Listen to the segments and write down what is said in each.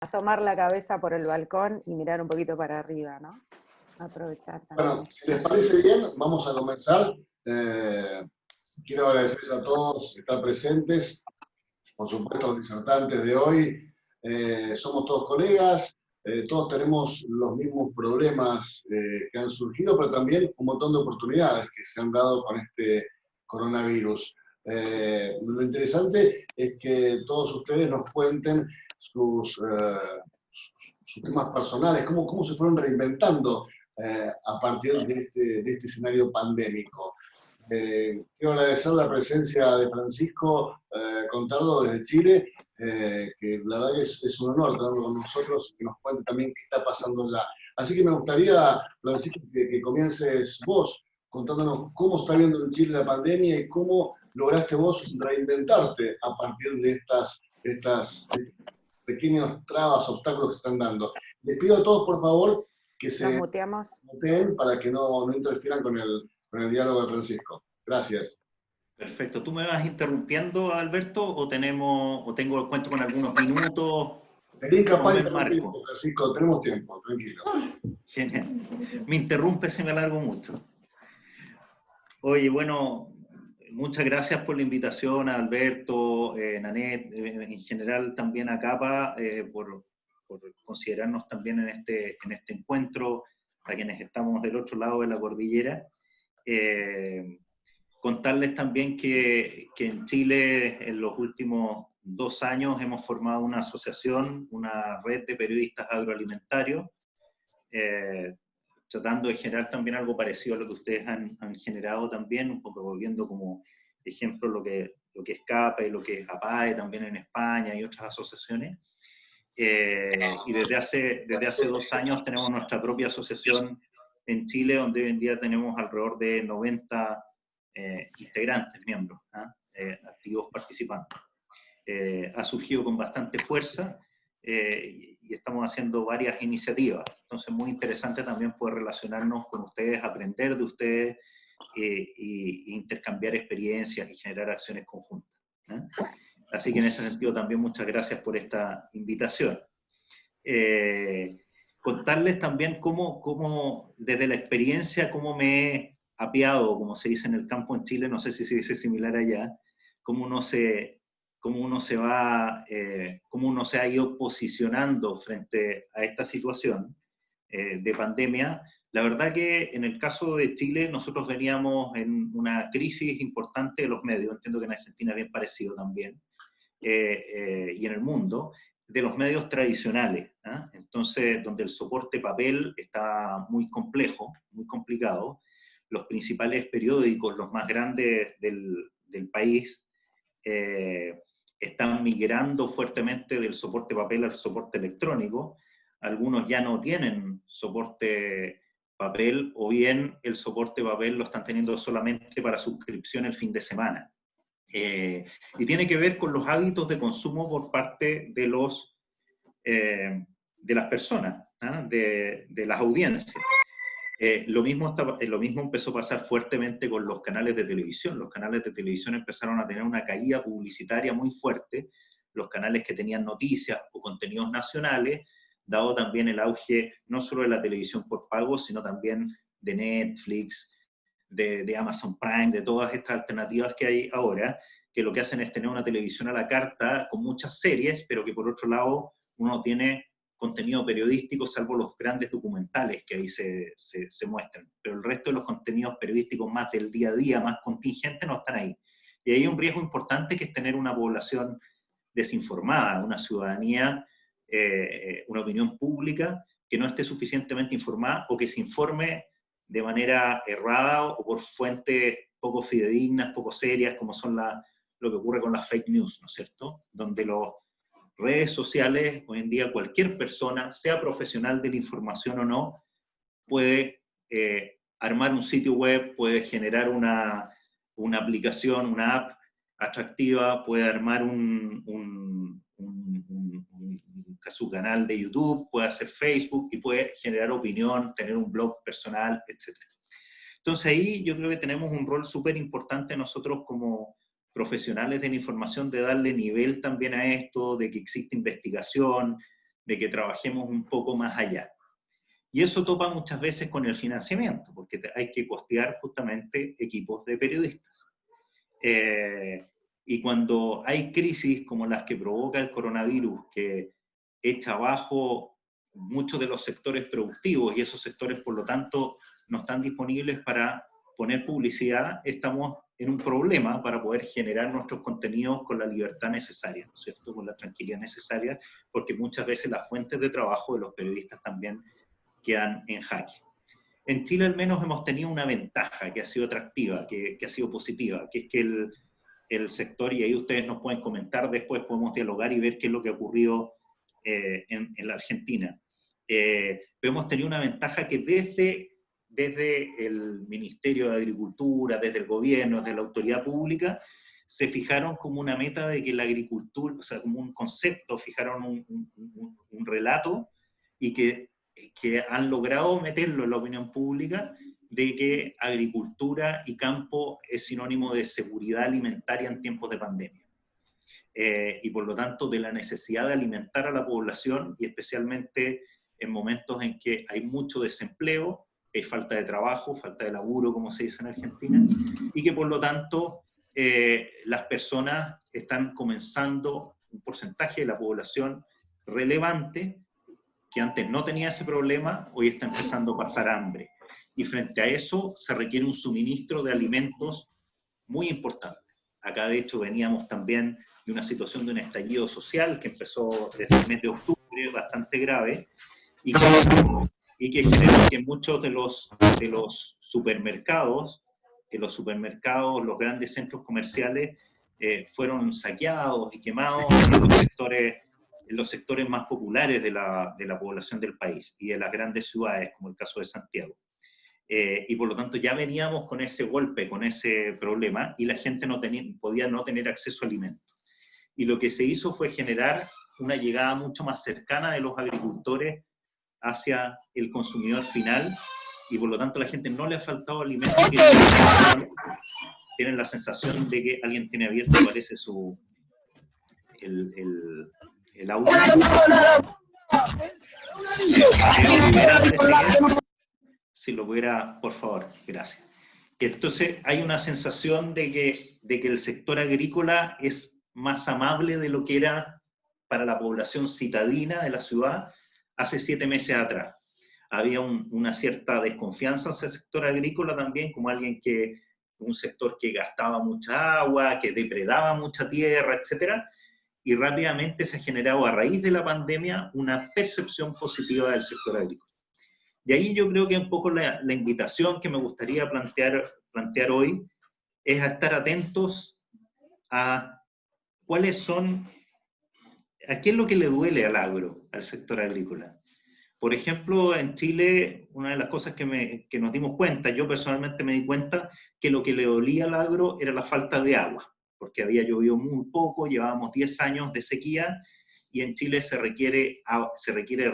asomar la cabeza por el balcón y mirar un poquito para arriba, ¿no? Aprovechar también Bueno, este si les espacio. parece bien, vamos a comenzar. Quiero agradecerles a todos estar presentes, por supuesto a los disertantes de hoy. Somos todos colegas, todos tenemos los mismos problemas que han surgido, pero también un montón de oportunidades que se han dado con este coronavirus. Lo interesante es que todos ustedes nos cuenten sus temas personales, cómo se fueron reinventando a partir de este escenario pandémico. Quiero agradecer la presencia de Francisco Contardo desde Chile, que la verdad que es un honor tenerlo con nosotros y que nos cuente también qué está pasando allá. Así que me gustaría, Francisco, que comiences vos contándonos cómo está viendo en Chile la pandemia y cómo lograste vos reinventarte a partir de estas pequeños trabas, obstáculos que están dando. Les pido a todos, por favor, que Nos se muteamos. muten para que no interfieran con el diálogo de Francisco. Gracias. Perfecto. ¿Tú me vas interrumpiendo, Alberto, o cuento con algunos minutos? Sería incapaz de Marco. tiempo, Francisco, tenemos tiempo, tranquilo. Genial. Me interrumpe si me alargo mucho. Oye, bueno, muchas gracias por la invitación a Alberto, Nanette, en general también a Capa, por considerarnos también en este encuentro, a quienes estamos del otro lado de la cordillera. Contarles también que en Chile en los últimos 2 años hemos formado una asociación, una red de periodistas agroalimentarios, tratando de generar también algo parecido a lo que ustedes han generado también, un poco volviendo como ejemplo lo que es CAPA y lo que es APAE también en España y otras asociaciones. Y desde hace 2 años tenemos nuestra propia asociación en Chile, donde hoy en día tenemos alrededor de 90 integrantes, miembros, activos participantes. Ha surgido con bastante fuerza y estamos haciendo varias iniciativas. Entonces, muy interesante también poder relacionarnos con ustedes, aprender de ustedes e intercambiar experiencias y generar acciones conjuntas. Así que en ese sentido también muchas gracias por esta invitación. Contarles también cómo desde la experiencia, cómo me he apiado, como se dice en el campo en Chile, no sé si se dice similar allá, cómo uno se ha ido posicionando frente a esta situación de pandemia. La verdad que en el caso de Chile nosotros veníamos en una crisis importante de los medios, entiendo que en Argentina es bien parecido también, y en el mundo, de los medios tradicionales, ¿eh? Entonces, donde el soporte papel está muy complejo, muy complicado. Los principales periódicos, los más grandes del país, están migrando fuertemente del soporte papel al soporte electrónico. Algunos ya no tienen soporte papel, o bien el soporte papel lo están teniendo solamente para suscripción el fin de semana. Y tiene que ver con los hábitos de consumo por parte de las personas, ¿eh? de las audiencias. Lo mismo empezó a pasar fuertemente con los canales de televisión. Los canales de televisión empezaron a tener una caída publicitaria muy fuerte. Los canales que tenían noticias o contenidos nacionales, dado también el auge no solo de la televisión por pago, sino también de Netflix, de Amazon Prime, de todas estas alternativas que hay ahora, que lo que hacen es tener una televisión a la carta con muchas series, pero que por otro lado uno tiene contenido periodístico, salvo los grandes documentales que ahí se muestran. Pero el resto de los contenidos periodísticos más del día a día, más contingentes, no están ahí. Y hay un riesgo importante que es tener una población desinformada, una ciudadanía, una opinión pública que no esté suficientemente informada o que se informe de manera errada o por fuentes poco fidedignas, poco serias, como son lo que ocurre con las fake news, ¿no es cierto? Donde las redes sociales, hoy en día cualquier persona, sea profesional de la información o no, puede armar un sitio web, puede generar una aplicación, una app atractiva, puede armar su canal de YouTube, puede hacer Facebook y puede generar opinión, tener un blog personal, etc. Entonces ahí yo creo que tenemos un rol súper importante nosotros como profesionales de la información, de darle nivel también a esto, de que existe investigación, de que trabajemos un poco más allá. Y eso topa muchas veces con el financiamiento, porque hay que costear justamente equipos de periodistas. Y cuando hay crisis como las que provoca el coronavirus, que echa abajo muchos de los sectores productivos, y esos sectores, por lo tanto, no están disponibles para poner publicidad, estamos en un problema para poder generar nuestros contenidos con la libertad necesaria, ¿no es cierto?, con la tranquilidad necesaria, porque muchas veces las fuentes de trabajo de los periodistas también quedan en jaque. En Chile al menos hemos tenido una ventaja que ha sido atractiva, que ha sido positiva, que es que el sector, y ahí ustedes nos pueden comentar, después podemos dialogar y ver qué es lo que ha ocurrido en la Argentina. Pero hemos tenido una ventaja que desde el Ministerio de Agricultura, desde el gobierno, desde la autoridad pública, se fijaron como una meta de que la agricultura, o sea, como un concepto, fijaron un relato, y que han logrado meterlo en la opinión pública, de que agricultura y campo es sinónimo de seguridad alimentaria en tiempos de pandemia. Y por lo tanto de la necesidad de alimentar a la población, y especialmente en momentos en que hay mucho desempleo, hay falta de trabajo, falta de laburo, como se dice en Argentina, y que por lo tanto las personas están comenzando, un porcentaje de la población relevante, que antes no tenía ese problema, hoy está empezando a pasar hambre. Y frente a eso se requiere un suministro de alimentos muy importante. Acá de hecho veníamos también de una situación de un estallido social que empezó desde el mes de octubre, bastante grave, y que generó que muchos de los supermercados, los grandes centros comerciales, fueron saqueados y quemados en los sectores más populares de la población del país y de las grandes ciudades, como el caso de Santiago. Y por lo tanto ya veníamos con ese golpe, con ese problema, y la gente podía no tener acceso a alimentos. Y lo que se hizo fue generar una llegada mucho más cercana de los agricultores hacia el consumidor final, y por lo tanto a la gente no le ha faltado alimento, tienen la sensación de que alguien tiene abierto, parece, el audio. Si lo pudiera, por favor, gracias. Entonces hay una sensación de que el sector agrícola es más amable de lo que era para la población citadina de la ciudad hace 7 meses atrás. Había una cierta desconfianza hacia el sector agrícola también, como un sector que gastaba mucha agua, que depredaba mucha tierra, etcétera, y rápidamente se ha generado a raíz de la pandemia una percepción positiva del sector agrícola. Y ahí yo creo que un poco la invitación que me gustaría plantear hoy es a estar atentos a qué es lo que le duele al agro, al sector agrícola. Por ejemplo, en Chile, una de las cosas que nos dimos cuenta, yo personalmente me di cuenta, que lo que le dolía al agro era la falta de agua, porque había llovido muy poco, llevábamos 10 años de sequía, y en Chile se requiere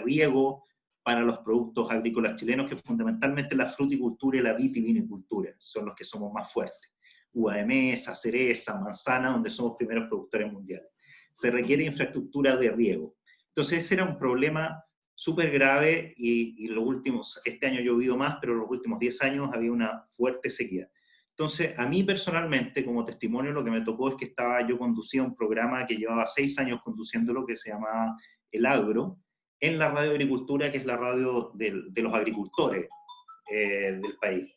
riego para los productos agrícolas chilenos, que fundamentalmente la fruticultura y la vitivinicultura son los que somos más fuertes. Uva de mesa, cereza, manzana, donde somos primeros productores mundiales. Se requiere infraestructura de riego. Entonces ese era un problema súper grave, y este año ha llovido más, pero los últimos 10 años había una fuerte sequía. Entonces, a mí personalmente, como testimonio, lo que me tocó es que yo conducía un programa que llevaba 6 años conduciéndolo, que se llamaba El Agro, en la Radio Agricultura, que es la radio de los agricultores del país.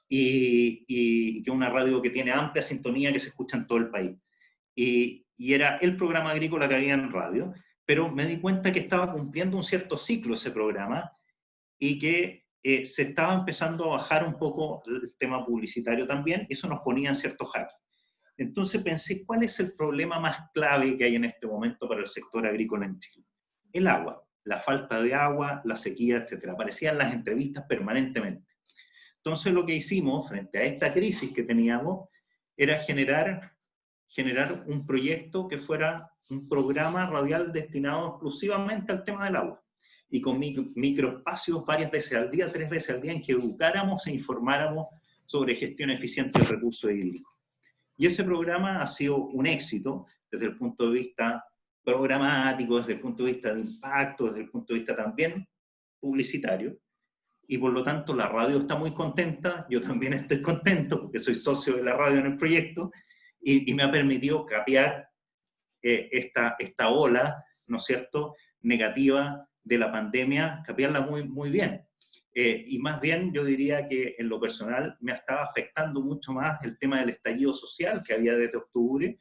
Y que es una radio que tiene amplia sintonía, que se escucha en todo el país. Y era el programa agrícola que había en radio, pero me di cuenta que estaba cumpliendo un cierto ciclo ese programa, y que se estaba empezando a bajar un poco el tema publicitario también, y eso nos ponía en cierto jaque. Entonces pensé, ¿cuál es el problema más clave que hay en este momento para el sector agrícola en Chile? El agua, la falta de agua, la sequía, etc. Aparecían las entrevistas permanentemente. Entonces lo que hicimos frente a esta crisis que teníamos era generar un proyecto que fuera un programa radial destinado exclusivamente al tema del agua, y con microespacios varias veces al día, 3 veces al día, en que educáramos e informáramos sobre gestión eficiente del recurso hídrico. Y ese programa ha sido un éxito desde el punto de vista programático, desde el punto de vista de impacto, desde el punto de vista también publicitario, y por lo tanto la radio está muy contenta, yo también estoy contento porque soy socio de la radio en el proyecto, y me ha permitido capear esta ola, ¿no es cierto?, negativa de la pandemia, capearla muy, muy bien. Y más bien yo diría que en lo personal me estaba afectando mucho más el tema del estallido social que había desde octubre,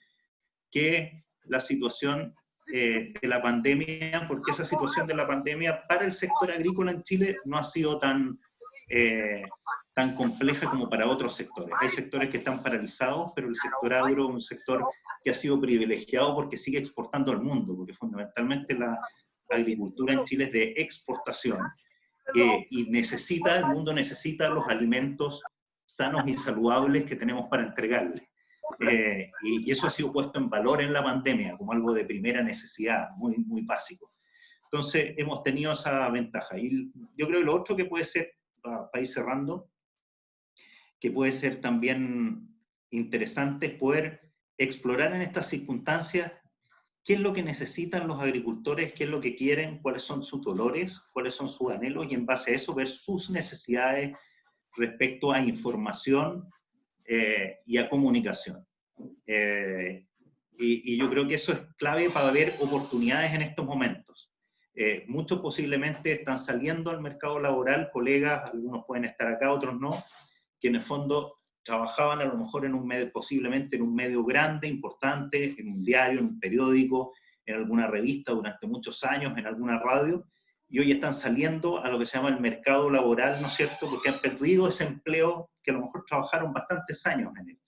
que la situación de la pandemia, porque esa situación de la pandemia para el sector agrícola en Chile no ha sido tan compleja como para otros sectores. Hay sectores que están paralizados, pero el sector agro es un sector que ha sido privilegiado porque sigue exportando al mundo, porque fundamentalmente la agricultura en Chile es de exportación, y el mundo necesita los alimentos sanos y saludables que tenemos para entregarle. Y eso ha sido puesto en valor en la pandemia como algo de primera necesidad, muy, muy básico. Entonces hemos tenido esa ventaja. Y yo creo que lo otro que puede ser, para ir cerrando, que puede ser también interesante es poder explorar en estas circunstancias qué es lo que necesitan los agricultores, qué es lo que quieren, cuáles son sus dolores, cuáles son sus anhelos, y en base a eso ver sus necesidades respecto a información y a comunicación. Y yo creo que eso es clave para ver oportunidades en estos momentos. Muchos posiblemente están saliendo al mercado laboral, colegas, algunos pueden estar acá, otros no, que en el fondo trabajaban a lo mejor en un medio, posiblemente en un medio grande, importante, en un diario, en un periódico, en alguna revista durante muchos años, en alguna radio, y hoy están saliendo a lo que se llama el mercado laboral, ¿no es cierto?, porque han perdido ese empleo que a lo mejor trabajaron bastantes años en él.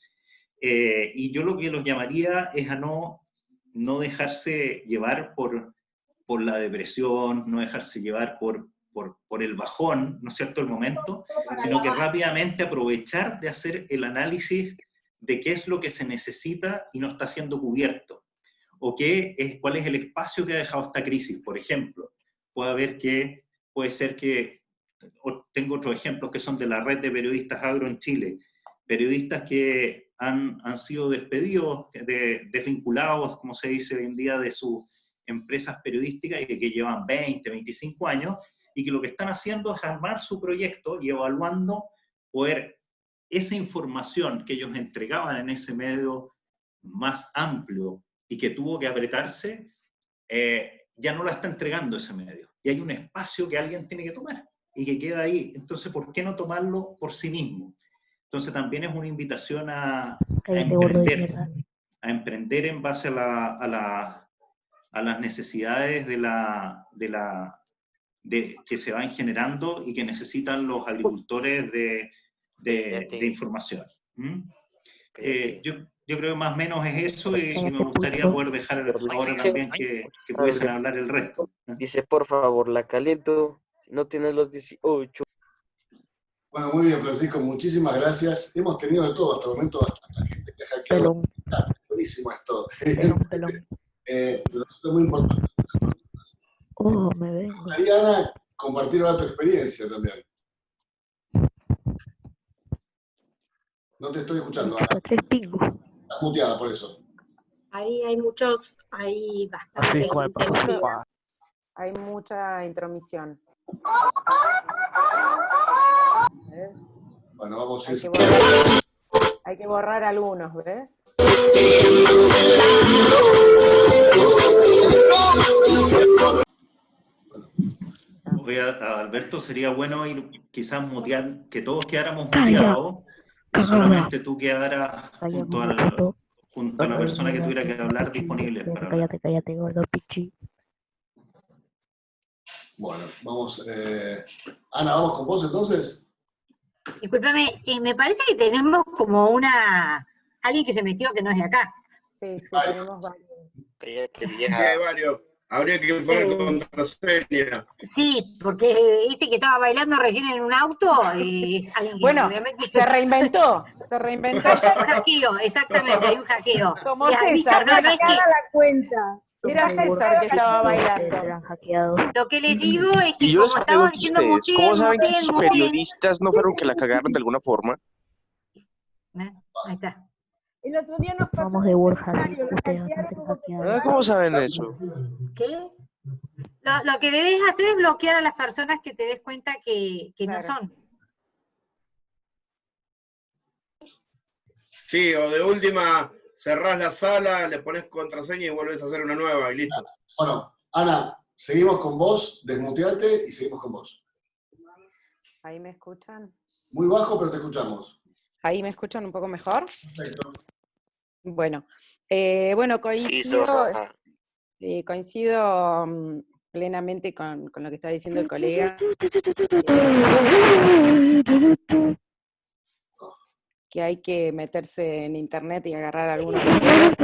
Y yo lo que los llamaría es a no dejarse llevar por la depresión, no dejarse llevar por el bajón, ¿no es cierto?, el momento, sino que rápidamente aprovechar de hacer el análisis de qué es lo que se necesita y no está siendo cubierto, o cuál es el espacio que ha dejado esta crisis. Por ejemplo, puede ser que, tengo otros ejemplos que son de la red de periodistas agro en Chile, periodistas que han sido despedidos, desvinculados, como se dice hoy en día, de sus empresas periodísticas y que llevan 20, 25 años, y que lo que están haciendo es armar su proyecto y evaluando poder esa información que ellos entregaban en ese medio más amplio y que tuvo que apretarse, ya no la está entregando ese medio. Y hay un espacio que alguien tiene que tomar y que queda ahí. Entonces, ¿por qué no tomarlo por sí mismo? Entonces también es una invitación a emprender en base a las necesidades que se van generando y que necesitan los agricultores de información. Yo creo que más o menos es eso, y me gustaría poder dejar ahora también que pudiesen hablar el resto. Dice, por favor, la caliento, si no tienes los 18. Bueno, muy bien, Francisco, muchísimas gracias. Hemos tenido de todo hasta el momento, hasta gente que ha hackeado. Buenísimo esto. Resulta muy importante. Me gustaría, Ana, compartir ahora tu experiencia también. No te estoy escuchando, Ana. Estás muteada por eso. Ahí hay bastante. Hay mucha intromisión. ¿Ves? Bueno, vamos a ir. Hay que borrar algunos, ¿ves? Oye, Alberto, sería bueno ir quizás mutear, que todos quedáramos muteados, que solamente tú quedaras junto a la persona que tuviera que hablar disponible para hablar. Cállate, gordo pichi. Bueno, vamos. Ana, ¿vamos con vos entonces? Discúlpame, me parece que tenemos como alguien que se metió que no es de acá. Sí, tenemos varios. Hay varios. Habría que poner contraseña. Sí, porque dice que estaba bailando recién en un auto y bueno, obviamente se reinventó. Hay un hackeo, exactamente, hay un hackeo. Como César, no es que la cuenta. Era César que estaba bailando. Lo que les digo es que Y yo les como pregunto estaban diciendo a ustedes, ¿cómo saben que sus muteen? periodistas no fueron que la cagaron de alguna forma? Ahí está. El otro día nos pasó Vamos en de el Borja, seminario, la ustedes van a hackearon, ser hubo que ¿Verdad? cerrar ¿Cómo el saben sitio. eso? ¿Qué? Lo que debes hacer es bloquear a las personas que te des cuenta que no Claro. son. Sí, o de última, cerrás la sala, le pones contraseña y vuelves a hacer una nueva y listo. Bueno, Ana, seguimos con vos, desmuteate y seguimos con vos. ¿Ahí me escuchan? Muy bajo, pero te escuchamos. ¿Ahí me escuchan un poco mejor? Perfecto. Bueno, Sí, coincido, Sorra. coincido plenamente con lo que está diciendo el colega, que hay que meterse en internet y agarrar algunos videos.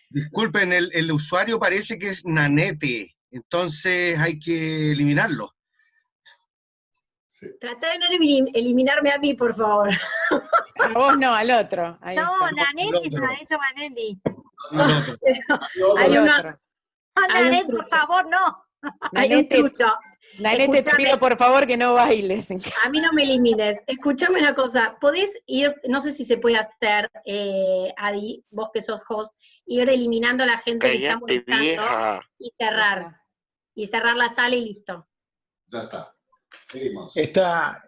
Disculpen, el usuario parece que es Nanete, entonces hay que eliminarlo. Sí. Tratá de no eliminarme a mí, por favor. A vos no, al otro. Ahí No, está. Nanetti, otro. ya ha dicho Manelli. No, no, otro. Hay Al una- otro. No, Hay un Nanet, por trucho. favor, no. Hay un Nanete, trucho. Nanete, te Escuchame. pido por favor que no bailes. A mí no me elimines. Escuchame una cosa. ¿Podés ir, no sé si se puede hacer, Adi, vos que sos host, ir eliminando a la gente que está Cállate, molestando vieja. y cerrar? Y cerrar la sala y listo. Ya está. Seguimos. Está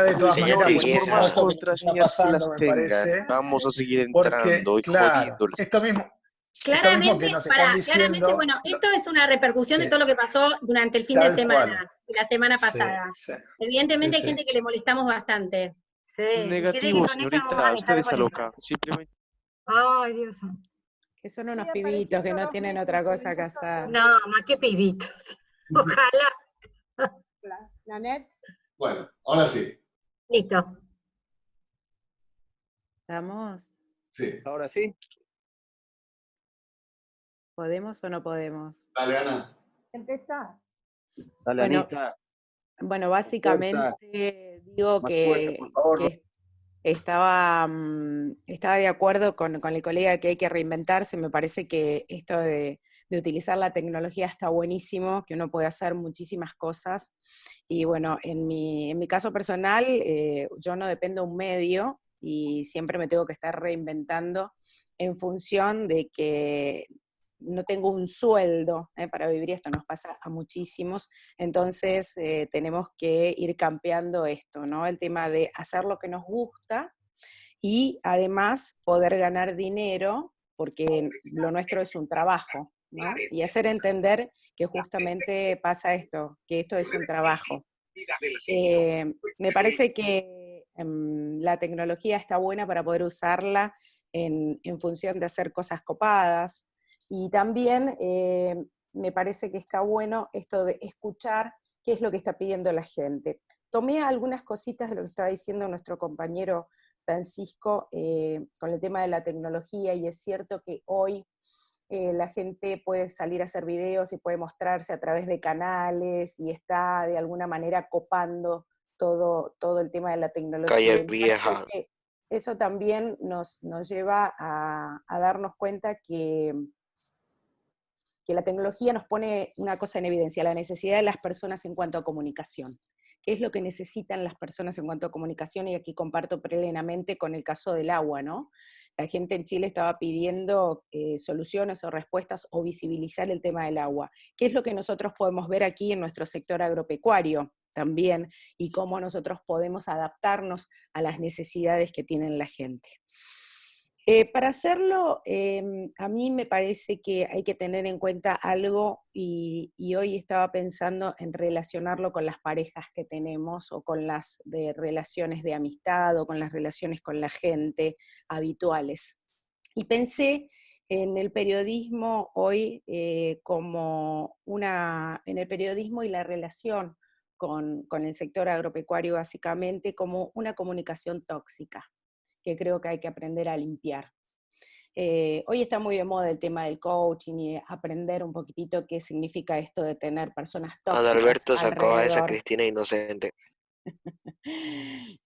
de todas maneras Cállate, buenísimo por esto más que está contraseñas que pasando, las me tengan, parece, vamos a seguir porque, entrando y claro, jodiendo el esto sistema. mismo que Claramente, nos están diciendo, bueno, esto es una repercusión de sí, todo lo que pasó durante el fin de tal semana cual. y la semana Sí, pasada. sí, Evidentemente sí, hay gente que le molestamos bastante. Sí, y gente que Negativo, con eso vamos a señorita, dejar usted de está molestar. loca. Simplemente Ay, Dios. Que son unos Sí, pibitos que apareciendo no 2 tienen metros otra cosa sobre que nosotros. hacer. No, más que pibitos. Ojalá. Nanet, Bueno, ahora sí. Listo. ¿Estamos? Sí. Ahora sí. ¿Podemos o no podemos? Dale, Ana. empezá. Dale, Bueno, Anita. Bueno, Fuerza. básicamente digo Más fuerte, por favor. que estaba de acuerdo con el colega que hay que reinventarse. Me parece que esto de utilizar la tecnología está buenísimo, que uno puede hacer muchísimas cosas. Y bueno, en mi caso personal, yo no dependo de un medio y siempre me tengo que estar reinventando en función de que no tengo un sueldo para vivir, y esto nos pasa a muchísimos, entonces tenemos que ir campeando esto, ¿no? El tema de hacer lo que nos gusta y además poder ganar dinero, porque lo nuestro es un trabajo, ¿no? Y hacer entender que justamente pasa esto, que esto es un trabajo. Me parece que la tecnología está buena para poder usarla en función de hacer cosas copadas, y también me parece que está bueno esto de escuchar qué es lo que está pidiendo la gente. Tomé algunas cositas de lo que estaba diciendo nuestro compañero Francisco con el tema de la tecnología, y es cierto que hoy la gente puede salir a hacer videos y puede mostrarse a través de canales y está de alguna manera copando todo el tema de la tecnología. calla, Y me parece vieja. que eso también nos lleva a darnos cuenta que la tecnología nos pone una cosa en evidencia, la necesidad de las personas en cuanto a comunicación. ¿Qué es lo que necesitan las personas en cuanto a comunicación? Y aquí comparto plenamente con el caso del agua, ¿no? La gente en Chile estaba pidiendo soluciones o respuestas o visibilizar el tema del agua. ¿Qué es lo que nosotros podemos ver aquí en nuestro sector agropecuario también? Y cómo nosotros podemos adaptarnos a las necesidades que tiene la gente. Para hacerlo, a mí me parece que hay que tener en cuenta algo, y hoy estaba pensando en relacionarlo con las parejas que tenemos, o con las relaciones de amistad, o con las relaciones con la gente habituales. Y pensé en el periodismo hoy en el periodismo y la relación con el sector agropecuario básicamente como una comunicación tóxica, que creo que hay que aprender a limpiar. Hoy está muy de moda el tema del coaching y de aprender un poquitito qué significa esto de tener personas tóxicas Adalberto sacó a esa alrededor. Cristina inocente.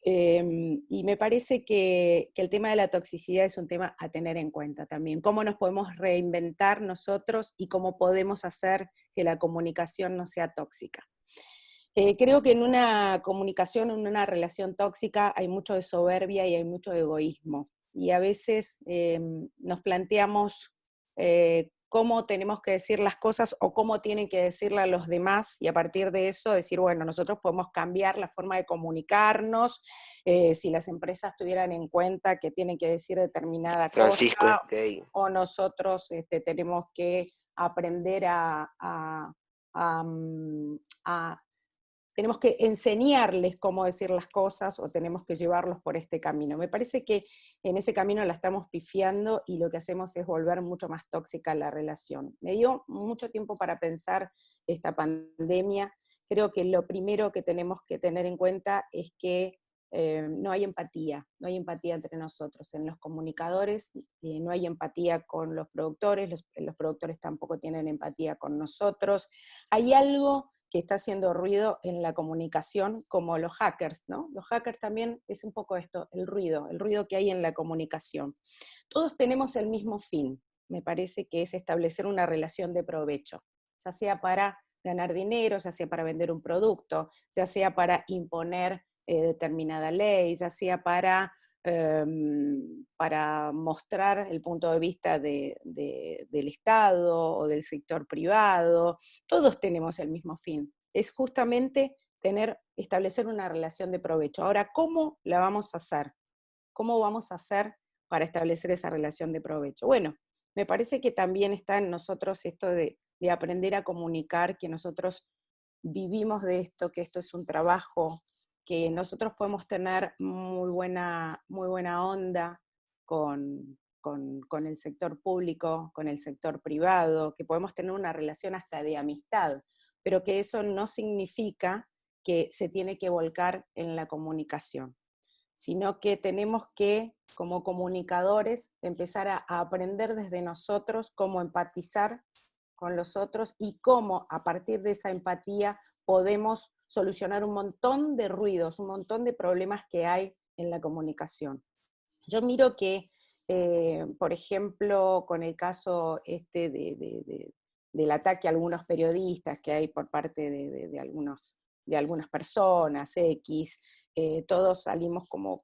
Y me parece que el tema de la toxicidad es un tema a tener en cuenta también. Cómo nos podemos reinventar nosotros y cómo podemos hacer que la comunicación no sea tóxica. Creo que en una comunicación, en una relación tóxica, hay mucho de soberbia y hay mucho de egoísmo. Y a veces nos planteamos cómo tenemos que decir las cosas o cómo tienen que decirlas los demás, y a partir de eso decir, bueno, nosotros podemos cambiar la forma de comunicarnos, si las empresas tuvieran en cuenta que tienen que decir determinada Francisco es cosa, gay. o nosotros tenemos que aprender tenemos que enseñarles cómo decir las cosas o tenemos que llevarlos por este camino. Me parece que en ese camino la estamos pifiando y lo que hacemos es volver mucho más tóxica la relación. Me dio mucho tiempo para pensar esta pandemia. Creo que lo primero que tenemos que tener en cuenta es que no hay empatía entre nosotros. En los comunicadores no hay empatía con los productores, los productores tampoco tienen empatía con nosotros. Hay algo que está haciendo ruido en la comunicación, como los hackers, ¿no? Los hackers también es un poco esto, el ruido que hay en la comunicación. Todos tenemos el mismo fin, me parece que es establecer una relación de provecho, ya sea para ganar dinero, ya sea para vender un producto, ya sea para imponer determinada ley, ya sea para mostrar el punto de vista del Estado o del sector privado. Todos tenemos el mismo fin, es justamente establecer una relación de provecho. Ahora, ¿cómo la vamos a hacer? ¿Cómo vamos a hacer para establecer esa relación de provecho? Bueno, me parece que también está en nosotros esto de aprender a comunicar, que nosotros vivimos de esto, que esto es un trabajo, que nosotros podemos tener muy buena onda con el sector público, con el sector privado, que podemos tener una relación hasta de amistad, pero que eso no significa que se tiene que volcar en la comunicación, sino que tenemos que, como comunicadores, empezar a aprender desde nosotros cómo empatizar con los otros y cómo a partir de esa empatía podemos solucionar un montón de ruidos, un montón de problemas que hay en la comunicación. Yo miro que, por ejemplo, con el caso del ataque a algunos periodistas que hay por parte de algunas personas, X, todos salimos como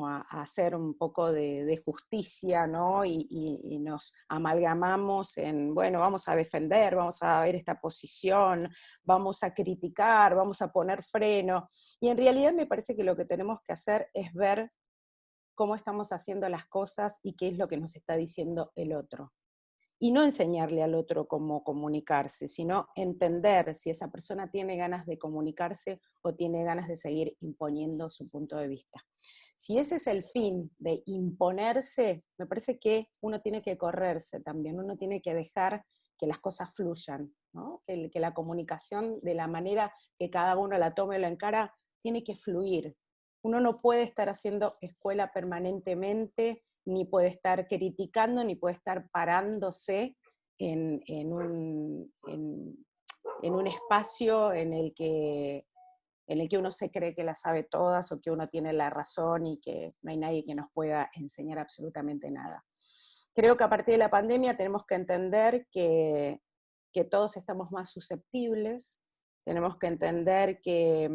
a hacer un poco de justicia, ¿no? Y nos amalgamamos en, bueno, vamos a defender, vamos a ver esta posición, vamos a criticar, vamos a poner freno. Y en realidad me parece que lo que tenemos que hacer es ver cómo estamos haciendo las cosas y qué es lo que nos está diciendo el otro. Y no enseñarle al otro cómo comunicarse, sino entender si esa persona tiene ganas de comunicarse o tiene ganas de seguir imponiendo su punto de vista. Si ese es el fin de imponerse, me parece que uno tiene que correrse también, uno tiene que dejar que las cosas fluyan, ¿no? Que la comunicación, de la manera que cada uno la tome o la encara, tiene que fluir. Uno no puede estar haciendo escuela permanentemente, ni puede estar criticando, ni puede estar parándose en un espacio en el que uno se cree que las sabe todas o que uno tiene la razón y que no hay nadie que nos pueda enseñar absolutamente nada. Creo que a partir de la pandemia tenemos que entender que todos estamos más susceptibles, tenemos que entender que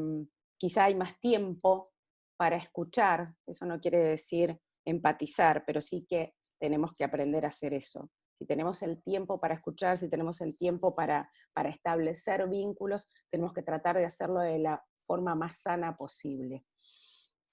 quizá hay más tiempo para escuchar, eso no quiere decir empatizar, pero sí que tenemos que aprender a hacer eso. Si tenemos el tiempo para escuchar, si tenemos el tiempo para establecer vínculos, tenemos que tratar de hacerlo de la forma más sana posible.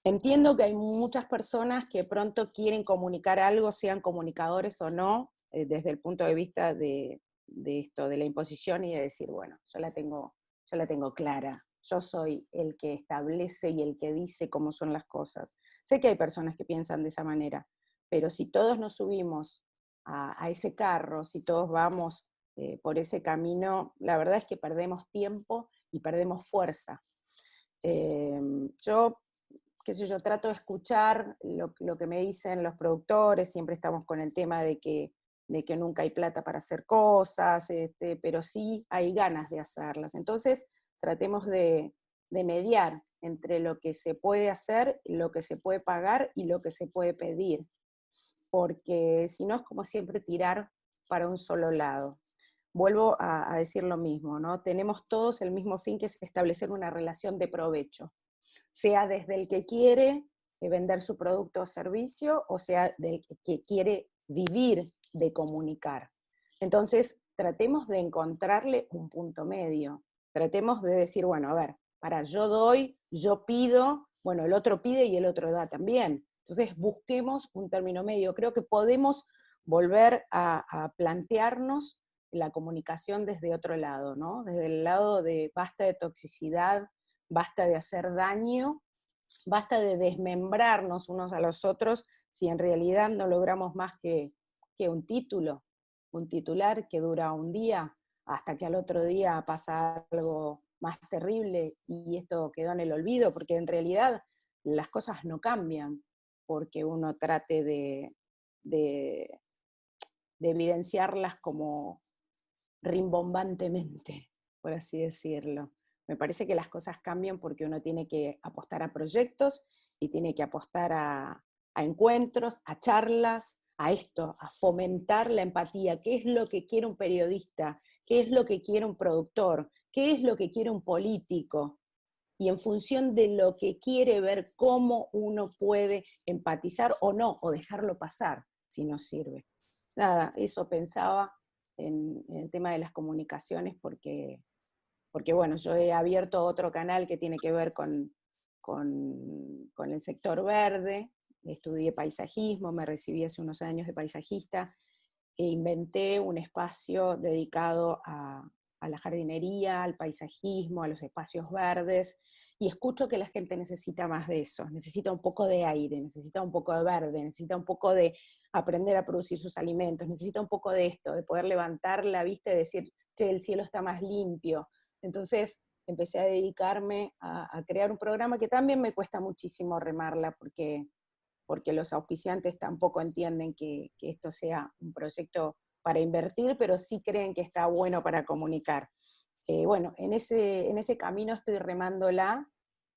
Entiendo que hay muchas personas que pronto quieren comunicar algo, sean comunicadores o no, desde el punto de vista de esto, de la imposición y de decir, bueno, yo la tengo clara, yo soy el que establece y el que dice cómo son las cosas. Sé que hay personas que piensan de esa manera, pero si todos nos subimos a ese carro, si todos vamos por ese camino, la verdad es que perdemos tiempo y perdemos fuerza. Yo trato de escuchar lo que me dicen los productores, siempre estamos con el tema de que nunca hay plata para hacer cosas, pero sí hay ganas de hacerlas. Entonces, tratemos de mediar entre lo que se puede hacer, lo que se puede pagar y lo que se puede pedir, porque si no es como siempre tirar para un solo lado. vuelvo a decir lo mismo, ¿no? Tenemos todos el mismo fin, que es establecer una relación de provecho, sea desde el que quiere vender su producto o servicio, o sea del que quiere vivir de comunicar. Entonces, tratemos de encontrarle un punto medio, tratemos de decir, bueno, a ver, yo doy, yo pido, bueno, el otro pide y el otro da también. Entonces, busquemos un término medio. Creo que podemos volver a plantearnos la comunicación desde otro lado, ¿no? Desde el lado de basta de toxicidad, basta de hacer daño, basta de desmembrarnos unos a los otros si en realidad no logramos más que un título, un titular que dura un día, hasta que al otro día pasa algo más terrible y esto quedó en el olvido, porque en realidad las cosas no cambian porque uno trate de evidenciarlas como rimbombantemente, por así decirlo. Me parece que las cosas cambian porque uno tiene que apostar a proyectos y tiene que apostar a encuentros, a charlas, a esto, a fomentar la empatía. ¿Qué es lo que quiere un periodista? ¿Qué es lo que quiere un productor? ¿Qué es lo que quiere un político? Y en función de lo que quiere, ver cómo uno puede empatizar o no, o dejarlo pasar si no sirve. Nada, eso pensaba en el tema de las comunicaciones, porque bueno, yo he abierto otro canal que tiene que ver con el sector verde, estudié paisajismo, me recibí hace unos años de paisajista, e inventé un espacio dedicado a la jardinería, al paisajismo, a los espacios verdes, y escucho que la gente necesita más de eso, necesita un poco de aire, necesita un poco de verde, necesita un poco de aprender a producir sus alimentos, necesita un poco de esto, de poder levantar la vista y decir, che, el cielo está más limpio. Entonces empecé a dedicarme a crear un programa que también me cuesta muchísimo remarla, porque los auspiciantes tampoco entienden que esto sea un proyecto para invertir, pero sí creen que está bueno para comunicar. Bueno, en ese camino estoy remándola,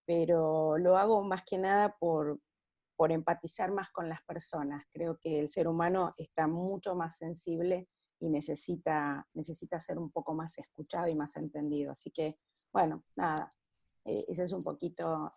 pero lo hago más que nada por empatizar más con las personas. Creo que el ser humano está mucho más sensible y necesita ser un poco más escuchado y más entendido. Así que, bueno, nada, esa es un poquito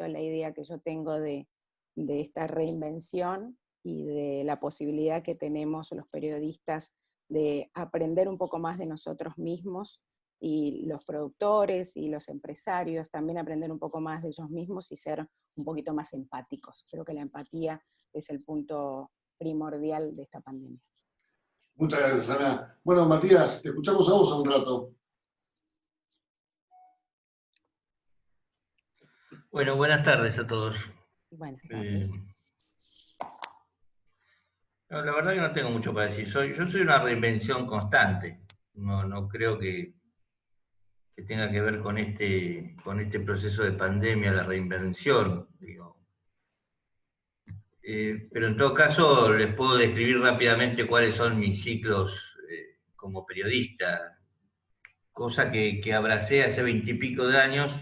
la idea que yo tengo de esta reinvención y de la posibilidad que tenemos los periodistas de aprender un poco más de nosotros mismos, y los productores y los empresarios también aprender un poco más de ellos mismos y ser un poquito más empáticos. Creo que la empatía es el punto primordial de esta pandemia. Muchas gracias, Ana. Bueno, Matías, te escuchamos a vos un rato. Bueno, buenas tardes a todos. Buenas tardes. No, la verdad que no tengo mucho para decir. Yo soy una reinvención constante. No creo que tenga que ver con este proceso de pandemia, la reinvención, digo. Pero en todo caso les puedo describir rápidamente cuáles son mis ciclos como periodista, cosa que abracé hace 20 y pico de años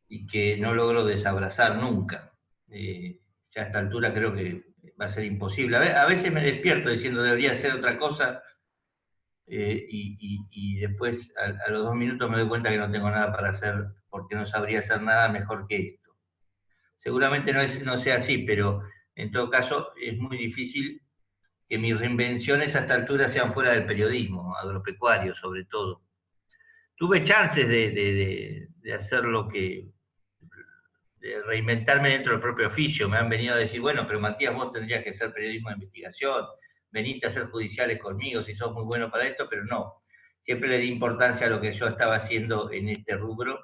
y que no logro desabrazar nunca. Ya a esta altura creo que va a ser imposible. A veces me despierto diciendo debería hacer otra cosa, y después a los 2 minutos me doy cuenta que no tengo nada para hacer porque no sabría hacer nada mejor que esto. Seguramente no sea así, pero en todo caso es muy difícil que mis reinvenciones a esta altura sean fuera del periodismo, agropecuario sobre todo. Tuve chances de hacer de reinventarme dentro del propio oficio. Me han venido a decir, bueno, pero Matías, vos tendrías que hacer periodismo de investigación, venite a hacer judiciales conmigo si sos muy bueno para esto, pero no. Siempre le di importancia a lo que yo estaba haciendo en este rubro.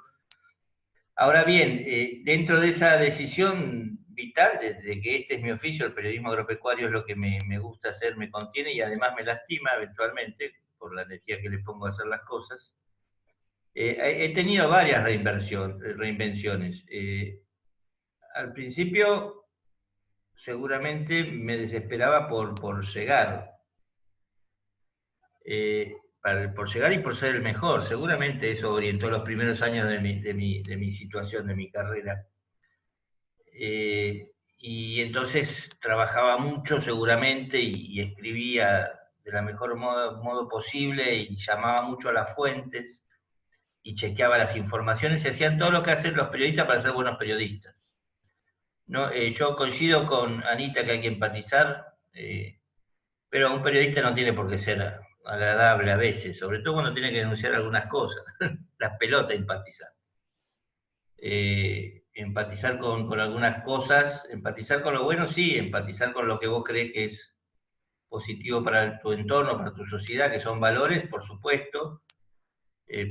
Ahora bien, dentro de esa decisión vital, de que este es mi oficio, el periodismo agropecuario es lo que me gusta hacer, me contiene y además me lastima eventualmente por la energía que le pongo a hacer las cosas, he tenido varias reinvenciones. Al principio seguramente me desesperaba por llegar. Por llegar y por ser el mejor. Seguramente eso orientó los primeros años de mi situación, de mi carrera. Y entonces trabajaba mucho seguramente y escribía de la mejor modo posible y llamaba mucho a las fuentes y chequeaba las informaciones y hacían todo lo que hacen los periodistas para ser buenos periodistas. ¿No? Yo coincido con Anita que hay que empatizar, pero un periodista no tiene por qué ser agradable a veces, sobre todo cuando tiene que denunciar algunas cosas. Las pelotas empatizar. Empatizar con algunas cosas, empatizar con lo bueno, sí, empatizar con lo que vos crees que es positivo para tu entorno, para tu sociedad, que son valores, por supuesto,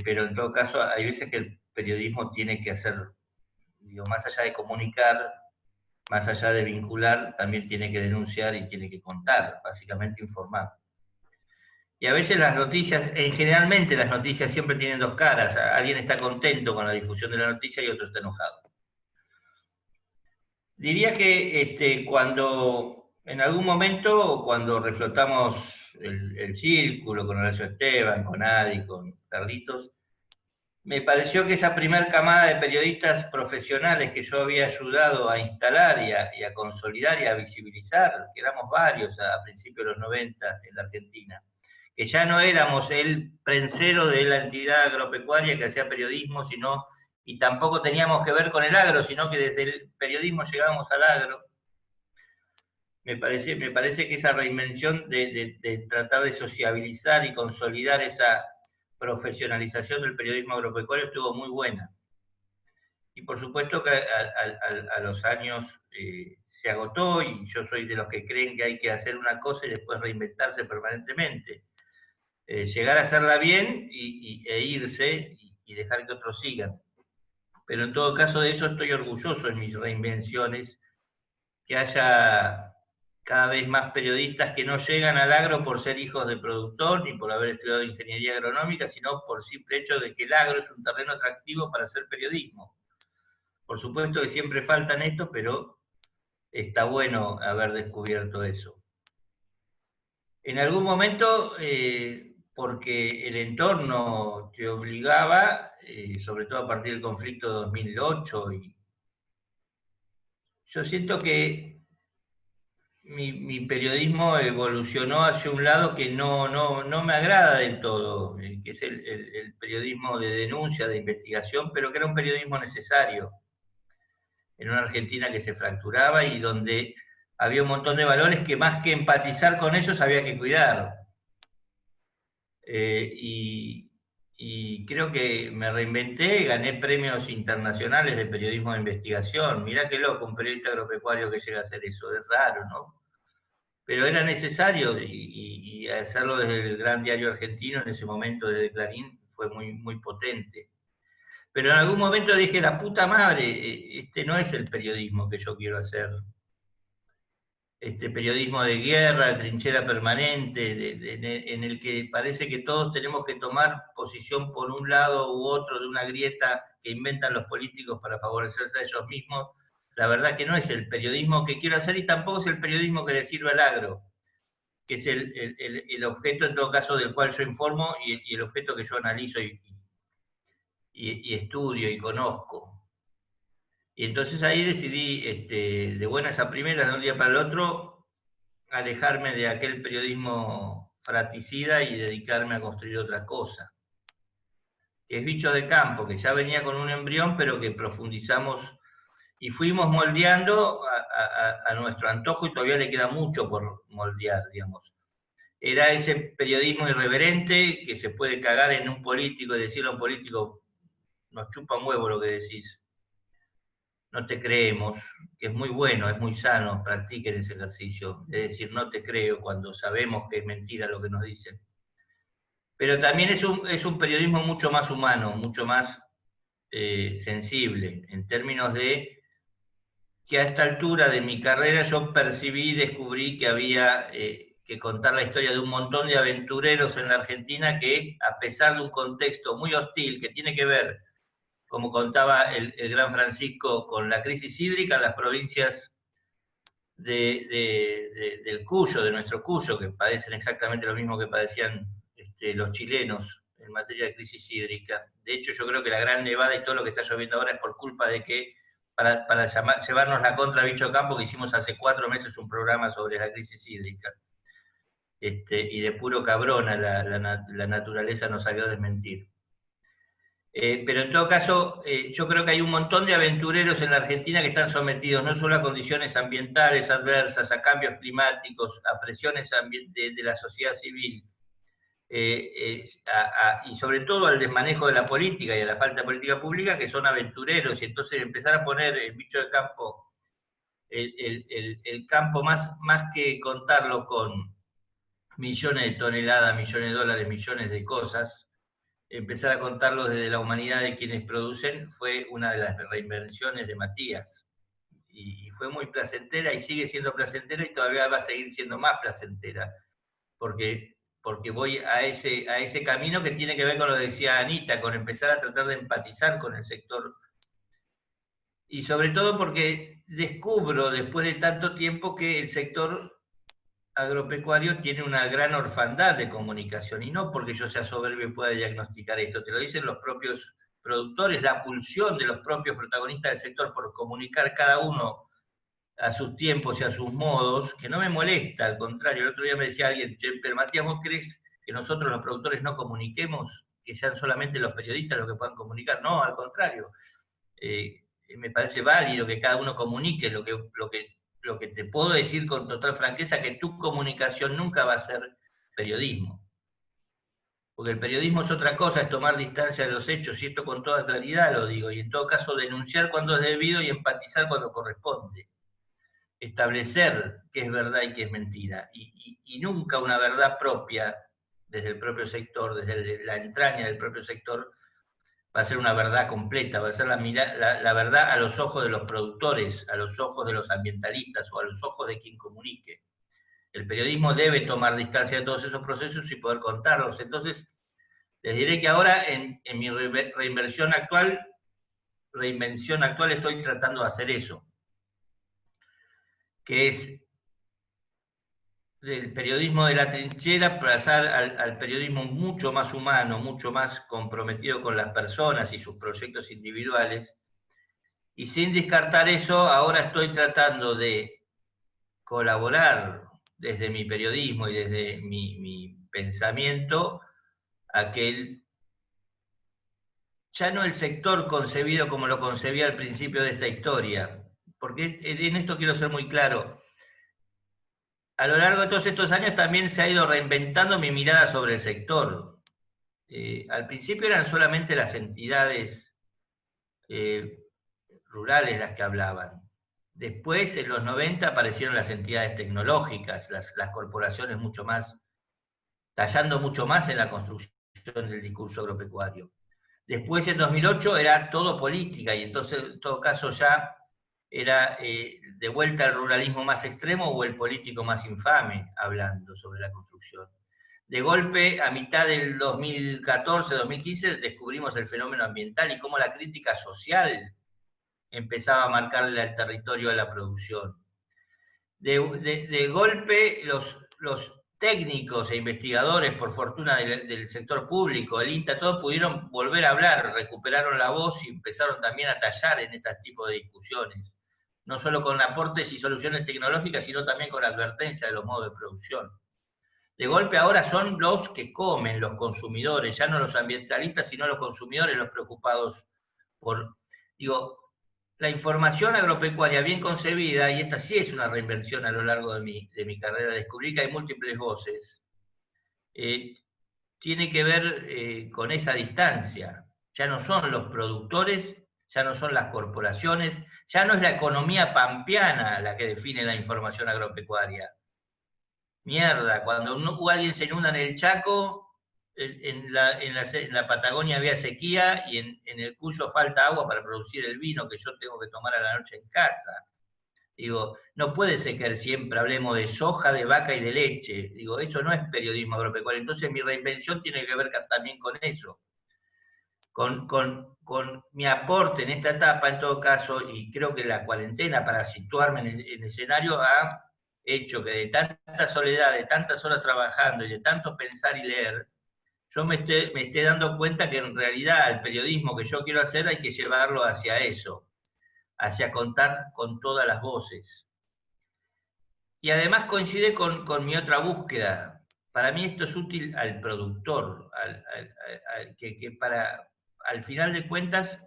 pero en todo caso hay veces que el periodismo tiene que hacer, digo, más allá de comunicar, más allá de vincular, también tiene que denunciar y tiene que contar, básicamente informar. Y a veces las noticias, generalmente las noticias siempre tienen dos caras, alguien está contento con la difusión de la noticia y otro está enojado. Diría que cuando, en algún momento, cuando reflotamos el círculo con Horacio Esteban, con Adi, con Carlitos, me pareció que esa primera camada de periodistas profesionales que yo había ayudado a instalar y a consolidar y a visibilizar, que éramos varios a principios de los 90 en la Argentina, que ya no éramos el prensero de la entidad agropecuaria que hacía periodismo, sino, y tampoco teníamos que ver con el agro, sino que desde el periodismo llegábamos al agro. Me parece que esa reinvención de tratar de sociabilizar y consolidar esa profesionalización del periodismo agropecuario estuvo muy buena. Y por supuesto que a los años se agotó, y yo soy de los que creen que hay que hacer una cosa y después reinventarse permanentemente. Llegar a hacerla bien e irse y dejar que otros sigan. Pero en todo caso de eso estoy orgulloso en mis reinvenciones, que haya cada vez más periodistas que no llegan al agro por ser hijos de productor ni por haber estudiado ingeniería agronómica, sino por simple hecho de que el agro es un terreno atractivo para hacer periodismo. Por supuesto que siempre faltan estos, pero está bueno haber descubierto eso. En algún momento, porque el entorno te obligaba, sobre todo a partir del conflicto de 2008, y yo siento que mi periodismo evolucionó hacia un lado que no me agrada del todo, que es el periodismo de denuncia, de investigación, pero que era un periodismo necesario en una Argentina que se fracturaba y donde había un montón de valores que más que empatizar con ellos había que cuidar. Y creo que me reinventé, gané premios internacionales de periodismo de investigación. Mirá qué loco, un periodista agropecuario que llega a hacer eso, es raro, ¿no? Pero era necesario, y hacerlo desde el gran diario argentino en ese momento, desde Clarín, fue muy, muy potente. Pero en algún momento dije, la puta madre, este no es el periodismo que yo quiero hacer. Este periodismo de guerra, de trinchera permanente, en el que parece que todos tenemos que tomar posición por un lado u otro de una grieta que inventan los políticos para favorecerse a ellos mismos. La verdad que no es el periodismo que quiero hacer y tampoco es el periodismo que le sirve al agro, que es el objeto en todo caso del cual yo informo y el objeto que yo analizo y estudio y conozco. Y entonces ahí decidí, de buenas a primeras, de un día para el otro, alejarme de aquel periodismo fratricida y dedicarme a construir otra cosa, que es Bicho de Campo, que ya venía con un embrión, pero que profundizamos y fuimos moldeando a nuestro antojo, y todavía le queda mucho por moldear, digamos. Era ese periodismo irreverente que se puede cagar en un político y decirle a un político, nos chupa un huevo lo que decís. No te creemos, que es muy bueno, es muy sano, practiquen ese ejercicio, de decir no te creo cuando sabemos que es mentira lo que nos dicen. Pero también es un periodismo mucho más humano, mucho más sensible, en términos de que a esta altura de mi carrera yo percibí y descubrí que había que contar la historia de un montón de aventureros en la Argentina que, a pesar de un contexto muy hostil que tiene que ver, como contaba el gran Francisco, con la crisis hídrica en las provincias del Cuyo, de nuestro Cuyo, que padecen exactamente lo mismo que padecían los chilenos en materia de crisis hídrica. De hecho, yo creo que la gran nevada y todo lo que está lloviendo ahora es por culpa de que, para llevarnos la contra a Bicho Campo, que hicimos hace 4 meses un programa sobre la crisis hídrica. y de puro cabrona la naturaleza nos salió a desmentir. Pero en todo caso, yo creo que hay un montón de aventureros en la Argentina que están sometidos no solo a condiciones ambientales adversas, a cambios climáticos, a presiones de la sociedad civil, y sobre todo al desmanejo de la política y a la falta de política pública, que son aventureros, y entonces empezar a poner el bicho de campo, el campo más que contarlo con millones de toneladas, millones de dólares, millones de cosas, empezar a contarlo desde la humanidad de quienes producen, fue una de las reinvenciones de Matías. Y fue muy placentera y sigue siendo placentera y todavía va a seguir siendo más placentera, porque voy a ese camino que tiene que ver con lo que decía Anita, con empezar a tratar de empatizar con el sector. Y sobre todo porque descubro, después de tanto tiempo, que el sector agropecuario tiene una gran orfandad de comunicación, y no porque yo sea soberbio y pueda diagnosticar esto, te lo dicen los propios productores, la pulsión de los propios protagonistas del sector por comunicar cada uno a sus tiempos y a sus modos, que no me molesta, al contrario. El otro día me decía alguien, pero Matías, ¿vos crees que nosotros los productores no comuniquemos, que sean solamente los periodistas los que puedan comunicar? No, al contrario. Me parece válido que cada uno comunique lo que te puedo decir con total franqueza, que tu comunicación nunca va a ser periodismo. Porque el periodismo es otra cosa, es tomar distancia de los hechos, y esto con toda claridad lo digo, y en todo caso denunciar cuando es debido y empatizar cuando corresponde. Establecer qué es verdad y qué es mentira, y nunca una verdad propia, desde el propio sector, desde la entraña del propio sector, va a ser una verdad completa, va a ser la verdad a los ojos de los productores, a los ojos de los ambientalistas o a los ojos de quien comunique. El periodismo debe tomar distancia de todos esos procesos y poder contarlos. Entonces, les diré que ahora en mi reinvención actual estoy tratando de hacer eso, que es del periodismo de la trinchera pasar al periodismo mucho más humano, mucho más comprometido con las personas y sus proyectos individuales. Y sin descartar eso, ahora estoy tratando de colaborar desde mi periodismo y desde mi pensamiento a que ya no el sector concebido como lo concebía al principio de esta historia, porque en esto quiero ser muy claro. A lo largo de todos estos años también se ha ido reinventando mi mirada sobre el sector. Al principio eran solamente las entidades rurales las que hablaban. Después, en los 90, aparecieron las entidades tecnológicas, las corporaciones tallando mucho más en la construcción del discurso agropecuario. Después, en 2008, era todo política, y entonces, en todo caso, ya era de vuelta al ruralismo más extremo o el político más infame hablando sobre la construcción. De golpe, a mitad del 2014-2015, descubrimos el fenómeno ambiental y cómo la crítica social empezaba a marcarle al territorio de la producción. De golpe, los técnicos e investigadores, por fortuna del sector público, el INTA, todos pudieron volver a hablar, recuperaron la voz y empezaron también a tallar en este tipo de discusiones. No solo con aportes y soluciones tecnológicas, sino también con advertencia de los modos de producción. De golpe ahora son los que comen, los consumidores, ya no los ambientalistas, sino los consumidores los preocupados por... la información agropecuaria bien concebida, y esta sí es una reinversión a lo largo de mi carrera, descubrí que hay múltiples voces, tiene que ver con esa distancia. Ya no son los productores, ya no son las corporaciones, ya no es la economía pampeana la que define la información agropecuaria. Mierda, cuando alguien se inunda en el Chaco, en la Patagonia había sequía y en el Cuyo falta agua para producir el vino que yo tengo que tomar a la noche en casa. No puede ser que siempre hablemos de soja, de vaca y de leche. Eso no es periodismo agropecuario. Entonces mi reinvención tiene que ver también con eso. Con mi aporte en esta etapa, en todo caso, y creo que la cuarentena, para situarme en el escenario, ha hecho que de tanta soledad, de tantas horas trabajando y de tanto pensar y leer, yo me esté dando cuenta que en realidad el periodismo que yo quiero hacer hay que llevarlo hacia eso, hacia contar con todas las voces. Y además coincide con mi otra búsqueda, para mí esto es útil al productor, al final de cuentas,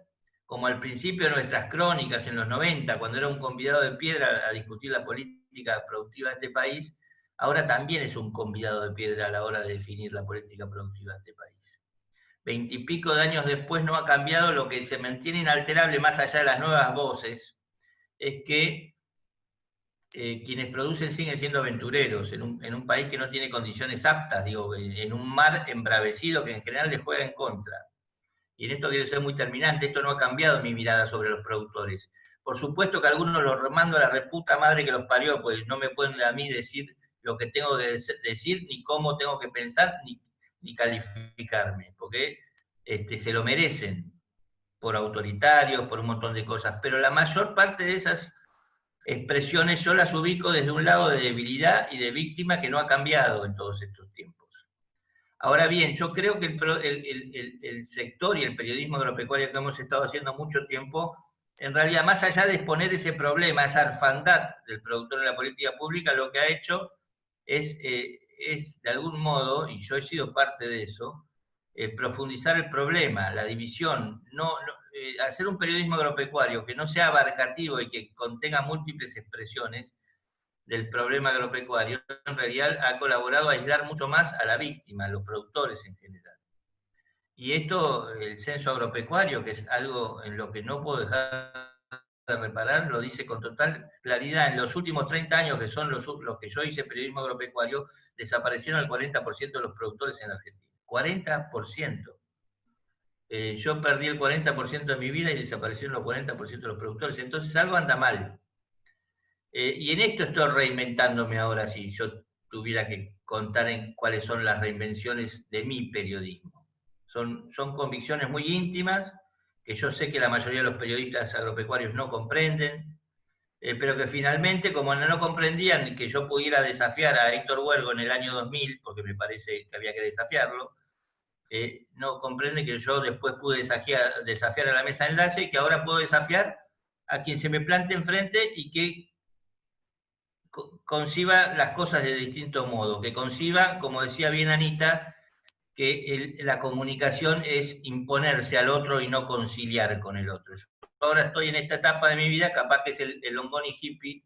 como al principio de nuestras crónicas en los 90, cuando era un convidado de piedra a discutir la política productiva de este país, ahora también es un convidado de piedra a la hora de definir la política productiva de este país. 20 y pico de años después no ha cambiado, lo que se mantiene inalterable más allá de las nuevas voces, es que quienes producen siguen siendo aventureros en un país que no tiene condiciones aptas, digo, en un mar embravecido que en general les juega en contra. Y en esto quiero ser muy terminante, esto no ha cambiado mi mirada sobre los productores. Por supuesto que algunos los mando a la reputa madre que los parió, pues no me pueden a mí decir lo que tengo que decir, ni cómo tengo que pensar, ni calificarme, porque se lo merecen, por autoritarios, por un montón de cosas. Pero la mayor parte de esas expresiones yo las ubico desde un lado de debilidad y de víctima que no ha cambiado en todos estos tiempos. Ahora bien, yo creo que el sector y el periodismo agropecuario que hemos estado haciendo mucho tiempo, en realidad, más allá de exponer ese problema, esa orfandad del productor en la política pública, lo que ha hecho es de algún modo, y yo he sido parte de eso, profundizar el problema, la división, hacer un periodismo agropecuario que no sea abarcativo y que contenga múltiples expresiones del problema agropecuario, en realidad ha colaborado a aislar mucho más a la víctima, a los productores en general. Y esto, el censo agropecuario, que es algo en lo que no puedo dejar de reparar, lo dice con total claridad. En los últimos 30 años, que son los que yo hice periodismo agropecuario, desaparecieron el 40% de los productores en Argentina. 40%. Yo perdí el 40% de mi vida y desaparecieron los 40% de los productores. Entonces algo anda mal. Y en esto estoy reinventándome ahora, si yo tuviera que contar en cuáles son las reinvenciones de mi periodismo. Son convicciones muy íntimas, que yo sé que la mayoría de los periodistas agropecuarios no comprenden, pero que finalmente, como no comprendían que yo pudiera desafiar a Héctor Huergo en el año 2000, porque me parece que había que desafiarlo, no comprenden que yo después pude desafiar a la mesa de enlace y que ahora puedo desafiar a quien se me plante enfrente y que conciba las cosas de distinto modo, que conciba, como decía bien Anita, que la comunicación es imponerse al otro y no conciliar con el otro. Yo ahora estoy en esta etapa de mi vida, capaz que es el Longoni hippie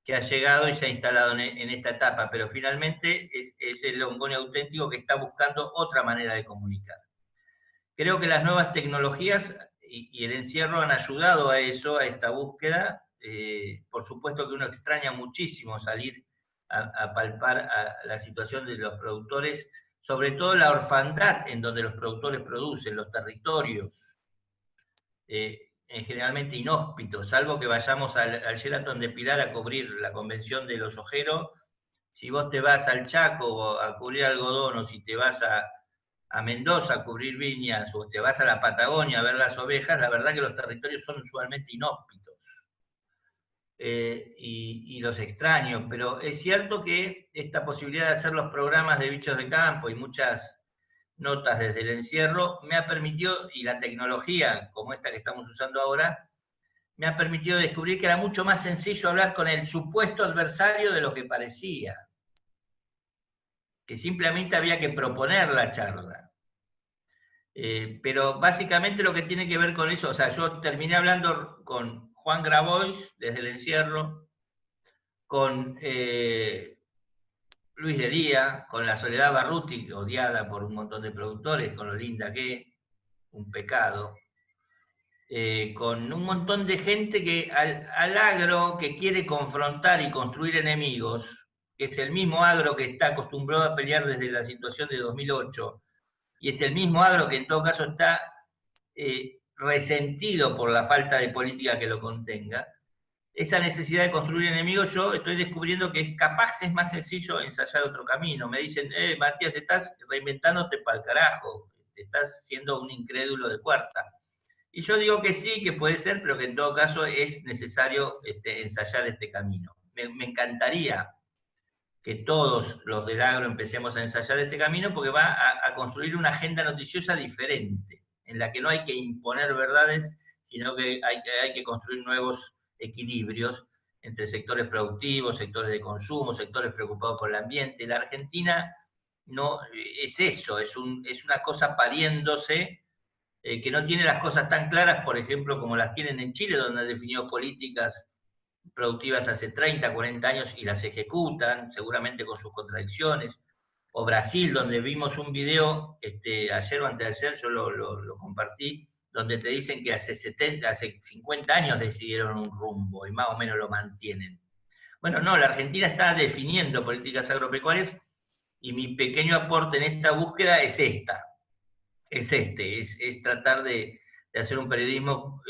que ha llegado y se ha instalado en esta etapa, pero finalmente es el Longoni auténtico que está buscando otra manera de comunicar. Creo que las nuevas tecnologías y el encierro han ayudado a eso, a esta búsqueda. Por supuesto que uno extraña muchísimo salir a palpar a la situación de los productores, sobre todo la orfandad en donde los productores producen, los territorios, generalmente inhóspitos, salvo que vayamos al Sheraton de Pilar a cubrir la convención de los ojeros. Si vos te vas al Chaco a cubrir algodón, o si te vas a Mendoza a cubrir viñas, o te vas a la Patagonia a ver las ovejas, la verdad que los territorios son usualmente inhóspitos. Y los extraño, pero es cierto que esta posibilidad de hacer los programas de bichos de campo y muchas notas desde el encierro me ha permitido, y la tecnología como esta que estamos usando ahora, me ha permitido descubrir que era mucho más sencillo hablar con el supuesto adversario de lo que parecía, que simplemente había que proponer la charla. Pero básicamente lo que tiene que ver con eso, o sea, yo terminé hablando con Juan Grabois desde el encierro, con Luis de Lía, con la Soledad Barruti, odiada por un montón de productores, con lo linda que, un pecado, con un montón de gente que al agro que quiere confrontar y construir enemigos, que es el mismo agro que está acostumbrado a pelear desde la situación de 2008, y es el mismo agro que en todo caso está resentido por la falta de política que lo contenga. Esa necesidad de construir enemigos, yo estoy descubriendo que capaz es más sencillo ensayar otro camino. Me dicen, Matías, estás reinventándote para el carajo, estás siendo un incrédulo de cuarta. Y yo digo que sí, que puede ser, pero que en todo caso es necesario ensayar este camino. Me encantaría que todos los del agro empecemos a ensayar este camino, porque va a construir una agenda noticiosa diferente, en la que no hay que imponer verdades, sino que hay que construir nuevos equilibrios entre sectores productivos, sectores de consumo, sectores preocupados por el ambiente. La Argentina no, es eso, es una cosa pariéndose, que no tiene las cosas tan claras, por ejemplo, como las tienen en Chile, donde han definido políticas productivas hace 30, 40 años y las ejecutan, seguramente con sus contradicciones. O Brasil, donde vimos un video, ayer o antes de ayer, yo lo compartí, donde te dicen que hace 50 años decidieron un rumbo y más o menos lo mantienen. Bueno, no, la Argentina está definiendo políticas agropecuarias y mi pequeño aporte en esta búsqueda es es tratar de hacer un periodismo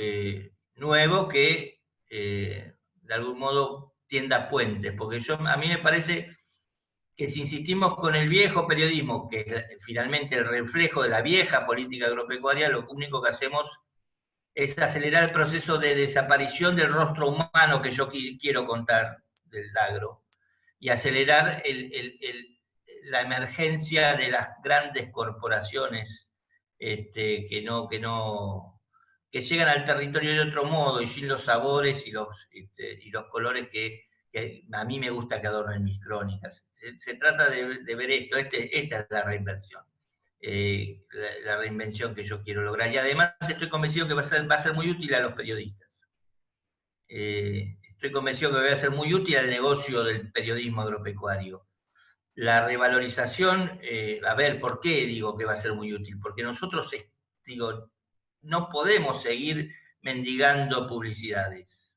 nuevo que de algún modo tienda puentes, porque a mí me parece que si insistimos con el viejo periodismo, que es finalmente el reflejo de la vieja política agropecuaria, lo único que hacemos es acelerar el proceso de desaparición del rostro humano que yo quiero contar del agro, y acelerar la emergencia de las grandes corporaciones que llegan al territorio de otro modo y sin los sabores y los colores que a mí me gusta que adornen mis crónicas. Se trata de ver esto, esta es la reinvención. La reinvención que yo quiero lograr. Y además estoy convencido que va a ser muy útil a los periodistas. Estoy convencido que va a ser muy útil al negocio del periodismo agropecuario. La revalorización, a ver, ¿por qué digo que va a ser muy útil? Porque nosotros, no podemos seguir mendigando publicidades.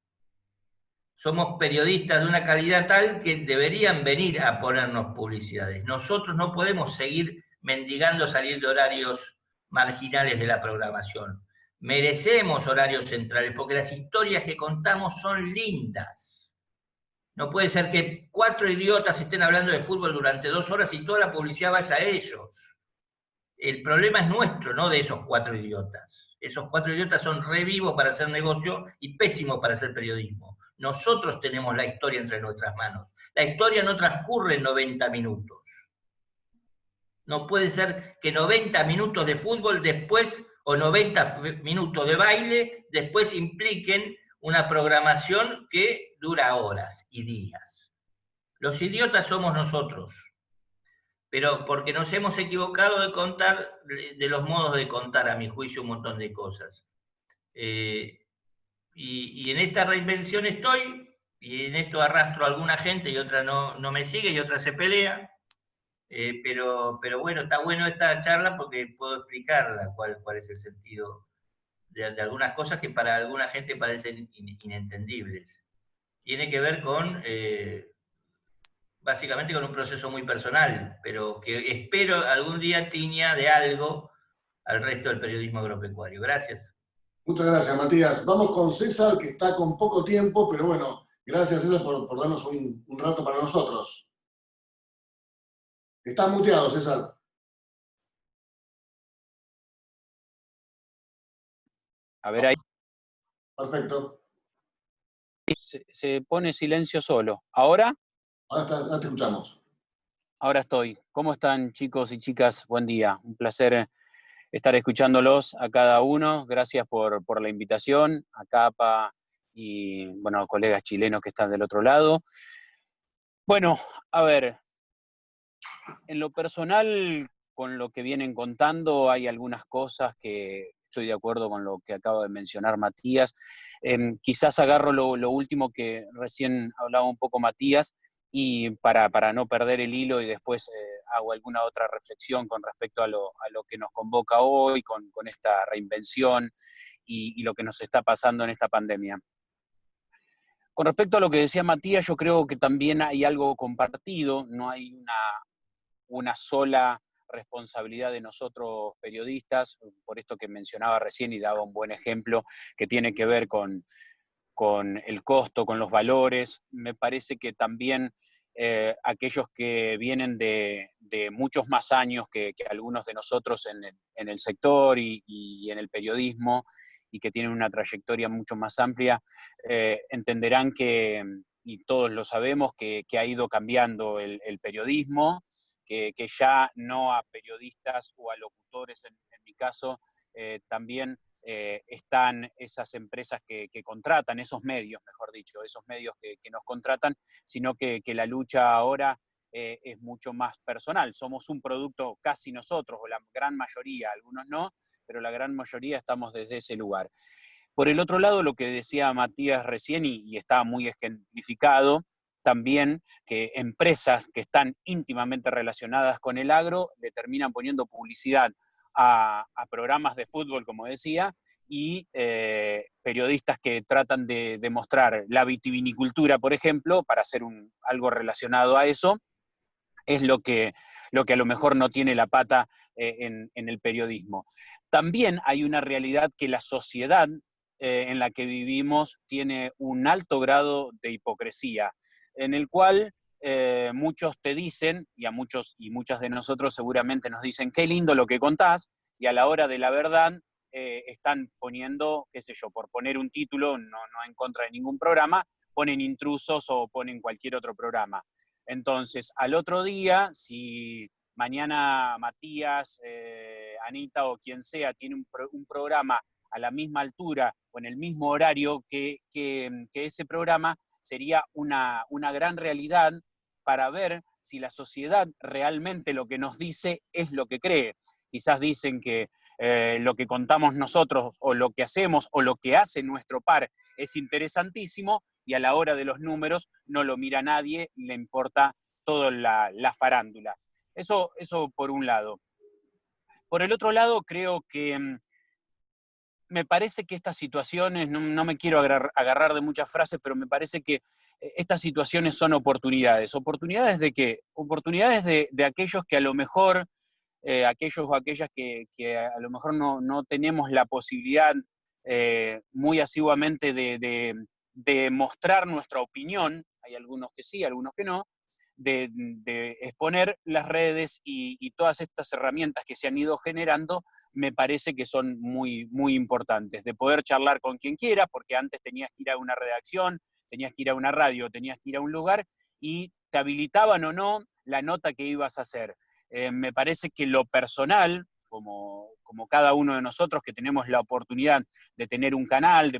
Somos periodistas de una calidad tal que deberían venir a ponernos publicidades. Nosotros no podemos seguir mendigando salir de horarios marginales de la programación. Merecemos horarios centrales, porque las historias que contamos son lindas. No puede ser que 4 idiotas estén hablando de fútbol durante 2 horas y toda la publicidad vaya a ellos. El problema es nuestro, no de esos 4 idiotas. Esos 4 idiotas son re vivos para hacer negocio y pésimos para hacer periodismo. Nosotros tenemos la historia entre nuestras manos. La historia no transcurre en 90 minutos. No puede ser que 90 minutos de fútbol después, o 90 minutos de baile, después impliquen una programación que dura horas y días. Los idiotas somos nosotros, pero porque nos hemos equivocado de contar, de los modos de contar, a mi juicio, un montón de cosas. Y en esta reinvención estoy, y en esto arrastro a alguna gente y otra no me sigue y otra se pelea. Pero bueno, está bueno esta charla porque puedo explicarla cuál es el sentido de algunas cosas que para alguna gente parecen inentendibles. Tiene que ver con, básicamente con un proceso muy personal, pero que espero algún día tiña de algo al resto del periodismo agropecuario. Gracias. Muchas gracias, Matías. Vamos con César, que está con poco tiempo, pero bueno, gracias, César, por darnos un rato para nosotros. Estás muteado, César. A ver ahí. Perfecto. Se pone silencio solo. ¿Ahora? Ahora te escuchamos. Ahora estoy. ¿Cómo están, chicos y chicas? Buen día. Un placer estar escuchándolos a cada uno. Gracias por la invitación, a Capa y, bueno, colegas chilenos que están del otro lado. Bueno, a ver, en lo personal, con lo que vienen contando, hay algunas cosas que estoy de acuerdo con lo que acaba de mencionar Matías. Quizás agarro lo último que recién hablaba un poco Matías, y para no perder el hilo y después hago alguna otra reflexión con respecto a lo que nos convoca hoy, con esta reinvención y lo que nos está pasando en esta pandemia. Con respecto a lo que decía Matías, yo creo que también hay algo compartido, no hay una sola responsabilidad de nosotros periodistas, por esto que mencionaba recién y daba un buen ejemplo, que tiene que ver con el costo, con los valores. Me parece que también aquellos que vienen de muchos más años que algunos de nosotros en el sector y en el periodismo, y que tienen una trayectoria mucho más amplia, entenderán que, y todos lo sabemos, que ha ido cambiando el periodismo, que ya no a periodistas o a locutores, en mi caso, también están esas empresas que contratan, esos medios, mejor dicho, esos medios que nos contratan, sino que la lucha ahora es mucho más personal. Somos un producto casi nosotros, o la gran mayoría, algunos no, pero la gran mayoría estamos desde ese lugar. Por el otro lado, lo que decía Matías recién, y está muy ejemplificado, también que empresas que están íntimamente relacionadas con el agro le terminan poniendo publicidad a programas de fútbol, como decía, y periodistas que tratan de mostrar la vitivinicultura, por ejemplo, para hacer algo relacionado a eso, es lo que a lo mejor no tiene la pata en el periodismo. También hay una realidad que la sociedad en la que vivimos tiene un alto grado de hipocresía, en el cual muchos te dicen, y a muchos y muchas de nosotros seguramente nos dicen, qué lindo lo que contás, y a la hora de la verdad están poniendo, qué sé yo, por poner un título, no en contra de ningún programa, ponen Intrusos o ponen cualquier otro programa. Entonces, al otro día, si mañana Matías, Anita o quien sea tiene un programa a la misma altura o en el mismo horario que ese programa, sería una gran realidad para ver si la sociedad realmente lo que nos dice es lo que cree. Quizás dicen que lo que contamos nosotros o lo que hacemos o lo que hace nuestro par es interesantísimo, y a la hora de los números no lo mira nadie, le importa toda la farándula. Eso por un lado. Por el otro lado, creo que me parece que estas situaciones, no me quiero agarrar de muchas frases, pero me parece que estas situaciones son oportunidades. ¿Oportunidades de qué? Oportunidades de aquellos que a lo mejor, aquellos o aquellas que a lo mejor no tenemos la posibilidad muy asiduamente de mostrar nuestra opinión, hay algunos que sí, algunos que no, de exponer las redes y todas estas herramientas que se han ido generando, me parece que son muy, muy importantes, de poder charlar con quien quiera, porque antes tenías que ir a una redacción, tenías que ir a una radio, tenías que ir a un lugar, y te habilitaban o no la nota que ibas a hacer. Me parece que lo personal, como cada uno de nosotros que tenemos la oportunidad de tener un canal,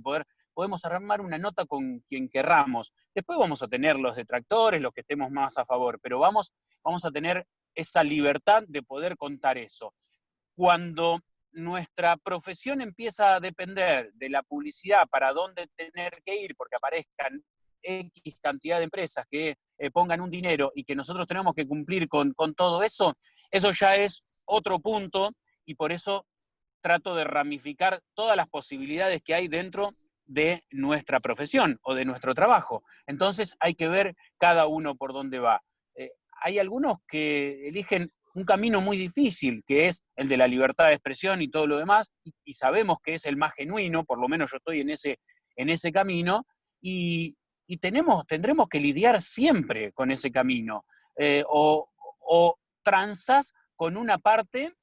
podemos armar una nota con quien querramos. Después vamos a tener los detractores, los que estemos más a favor, pero vamos a tener esa libertad de poder contar eso. Cuando nuestra profesión empieza a depender de la publicidad para dónde tener que ir, porque aparezcan X cantidad de empresas que pongan un dinero y que nosotros tenemos que cumplir con todo eso, eso ya es otro punto, y por eso trato de ramificar todas las posibilidades que hay dentro de nuestra profesión o de nuestro trabajo. Entonces hay que ver cada uno por dónde va. Hay algunos que eligen un camino muy difícil, que es el de la libertad de expresión y todo lo demás, y sabemos que es el más genuino, por lo menos yo estoy en ese camino, y tendremos que lidiar siempre con ese camino, o transas con una parte,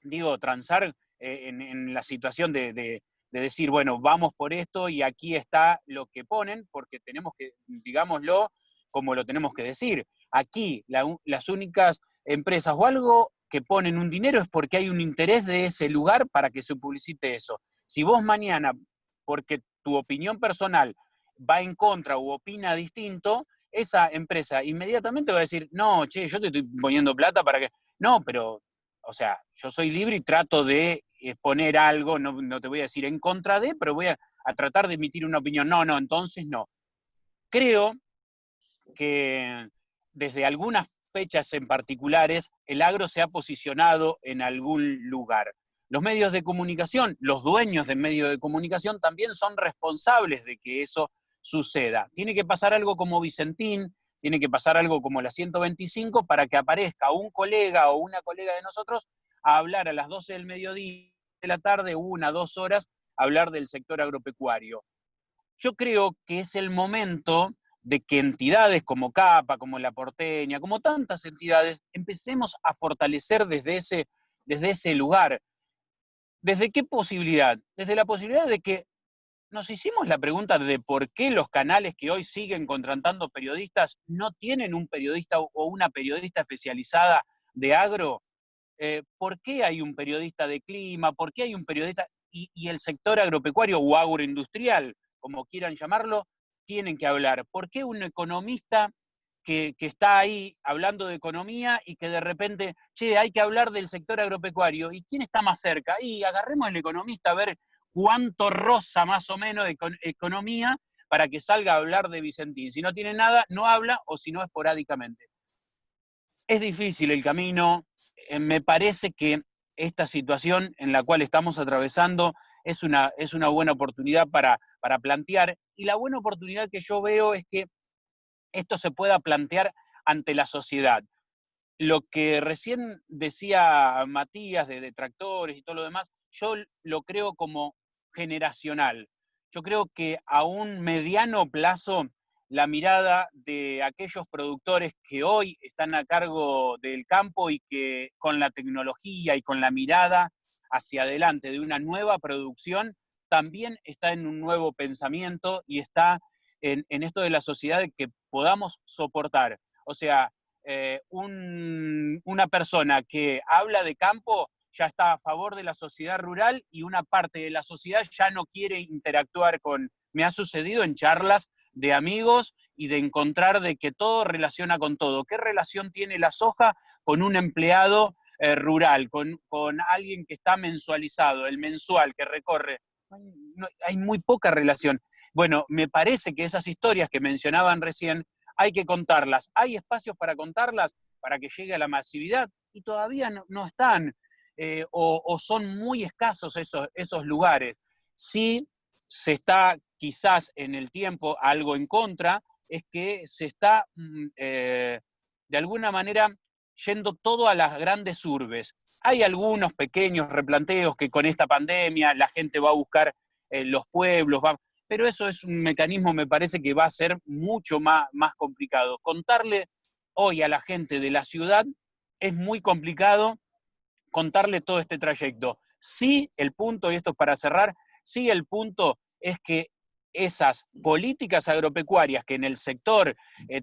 digo, transar en la situación de decir, bueno, vamos por esto y aquí está lo que ponen, porque tenemos que, digámoslo como lo tenemos que decir, aquí las únicas empresas o algo que ponen un dinero es porque hay un interés de ese lugar para que se publicite eso. Si vos mañana, porque tu opinión personal va en contra u opina distinto, esa empresa inmediatamente va a decir, no, che, yo te estoy poniendo plata para que... No, pero, o sea, yo soy libre y trato de exponer algo, no te voy a decir en contra de, pero voy a tratar de emitir una opinión. No, entonces no. Creo que desde algunas fechas en particulares, el agro se ha posicionado en algún lugar. Los medios de comunicación, los dueños de medios de comunicación también son responsables de que eso suceda. Tiene que pasar algo como Vicentín, tiene que pasar algo como la 125 para que aparezca un colega o una colega de nosotros a hablar a las 12 del mediodía de la tarde, 1 o 2 horas, a hablar del sector agropecuario. Yo creo que es el momento de que entidades como CAPA, como La Porteña, como tantas entidades, empecemos a fortalecer desde ese lugar. ¿Desde qué posibilidad? Desde la posibilidad de que nos hicimos la pregunta de por qué los canales que hoy siguen contratando periodistas no tienen un periodista o una periodista especializada de agro. ¿Por qué hay un periodista de clima? ¿Por qué hay un periodista? Y el sector agropecuario o agroindustrial, como quieran llamarlo, tienen que hablar. ¿Por qué un economista que está ahí hablando de economía y que de repente, che, hay que hablar del sector agropecuario. ¿Y quién está más cerca? Y agarremos el economista a ver cuánto roza más o menos de economía para que salga a hablar de Vicentín. Si no tiene nada, no habla, o si no, esporádicamente. Es difícil el camino. Me parece que esta situación en la cual estamos atravesando es una buena oportunidad para plantear, y la buena oportunidad que yo veo es que esto se pueda plantear ante la sociedad. Lo que recién decía Matías de detractores y todo lo demás, yo lo creo como generacional. Yo creo que a un mediano plazo la mirada de aquellos productores que hoy están a cargo del campo y que con la tecnología y con la mirada hacia adelante de una nueva producción, también está en un nuevo pensamiento y está en esto de la sociedad de que podamos soportar. O sea, una persona que habla de campo ya está a favor de la sociedad rural y una parte de la sociedad ya no quiere interactuar con... Me ha sucedido en charlas de amigos y de encontrar de que todo relaciona con todo. ¿Qué relación tiene la soja con un empleado rural, con alguien que está mensualizado, el mensual que recorre? Hay muy poca relación. Bueno, me parece que esas historias que mencionaban recién hay que contarlas. ¿Hay espacios para contarlas para que llegue a la masividad? Y todavía no están, o son muy escasos esos lugares. Sí se está quizás en el tiempo algo en contra, es que se está de alguna manera yendo todo a las grandes urbes. Hay algunos pequeños replanteos que con esta pandemia la gente va a buscar los pueblos, pero eso es un mecanismo, me parece que va a ser mucho más complicado. Contarle hoy a la gente de la ciudad es muy complicado, contarle todo este trayecto. Sí, el punto, y esto es para cerrar, sí el punto es que esas políticas agropecuarias que en el sector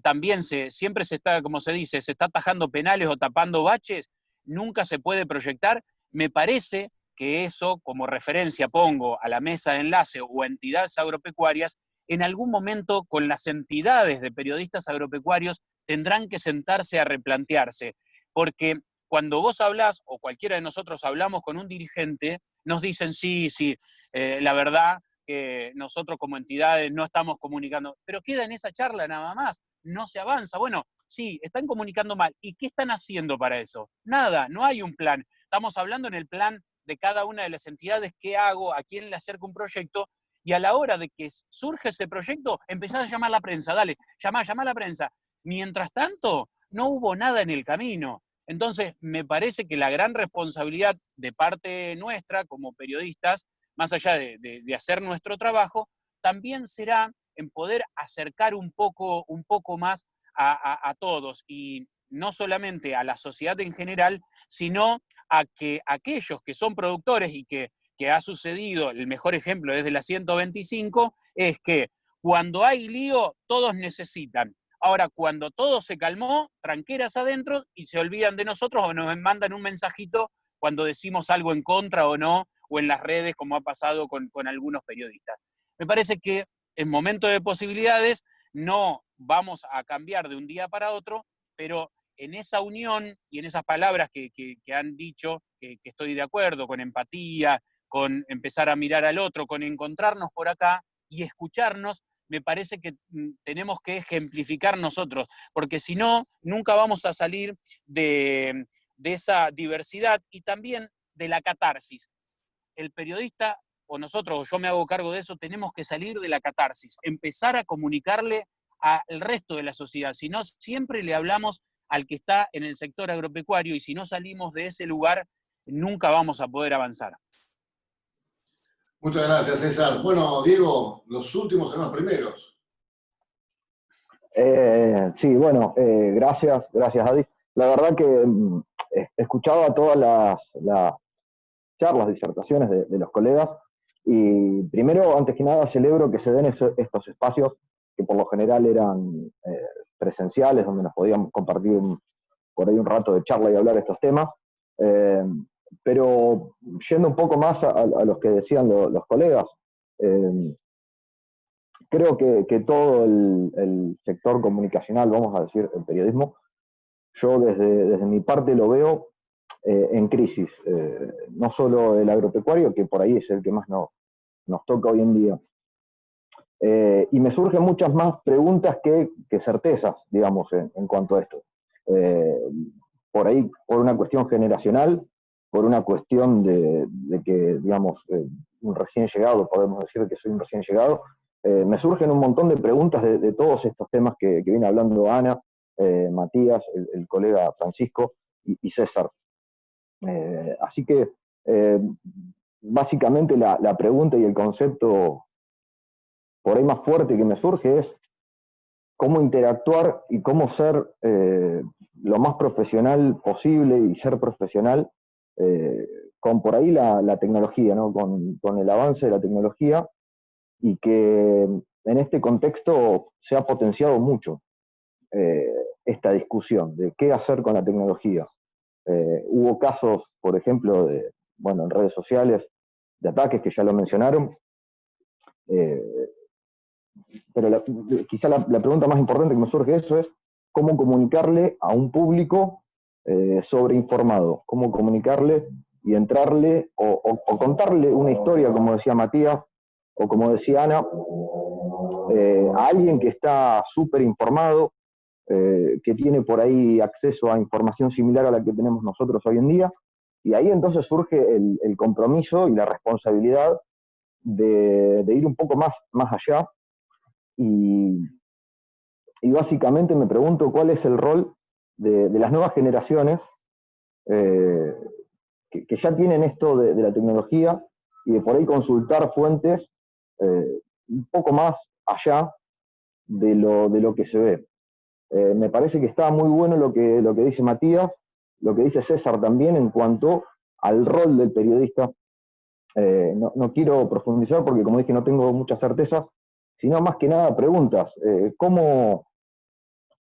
también siempre se está, como se dice, se está atajando penales o tapando baches, nunca se puede proyectar. Me parece que eso, como referencia pongo a la mesa de enlace o entidades agropecuarias, en algún momento con las entidades de periodistas agropecuarios tendrán que sentarse a replantearse, porque cuando vos hablás, o cualquiera de nosotros hablamos con un dirigente, nos dicen, sí, la verdad que nosotros como entidades no estamos comunicando, pero queda en esa charla nada más, no se avanza. Bueno, sí, están comunicando mal. ¿Y qué están haciendo para eso? Nada, no hay un plan. Estamos hablando en el plan de cada una de las entidades, qué hago, a quién le acerco un proyecto, y a la hora de que surge ese proyecto, empezás a llamar a la prensa, dale, llama a la prensa. Mientras tanto, no hubo nada en el camino. Entonces, me parece que la gran responsabilidad de parte nuestra como periodistas, más allá de hacer nuestro trabajo, también será en poder acercar un poco más a todos, y no solamente a la sociedad en general, sino a que aquellos que son productores y que ha sucedido, el mejor ejemplo desde la 125, es que cuando hay lío, todos necesitan. Ahora, cuando todo se calmó, tranqueras adentro y se olvidan de nosotros o nos mandan un mensajito cuando decimos algo en contra o no, o en las redes, como ha pasado con algunos periodistas. Me parece que en momentos de posibilidades no vamos a cambiar de un día para otro, pero en esa unión y en esas palabras que han dicho, que estoy de acuerdo, con empatía, con empezar a mirar al otro, con encontrarnos por acá y escucharnos, me parece que tenemos que ejemplificar nosotros, porque si no, nunca vamos a salir de esa diversidad y también de la catarsis. El periodista, o nosotros, o yo me hago cargo de eso, tenemos que salir de la catarsis, empezar a comunicarle al resto de la sociedad. Si no, siempre le hablamos al que está en el sector agropecuario, y si no salimos de ese lugar, nunca vamos a poder avanzar. Muchas gracias, César. Bueno, Diego, los últimos son los primeros. Sí, bueno, gracias, Adi. La verdad que he escuchado todas las charlas, disertaciones de los colegas, y primero, antes que nada, celebro que se den estos espacios que por lo general eran presenciales, donde nos podíamos compartir por ahí un rato de charla y hablar de estos temas. Pero yendo un poco más a los que decían los colegas, creo que todo el sector comunicacional, vamos a decir, el periodismo, yo desde mi parte lo veo en crisis. No solo el agropecuario, que por ahí es el que más nos toca hoy en día. Y me surgen muchas más preguntas que certezas, digamos, en cuanto a esto. Por ahí, por una cuestión generacional, por una cuestión de que, digamos, un recién llegado, podemos decir que soy un recién llegado, me surgen un montón de preguntas de todos estos temas que viene hablando Ana, Matías, el colega Francisco y César. Así que, básicamente, la pregunta y el concepto por ahí más fuerte que me surge es cómo interactuar y cómo ser lo más profesional posible y ser profesional con por ahí la tecnología, ¿no? Con el avance de la tecnología, y que en este contexto se ha potenciado mucho esta discusión de qué hacer con la tecnología. Hubo casos, por ejemplo, en redes sociales, de ataques que ya lo mencionaron, pero quizá la pregunta más importante que me surge de eso es cómo comunicarle a un público sobreinformado, cómo comunicarle y entrarle o contarle una historia, como decía Matías, o como decía Ana, a alguien que está súper informado, que tiene por ahí acceso a información similar a la que tenemos nosotros hoy en día, y ahí entonces surge el compromiso y la responsabilidad de ir un poco más allá, y básicamente me pregunto cuál es el rol de las nuevas generaciones que ya tienen esto de la tecnología y de por ahí consultar fuentes un poco más allá de lo que se ve. Me parece que está muy bueno lo que dice Matías, lo que dice César también en cuanto al rol del periodista. No quiero profundizar porque, como dije, no tengo muchas certezas, sino más que nada preguntas. ¿Cómo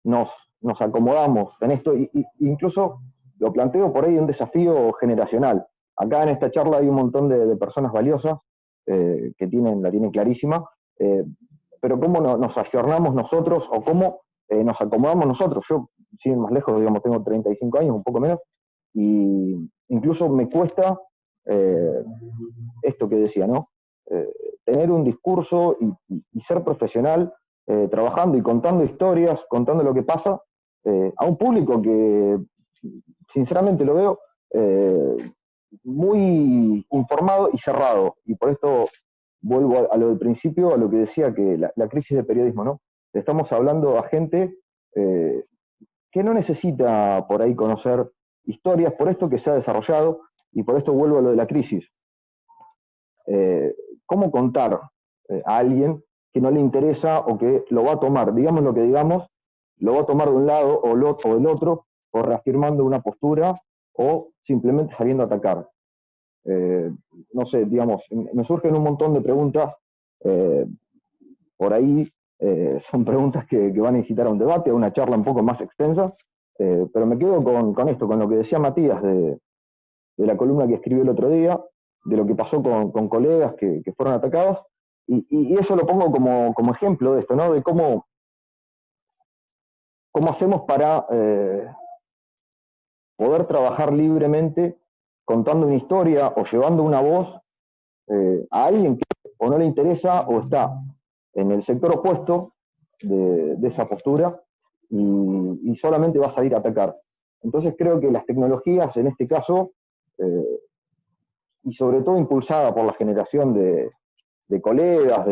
nos acomodamos en esto? Incluso lo planteo por ahí un desafío generacional. Acá en esta charla hay un montón de personas valiosas que la tienen clarísima, pero ¿cómo nos ayornamos nosotros o cómo nos acomodamos nosotros? Yo, sin ir más lejos, digamos, tengo 35 años, un poco menos, y incluso me cuesta esto que decía, ¿no? Tener un discurso y ser profesional, trabajando y contando historias, contando lo que pasa, a un público que, sinceramente lo veo, muy informado y cerrado. Y por esto vuelvo a lo del principio, a lo que decía, que la crisis de periodismo, ¿no? Estamos hablando a gente que no necesita por ahí conocer historias, por esto que se ha desarrollado, y por esto vuelvo a lo de la crisis. ¿Cómo contar a alguien que no le interesa o que lo va a tomar, digamos lo que digamos, lo va a tomar de un lado o del otro, o reafirmando una postura, o simplemente saliendo a atacar? No sé, digamos, me surgen un montón de preguntas, por ahí son preguntas que van a incitar a un debate, a una charla un poco más extensa, pero me quedo con esto, con lo que decía Matías de la columna que escribió el otro día, de lo que pasó con colegas que fueron atacados, y eso lo pongo como ejemplo de esto, ¿no? De cómo hacemos para poder trabajar libremente contando una historia o llevando una voz a alguien que o no le interesa o está en el sector opuesto de esa postura y solamente va a salir a atacar. Entonces creo que las tecnologías, en este caso, y sobre todo impulsada por la generación de colegas,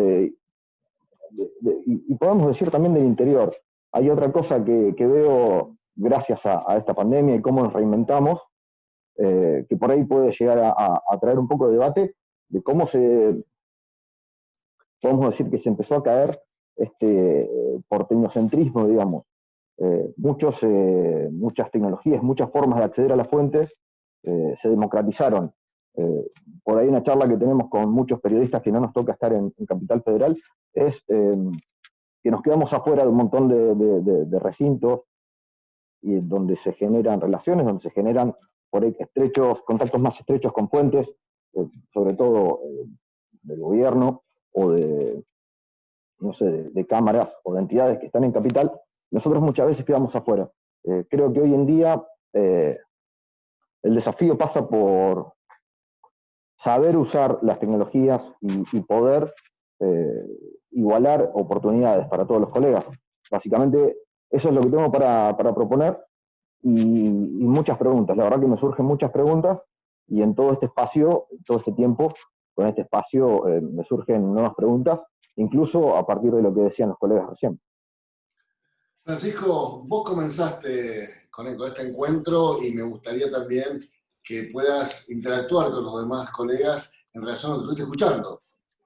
y podemos decir también del interior. Hay otra cosa que veo gracias a esta pandemia y cómo nos reinventamos, que por ahí puede llegar a traer un poco de debate, de cómo podemos decir que se empezó a caer este porteñocentrismo, digamos. Muchas tecnologías, muchas formas de acceder a las fuentes se democratizaron. Por ahí una charla que tenemos con muchos periodistas que no nos toca estar en Capital Federal es que nos quedamos afuera de un montón de recintos y donde se generan relaciones, donde se generan por ahí contactos más estrechos con fuentes, sobre todo del gobierno o de no sé, de cámaras o de entidades que están en Capital, nosotros muchas veces quedamos afuera. Creo que hoy en día el desafío pasa por saber usar las tecnologías y poder igualar oportunidades para todos los colegas. Básicamente, eso es lo que tengo para proponer y muchas preguntas. La verdad que me surgen muchas preguntas y en todo este espacio, todo este tiempo, con este espacio me surgen nuevas preguntas, incluso a partir de lo que decían los colegas recién. Francisco, vos comenzaste con este encuentro y me gustaría también que puedas interactuar con los demás colegas en relación a lo que estuviste escuchando.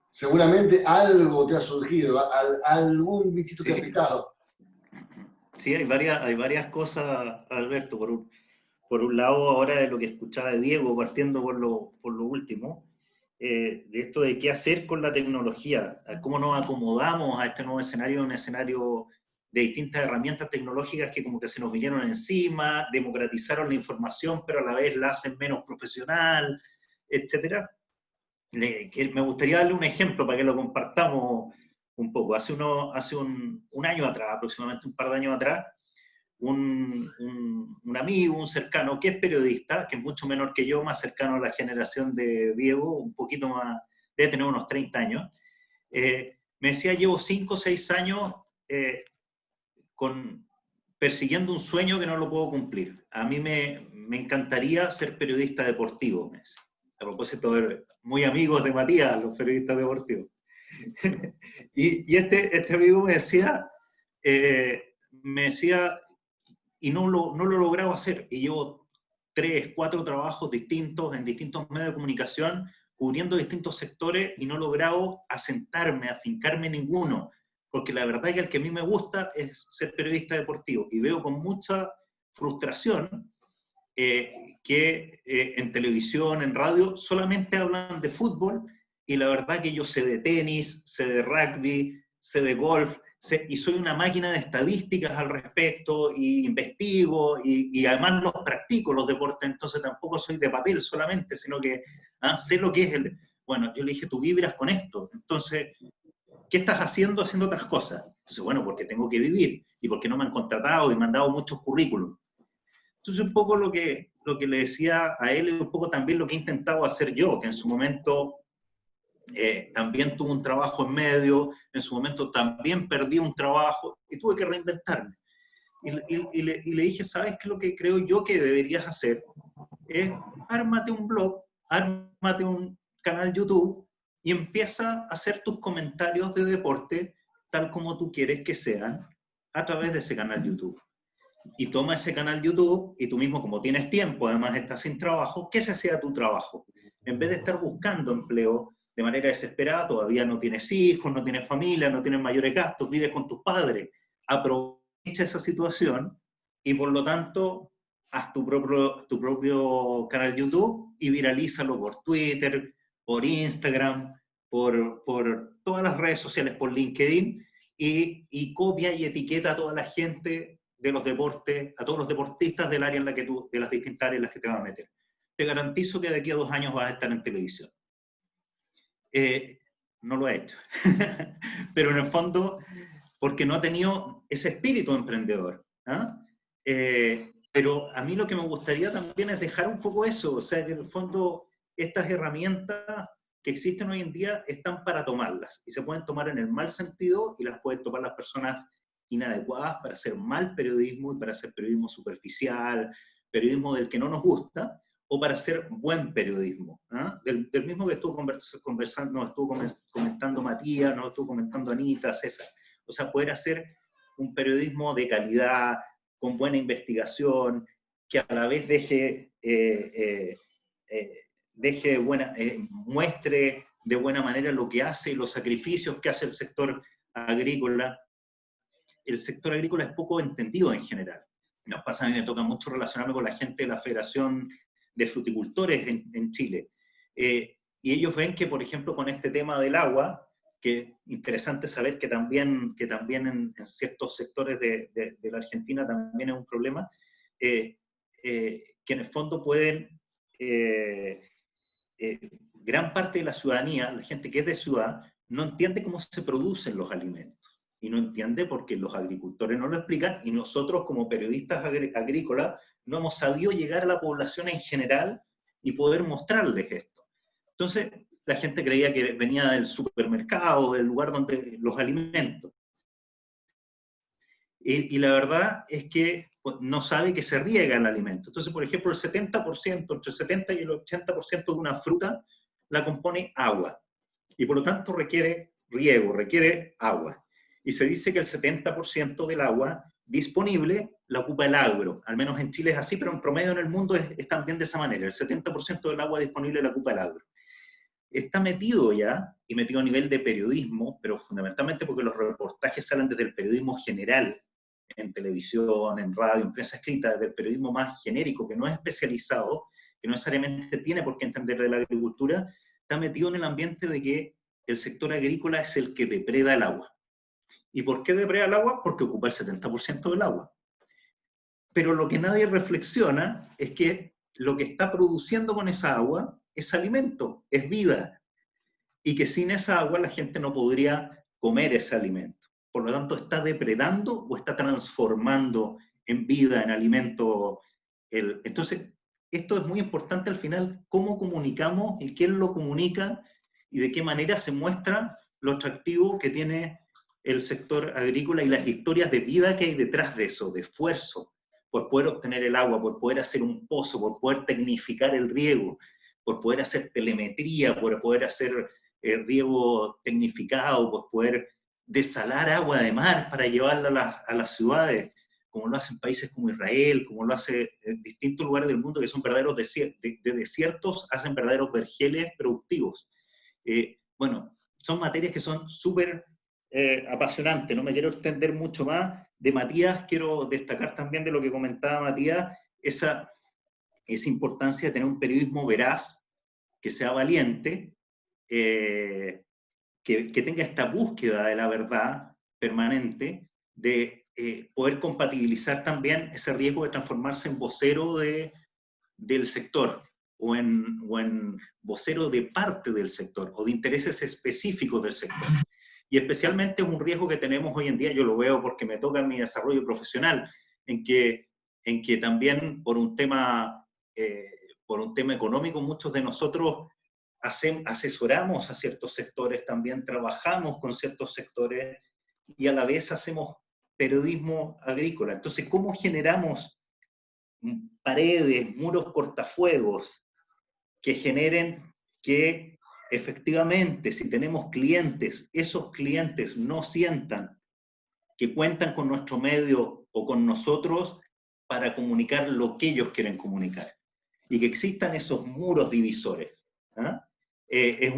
Seguramente algo te ha surgido, algún bichito te ha picado. Sí, hay varias cosas, Alberto. Por un lado, ahora de lo que escuchaba de Diego, partiendo por lo último, de esto de qué hacer con la tecnología, cómo nos acomodamos a este nuevo escenario, un escenario de distintas herramientas tecnológicas que como que se nos vinieron encima, democratizaron la información, pero a la vez la hacen menos profesional, etc. Me gustaría darle un ejemplo para que lo compartamos un poco. Hace un año atrás, aproximadamente un par de años atrás, un amigo, un cercano, que es periodista, que es mucho menor que yo, más cercano a la generación de Diego, un poquito más, debe tener unos 30 años, me decía, llevo 5 o 6 años persiguiendo un sueño que no lo puedo cumplir. A mí me encantaría ser periodista deportivo, me decía. A propósito, muy amigos de Matías, los periodistas deportivos. y este amigo me decía, y no lo he logrado hacer, y llevo 3, 4 trabajos distintos en distintos medios de comunicación, cubriendo distintos sectores, y no he logrado asentarme, afincarme en ninguno, porque la verdad es que el que a mí me gusta es ser periodista deportivo, y veo con mucha frustración que en televisión, en radio, solamente hablan de fútbol, y la verdad que yo sé de tenis, sé de rugby, sé de golf, y soy una máquina de estadísticas al respecto, y investigo, y además los practico, los deportes, entonces tampoco soy de papel solamente, sino que sé lo que es el... Bueno, yo le dije, tú vibras con esto, entonces, ¿qué estás haciendo otras cosas? Entonces, bueno, porque tengo que vivir, y porque no me han contratado, y me han dado muchos currículums. Entonces, un poco lo que le decía a él, y un poco también lo que he intentado hacer yo, que en su momento también tuve un trabajo en medio, en su momento también perdí un trabajo, y tuve que reinventarme. Y le dije, ¿sabes qué? Lo que creo yo que deberías hacer es ármate un blog, ármate un canal YouTube, y empieza a hacer tus comentarios de deporte tal como tú quieres que sean a través de ese canal YouTube. Y toma ese canal YouTube, y tú mismo, como tienes tiempo, además estás sin trabajo, que ese sea tu trabajo. En vez de estar buscando empleo de manera desesperada, todavía no tienes hijos, no tienes familia, no tienes mayores gastos, vives con tus padres, aprovecha esa situación y por lo tanto haz tu propio canal YouTube y viralízalo por Twitter, por Instagram, por todas las redes sociales, por LinkedIn, y copia y etiqueta a toda la gente de los deportes, a todos los deportistas del área en la que de las distintas áreas en las que te vas a meter. Te garantizo que de aquí a 2 años vas a estar en televisión. No lo he hecho, pero en el fondo, porque no ha tenido ese espíritu emprendedor. Pero a mí lo que me gustaría también es dejar un poco eso, o sea, que en el fondo estas herramientas que existen hoy en día están para tomarlas, y se pueden tomar en el mal sentido, y las pueden tomar las personas inadecuadas para hacer mal periodismo, y para hacer periodismo superficial, periodismo del que no nos gusta, o para hacer buen periodismo. Del mismo que estuvo conversando, nos estuvo comentando Matías, nos estuvo comentando Anita, César. O sea, poder hacer un periodismo de calidad, con buena investigación, que a la vez muestre de buena manera lo que hace y los sacrificios que hace el sector agrícola. El sector agrícola es poco entendido en general. Nos pasa, a mí me toca mucho relacionarme con la gente de la Federación de Fruticultores en Chile. Y ellos ven que, por ejemplo, con este tema del agua, que es interesante saber que también en ciertos sectores de la Argentina también es un problema, que en el fondo pueden, gran parte de la ciudadanía, la gente que es de ciudad, no entiende cómo se producen los alimentos. Y no entiende porque los agricultores no lo explican, y nosotros como periodistas agrícolas no hemos sabido llegar a la población en general y poder mostrarles esto. Entonces, la gente creía que venía del supermercado, del lugar donde los alimentos. Y la verdad es que no sabe que se riega el alimento. Entonces, por ejemplo, el 70%, entre el 70 y el 80% de una fruta la compone agua. Y por lo tanto requiere riego, requiere agua. Y se dice que el 70% del agua disponible la ocupa el agro. Al menos en Chile es así, pero en promedio en el mundo es también de esa manera. El 70% del agua disponible la ocupa el agro. Está metido ya, y metido a nivel de periodismo, pero fundamentalmente porque los reportajes salen desde el periodismo general, en televisión, en radio, en prensa escrita, desde el periodismo más genérico, que no es especializado, que no necesariamente tiene por qué entender de la agricultura, está metido en el ambiente de que el sector agrícola es el que depreda el agua. ¿Y por qué depreda el agua? Porque ocupa el 70% del agua. Pero lo que nadie reflexiona es que lo que está produciendo con esa agua es alimento, es vida, y que sin esa agua la gente no podría comer ese alimento. Por lo tanto, está depredando o está transformando en vida, en alimento. Entonces, esto es muy importante al final, cómo comunicamos y quién lo comunica y de qué manera se muestra lo atractivo que tiene el sector agrícola y las historias de vida que hay detrás de eso, de esfuerzo, por poder obtener el agua, por poder hacer un pozo, por poder tecnificar el riego, por poder hacer telemetría, por poder hacer riego tecnificado, por poder desalar agua de mar para llevarla a las ciudades, como lo hacen países como Israel, como lo hace en distintos lugares del mundo que son verdaderos de desiertos, hacen verdaderos vergeles productivos. Bueno, son materias que son súper apasionantes, no me quiero extender mucho más. De Matías quiero destacar también de lo que comentaba Matías, esa importancia de tener un periodismo veraz, que sea valiente, que tenga esta búsqueda de la verdad permanente, de poder compatibilizar también ese riesgo de transformarse en vocero del sector, o en vocero de parte del sector, o de intereses específicos del sector. Y especialmente es un riesgo que tenemos hoy en día, yo lo veo porque me toca en mi desarrollo profesional, en que también por un tema económico muchos de nosotros asesoramos a ciertos sectores, también trabajamos con ciertos sectores y a la vez hacemos periodismo agrícola. Entonces, ¿cómo generamos paredes, muros cortafuegos que generen que efectivamente, si tenemos clientes, esos clientes no sientan que cuentan con nuestro medio o con nosotros para comunicar lo que ellos quieren comunicar? Y que existan esos muros divisores. Es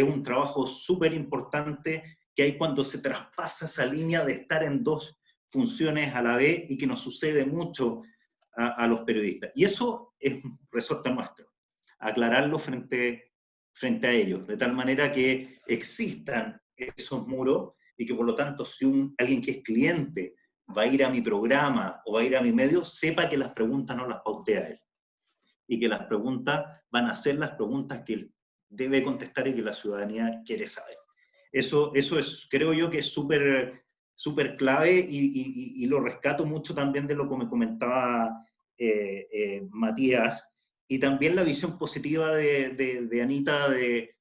un trabajo súper importante que hay cuando se traspasa esa línea de estar en dos funciones a la vez y que nos sucede mucho a los periodistas. Y eso es un resorte nuestro, aclararlo frente a ellos, de tal manera que existan esos muros y que por lo tanto si alguien que es cliente va a ir a mi programa o va a ir a mi medio, sepa que las preguntas no las pautea él y que las preguntas van a ser las preguntas que él debe contestar y que la ciudadanía quiere saber. Eso es, creo yo que es súper clave y lo rescato mucho también de lo que me comentaba Matías, y también la visión positiva de Anita de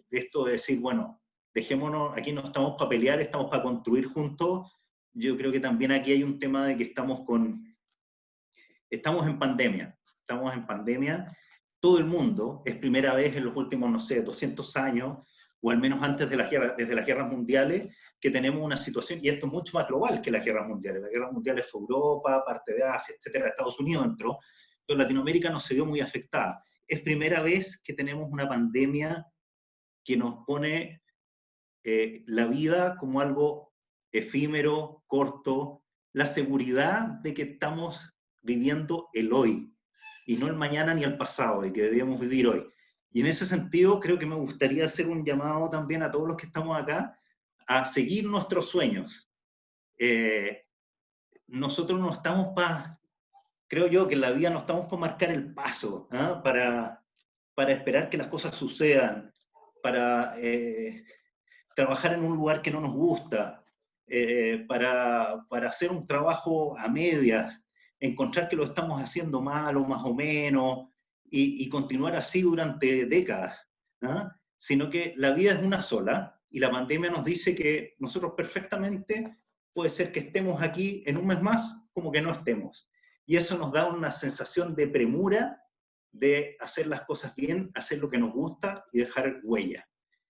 esto de decir, bueno, dejémonos, aquí no estamos para pelear, estamos para construir juntos. Yo creo que también aquí hay un tema de que estamos en pandemia, todo el mundo, es primera vez en los últimos, no sé, 200 años, o al menos antes de desde las guerras mundiales, que tenemos una situación, y esto es mucho más global que las guerras mundiales. Las guerras mundiales fue Europa, parte de Asia, etcétera, Estados Unidos entró, pero Latinoamérica no se vio muy afectada. Es primera vez que tenemos una pandemia que nos pone la vida como algo efímero, corto, la seguridad de que estamos viviendo el hoy, y no el mañana ni el pasado, de que debíamos vivir hoy. Y en ese sentido creo que me gustaría hacer un llamado también a todos los que estamos acá a seguir nuestros sueños. Nosotros no estamos creo yo que en la vida no estamos para marcar el paso, para esperar que las cosas sucedan, trabajar en un lugar que no nos gusta, para hacer un trabajo a medias, encontrar que lo estamos haciendo mal o más o menos, y continuar así durante décadas, ¿no? Sino que la vida es una sola, y la pandemia nos dice que nosotros perfectamente puede ser que estemos aquí en un mes más, como que no estemos. Y eso nos da una sensación de premura, de hacer las cosas bien, hacer lo que nos gusta y dejar huella.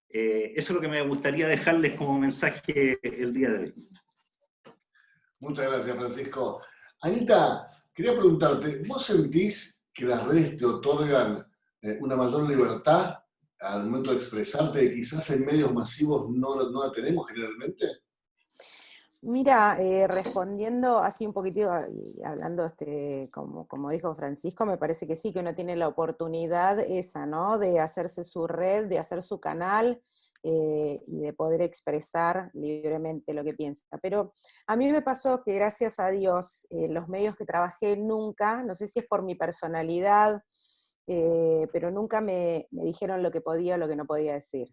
Eso es lo que me gustaría dejarles como mensaje el día de hoy. Muchas gracias, Francisco. Anita, quería preguntarte, ¿vos sentís que las redes te otorgan una mayor libertad al momento de expresarte que quizás en medios masivos no la tenemos generalmente? Mira, respondiendo así un poquitito, y hablando como dijo Francisco, me parece que sí, que uno tiene la oportunidad esa, ¿no? De hacerse su red, de hacer su canal, y de poder expresar libremente lo que piensa. Pero a mí me pasó que gracias a Dios, los medios que trabajé nunca, no sé si es por mi personalidad, pero nunca me dijeron lo que podía o lo que no podía decir.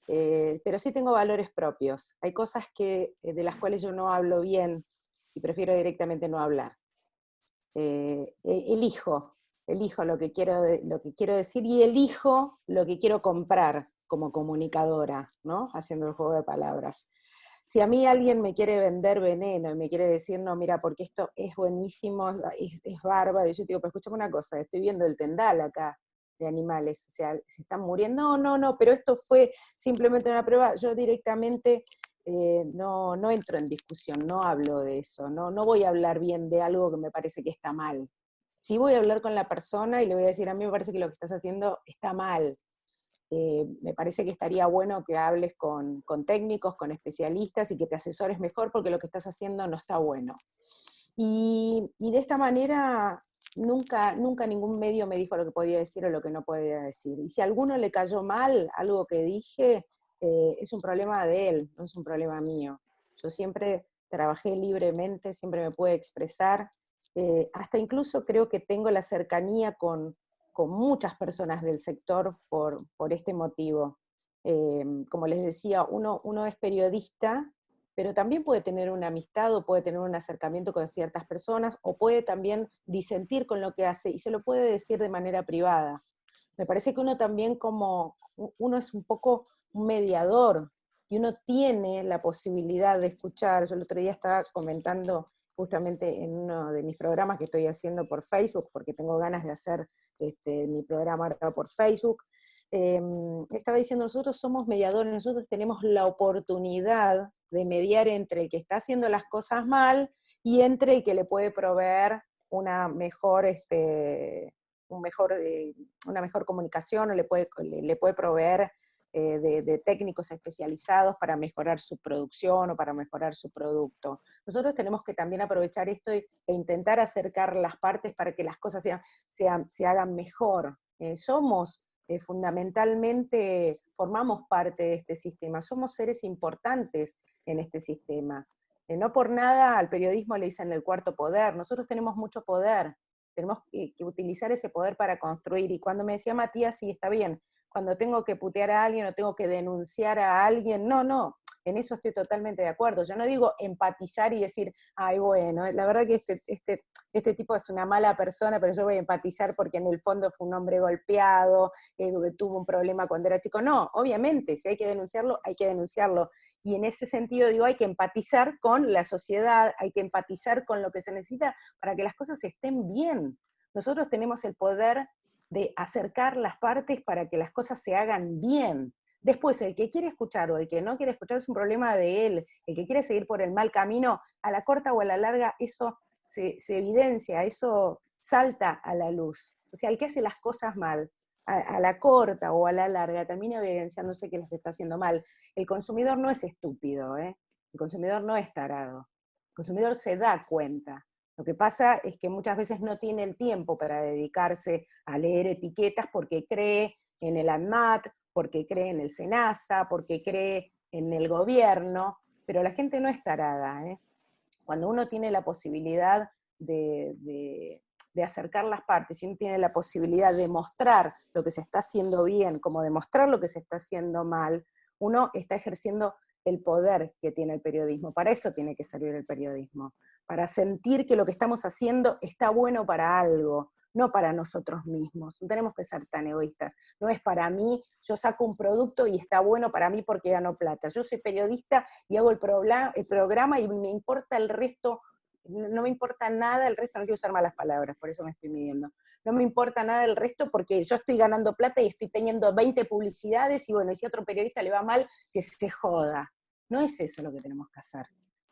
Pero sí tengo valores propios. Hay cosas de las cuales yo no hablo bien y prefiero directamente no hablar. Elijo lo que quiero decir y elijo lo que quiero comprar como comunicadora, ¿no? Haciendo el juego de palabras. Si a mí alguien me quiere vender veneno y me quiere decir, no, mira, porque esto es buenísimo, es bárbaro, y yo digo, pero escúchame una cosa, estoy viendo el tendal acá de animales, o sea, se están muriendo, no, pero esto fue simplemente una prueba, yo directamente no entro en discusión, no hablo de eso, no voy a hablar bien de algo que me parece que está mal. Sí voy a hablar con la persona y le voy a decir, a mí me parece que lo que estás haciendo está mal. Me parece que estaría bueno que hables con técnicos, con especialistas y que te asesores mejor porque lo que estás haciendo no está bueno. Y de esta manera nunca ningún medio me dijo lo que podía decir o lo que no podía decir. Y si a alguno le cayó mal algo que dije, es un problema de él, no es un problema mío. Yo siempre trabajé libremente, siempre me pude expresar, hasta incluso creo que tengo la cercanía con muchas personas del sector por este motivo. Como les decía, uno es periodista, pero también puede tener una amistad o puede tener un acercamiento con ciertas personas, o puede también disentir con lo que hace, y se lo puede decir de manera privada. Me parece que uno también uno es un poco un mediador, y uno tiene la posibilidad de escuchar. Yo el otro día estaba comentando justamente en uno de mis programas que estoy haciendo por Facebook, porque tengo ganas de hacer mi programa ahora por Facebook, estaba diciendo, nosotros somos mediadores, nosotros tenemos la oportunidad de mediar entre el que está haciendo las cosas mal y entre el que le puede proveer una mejor comunicación, o le puede proveer de técnicos especializados para mejorar su producción o para mejorar su producto. Nosotros tenemos que también aprovechar esto e intentar acercar las partes para que las cosas se hagan mejor. Fundamentalmente formamos parte de este sistema, somos seres importantes en este sistema. No por nada al periodismo le dicen el cuarto poder. Nosotros tenemos mucho poder, tenemos que utilizar ese poder para construir. Y cuando me decía Matías, sí, está bien, cuando tengo que putear a alguien o tengo que denunciar a alguien, no, en eso estoy totalmente de acuerdo. Yo no digo empatizar y decir, ay, bueno, la verdad que este tipo es una mala persona, pero yo voy a empatizar porque en el fondo fue un hombre golpeado, que tuvo un problema cuando era chico. No, obviamente, si hay que denunciarlo, hay que denunciarlo. Y en ese sentido digo, hay que empatizar con la sociedad, hay que empatizar con lo que se necesita para que las cosas estén bien. Nosotros tenemos el poder de acercar las partes para que las cosas se hagan bien. Después, el que quiere escuchar o el que no quiere escuchar es un problema de él. El que quiere seguir por el mal camino, a la corta o a la larga, eso se evidencia, eso salta a la luz. O sea, el que hace las cosas mal, a la corta o a la larga, termina evidenciándose que las está haciendo mal. El consumidor no es estúpido, ¿eh? El consumidor no es tarado. El consumidor se da cuenta. Lo que pasa es que muchas veces no tiene el tiempo para dedicarse a leer etiquetas porque cree en el ANMAT, porque cree en el SENASA, porque cree en el gobierno, pero la gente no es tarada, ¿eh? Cuando uno tiene la posibilidad de de acercar las partes, y uno tiene la posibilidad de mostrar lo que se está haciendo bien, como de mostrar lo que se está haciendo mal, uno está ejerciendo el poder que tiene el periodismo. Para eso tiene que servir el periodismo, para sentir que lo que estamos haciendo está bueno para algo, no para nosotros mismos. No tenemos que ser tan egoístas. No es para mí, yo saco un producto y está bueno para mí porque gano plata. Yo soy periodista y hago el programa y me importa el resto, no me importa nada el resto, no quiero usar malas palabras, por eso me estoy midiendo. No me importa nada el resto porque yo estoy ganando plata y estoy teniendo 20 publicidades y bueno, y si a otro periodista le va mal, que se joda. No es eso lo que tenemos que hacer.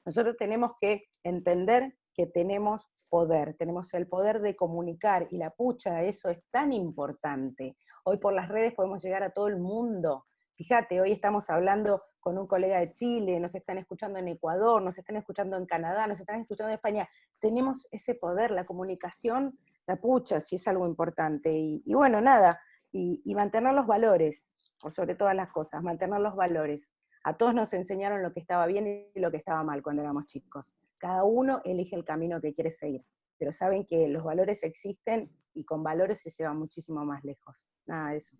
Nosotros tenemos que entender que tenemos poder, tenemos el poder de comunicar, y la pucha, eso es tan importante. Hoy por las redes podemos llegar a todo el mundo. Fíjate, hoy estamos hablando con un colega de Chile, nos están escuchando en Ecuador, nos están escuchando en Canadá, nos están escuchando en España. Tenemos ese poder, la comunicación, la pucha, sí es algo importante. Y bueno, nada, y mantener los valores, por sobre todas las cosas, mantener los valores. A todos nos enseñaron lo que estaba bien y lo que estaba mal cuando éramos chicos. Cada uno elige el camino que quiere seguir, pero saben que los valores existen y con valores se lleva muchísimo más lejos. Nada de eso.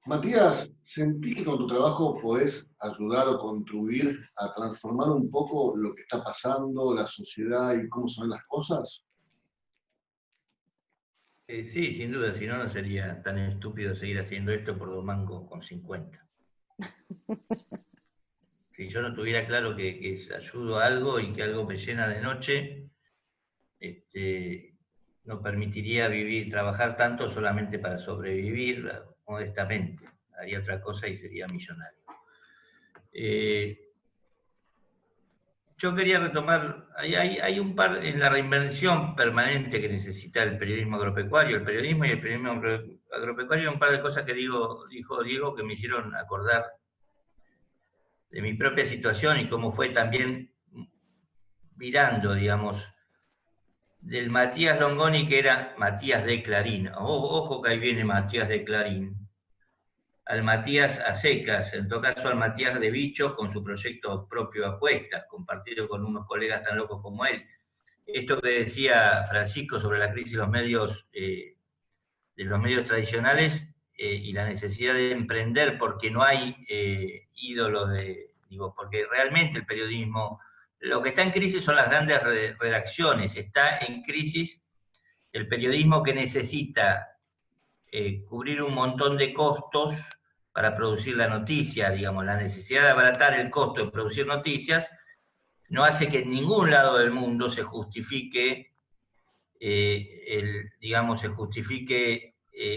Matías, ¿sentís que con tu trabajo podés ayudar o contribuir a transformar un poco lo que está pasando, la sociedad y cómo se ven las cosas? Sí, sin duda, si no, no sería tan estúpido seguir haciendo esto por 2 mangos con 50. Si yo no tuviera claro que ayudo a algo y que algo me llena de noche, no permitiría trabajar tanto solamente para sobrevivir modestamente. Haría otra cosa y sería millonario. Yo quería retomar, hay un par, en la reinvención permanente que necesita el periodismo agropecuario, el periodismo agropecuario, un par de cosas que dijo Diego que me hicieron acordar de mi propia situación y cómo fue también mirando, digamos, del Matías Longoni, que era Matías de Clarín. Ojo que ahí viene Matías de Clarín. Al Matías a secas, en todo caso al Matías de Bicho, con su proyecto propio a cuestas, compartido con unos colegas tan locos como él. Esto que decía Francisco sobre la crisis de los medios tradicionales y la necesidad de emprender porque no hay ídolos porque realmente el periodismo, lo que está en crisis son las grandes redacciones, está en crisis el periodismo que necesita cubrir un montón de costos para producir la noticia, digamos, la necesidad de abaratar el costo de producir noticias no hace que en ningún lado del mundo se justifique,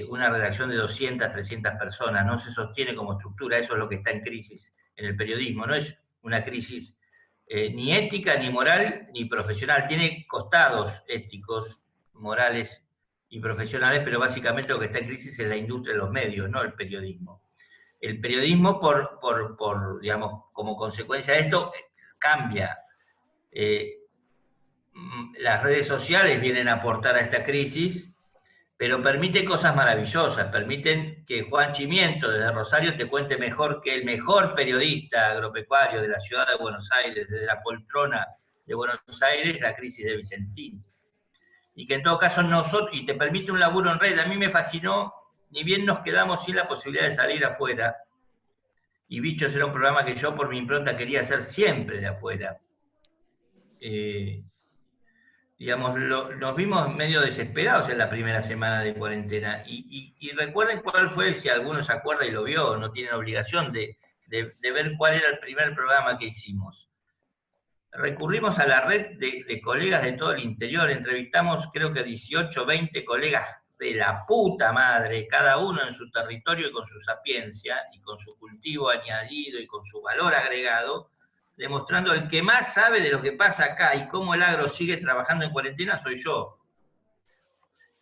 una redacción de 200, 300 personas, no se sostiene como estructura, eso es lo que está en crisis en el periodismo, no es una crisis ni ética, ni moral, ni profesional, tiene costados éticos, morales y profesionales, pero básicamente lo que está en crisis es la industria de los medios, no el periodismo. El periodismo, digamos, como consecuencia de esto, cambia. Las redes sociales vienen a aportar a esta crisis, pero permite cosas maravillosas, permiten que Juan Chimiento desde Rosario te cuente mejor que el mejor periodista agropecuario de la ciudad de Buenos Aires, desde la poltrona de Buenos Aires, la crisis de Vicentín. Y que en todo caso y te permite un laburo en red. A mí me fascinó, ni bien nos quedamos sin la posibilidad de salir afuera, y Bichos era un programa que yo por mi impronta quería hacer siempre de afuera. Digamos, nos vimos medio desesperados en la primera semana de cuarentena, y recuerden cuál fue, si alguno se acuerda y lo vio, no tienen obligación de ver cuál era el primer programa que hicimos. Recurrimos a la red de colegas de todo el interior, entrevistamos creo que 18, 20 colegas de la puta madre, cada uno en su territorio y con su sapiencia, y con su cultivo añadido y con su valor agregado, demostrando el que más sabe de lo que pasa acá y cómo el agro sigue trabajando en cuarentena soy yo.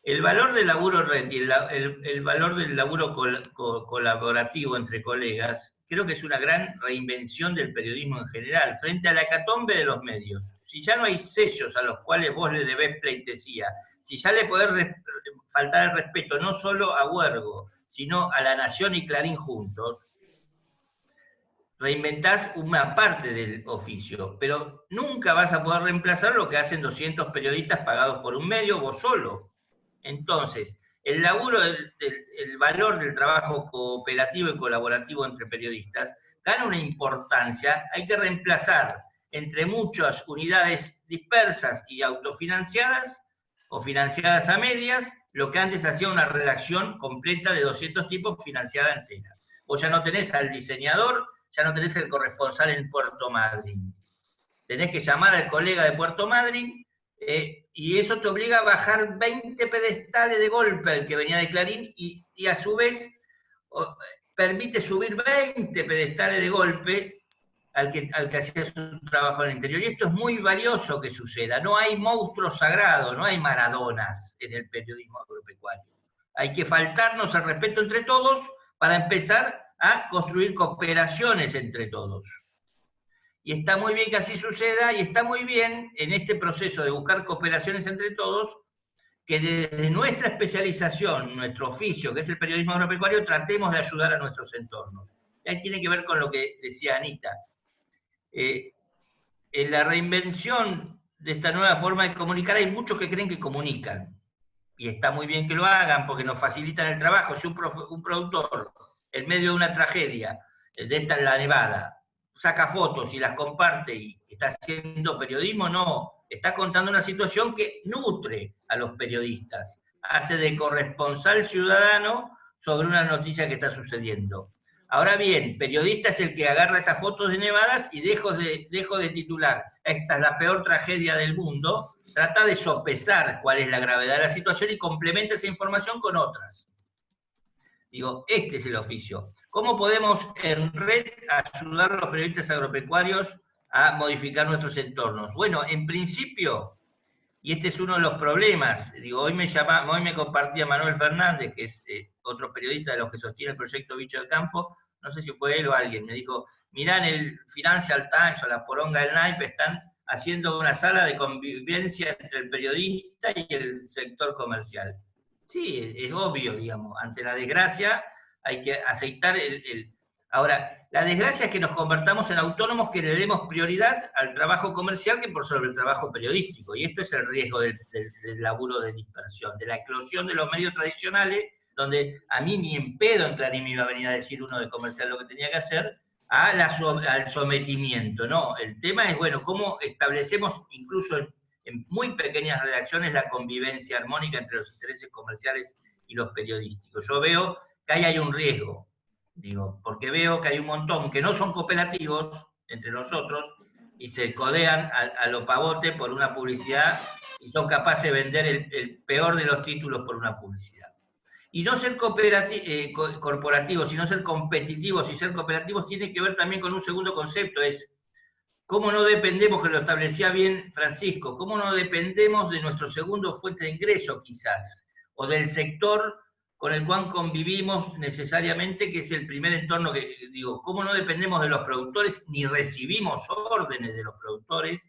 El valor del laburo red y el valor del laburo colaborativo entre colegas, creo que es una gran reinvención del periodismo en general, frente a la hecatombe de los medios. Si ya no hay sellos a los cuales vos le debés pleitesía, si ya le podés faltar el respeto no solo a Huergo, sino a La Nación y Clarín juntos, reinventás una parte del oficio, pero nunca vas a poder reemplazar lo que hacen 200 periodistas pagados por un medio, vos solo. Entonces, el laburo, el valor del trabajo cooperativo y colaborativo entre periodistas gana una importancia. Hay que reemplazar entre muchas unidades dispersas y autofinanciadas o financiadas a medias, lo que antes hacía una redacción completa de 200 tipos financiada entera. Vos ya no tenés al diseñador, ya no tenés el corresponsal en Puerto Madryn. Tenés que llamar al colega de Puerto Madryn, y eso te obliga a bajar 20 pedestales de golpe al que venía de Clarín, y a su vez permite subir 20 pedestales de golpe al que hacía su trabajo en el interior. Y esto es muy valioso que suceda. No hay monstruos sagrados, no hay Maradonas en el periodismo agropecuario. Hay que faltarnos al respeto entre todos para empezar a construir cooperaciones entre todos. Y está muy bien que así suceda, y está muy bien en este proceso de buscar cooperaciones entre todos, que desde nuestra especialización, nuestro oficio, que es el periodismo agropecuario, tratemos de ayudar a nuestros entornos. Y ahí tiene que ver con lo que decía Anita. En la reinvención de esta nueva forma de comunicar hay muchos que creen que comunican. Y está muy bien que lo hagan porque nos facilitan el trabajo. Si un productor, en medio de una tragedia, de esta en la Nevada, saca fotos y las comparte y está haciendo periodismo, no. Está contando una situación que nutre a los periodistas. Hace de corresponsal ciudadano sobre una noticia que está sucediendo. Ahora bien, periodista es el que agarra esas fotos de nevadas y dejo de titular, esta es la peor tragedia del mundo, trata de sopesar cuál es la gravedad de la situación y complementa esa información con otras. Digo, este es el oficio. ¿Cómo podemos en red ayudar a los periodistas agropecuarios a modificar nuestros entornos? Bueno, en principio, y este es uno de los problemas, digo, hoy me compartía Manuel Fernández, que es otro periodista de los que sostiene el proyecto Bicho del Campo, no sé si fue él o alguien, me dijo, mirá en el Financial Times o la poronga del naipe, están haciendo una sala de convivencia entre el periodista y el sector comercial. Sí, es obvio, digamos, ante la desgracia hay que aceitar Ahora, la desgracia es que nos convertamos en autónomos que le demos prioridad al trabajo comercial que por sobre el trabajo periodístico, y esto es el riesgo del laburo de dispersión, de la eclosión de los medios tradicionales, donde a mí ni en pedo en Clarín me iba a venir a decir uno de comercial lo que tenía que hacer, al sometimiento, ¿no? El tema es, bueno, cómo establecemos incluso en muy pequeñas redacciones la convivencia armónica entre los intereses comerciales y los periodísticos. Yo veo que ahí hay un riesgo, digo, porque veo que hay un montón que no son cooperativos entre nosotros y se codean a lo pavote por una publicidad y son capaces de vender el peor de los títulos por una publicidad. Y no ser corporativos, sino ser competitivos y ser cooperativos tiene que ver también con un segundo concepto, es cómo no dependemos, que lo establecía bien Francisco, cómo no dependemos de nuestro segundo fuente de ingreso quizás, o del sector con el cual convivimos necesariamente, que es el primer entorno que, digo, cómo no dependemos de los productores ni recibimos órdenes de los productores,